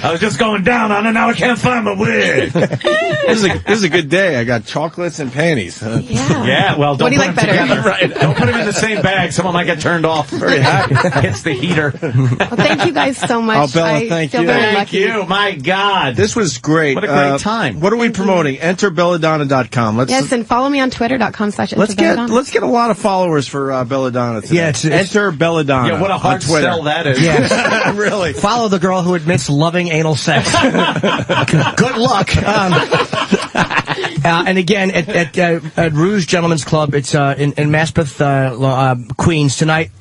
I was just going down on it, now I can't find my wig. This is a good day. I got chocolates and panties. Yeah, well, don't What do you put like them better? together. Right. Don't put them in the same bag. Someone might get turned off. Very hot. Hits the heater. Well, thank you guys so much. Oh, Bella, I thank feel you. very Thank lucky. you. My God. This was great. What a great time. What are we promoting? Enter belladonna.com. Yes, and follow me on twitter.com/. Let's get a lot of followers for Belladonna today. Yeah, it's Enter Belladonna. Yeah, what a hard on Twitter. sell that is. Yeah. Really. Follow the girl who admits loving anal sex. Good luck. And again, at Rouge Gentlemen's Club, it's in Maspeth, Queens tonight.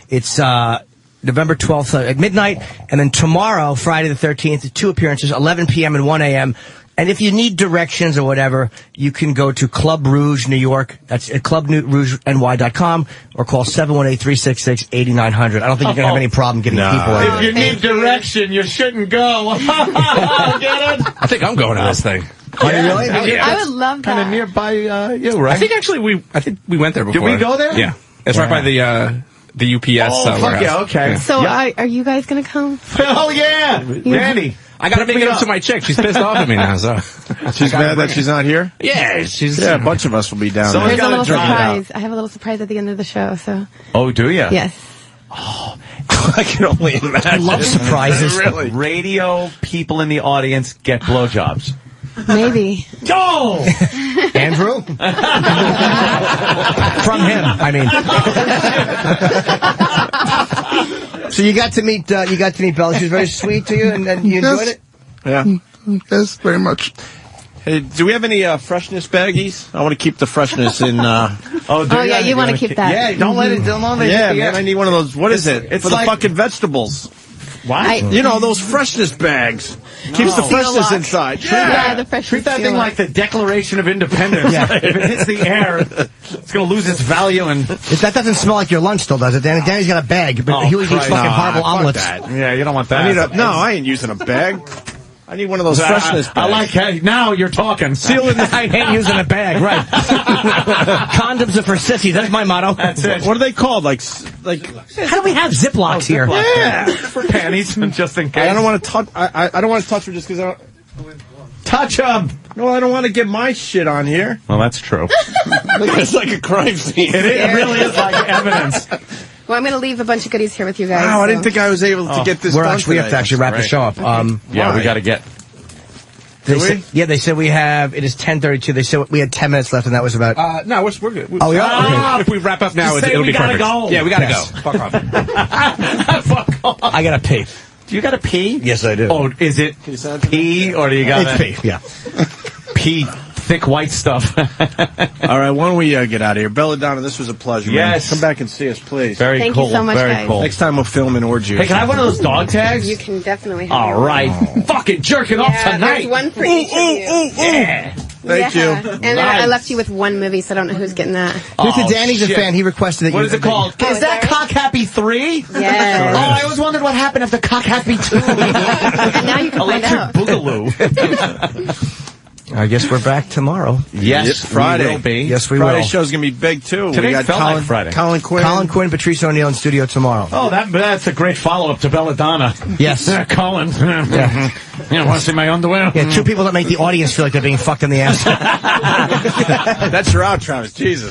It's November 12th at midnight, and then tomorrow, Friday the 13th, 2 appearances, 11 p.m. and 1 a.m. And if you need directions or whatever, you can go to Club Rouge New York. That's at clubrougeny.com, or call 718-366-8900. I don't think you're going to have any problem getting people in. If you need direction, you shouldn't go. Get it? I think I'm going to this thing. Oh, you really? Hell yeah. I would love that. Kind of nearby you, right? I think we went there before. Did we go there? Yeah. It's right by the the UPS warehouse. yeah, okay. So are you guys going to come? Oh, yeah. Randy. I got to make it up to my chick. She's pissed off at me now. So She's mad that she's not here? yeah, Yeah, a bunch of us will be down Someone's there. There's a little drive surprise. I have a little surprise at the end of the show. So Oh, do you? yes. I can only imagine. I love surprises. Really? Radio people in the audience get blowjobs. Maybe. Go! Andrew? From him, I mean. So you got to meet Bella. She was very sweet to you, and you enjoyed it? Yeah. Yes, very much. Hey, do we have any freshness baggies? I want to keep the freshness in. Oh yeah, you want to keep that. Yeah, don't let it. Don't let it. Yeah, man, I need one of those. What is it? It's for like- the fucking vegetables. What? You know, those freshness bags. Keeps the freshness Seal-lock. inside. Yeah, the freshness Treat that thing seal-lock. like the Declaration of Independence. Yeah. If it hits the air, it's going to lose its value. And That doesn't smell like your lunch, still, does it, Danny? Danny's got a bag, but he always eats Christ. fucking horrible fuck omelets. that. yeah, you don't want that. I need I ain't using a bag. I need one of those freshness bags. I like how now you're talking. Seal in the. I ain't using a bag, right. Condoms are for sissies, that's my motto. That's it. What are they called? Like. How do we have Ziplocs here? Yeah. For panties, just in case. I don't want to touch. I don't want to touch her just because I don't. touch them. No, I don't want to get my shit on here. Well, that's true. It's like a crime scene. It really is like evidence. Well, I'm going to leave a bunch of goodies here with you guys. Wow, I so. didn't think I was able to get this We done have to today. actually wrap the show up. Yeah, we got to get. They said we have, it is 10:32. They said we had 10 minutes left, and that was about. no, we're good. Oh, yeah? Okay. If we wrap up now, Just say it'll we be gotta perfect. go. Yeah, we gotta Yes. go. Fuck off. Fuck off. I gotta pee. Do you got to pee? Yes, I do. Oh, is it pee or do you got It's pee, yeah. pee? Thick white stuff. All right, why don't we get out of here? Belladonna, this was a pleasure. Yes. Man. Come back and see us, please. Very Thank you cool. so much, Very guys. cool. Next time we'll film an orgy. Hey, can I have one of those dog tags? You can definitely have All one. right. Fucking jerking off Yeah, tonight. there's one for each of you. Yeah. Thank you. And then I left you with one movie, so I don't know who's getting that. Mr. Danny's shit. a fan. He requested that What you. is it called? Oh, is that Cock Happy 3? Yes. Oh, I always wondered what happened after Cock Happy 2. And now you can find Electric out. Boogaloo. I guess we're back tomorrow. Yes, Friday. we will be. Yes, we Friday will. show's going to be big, too. Today we got felt Colin, like Friday. Colin Quinn. Colin Quinn, Patrice O'Neill in studio tomorrow. Oh, that's a great follow-up to Belladonna. Yes. Colin. Yeah. You want to see my underwear? Yeah, two people that make the audience feel like they're being fucked in the ass. That's your out, Travis. Jesus.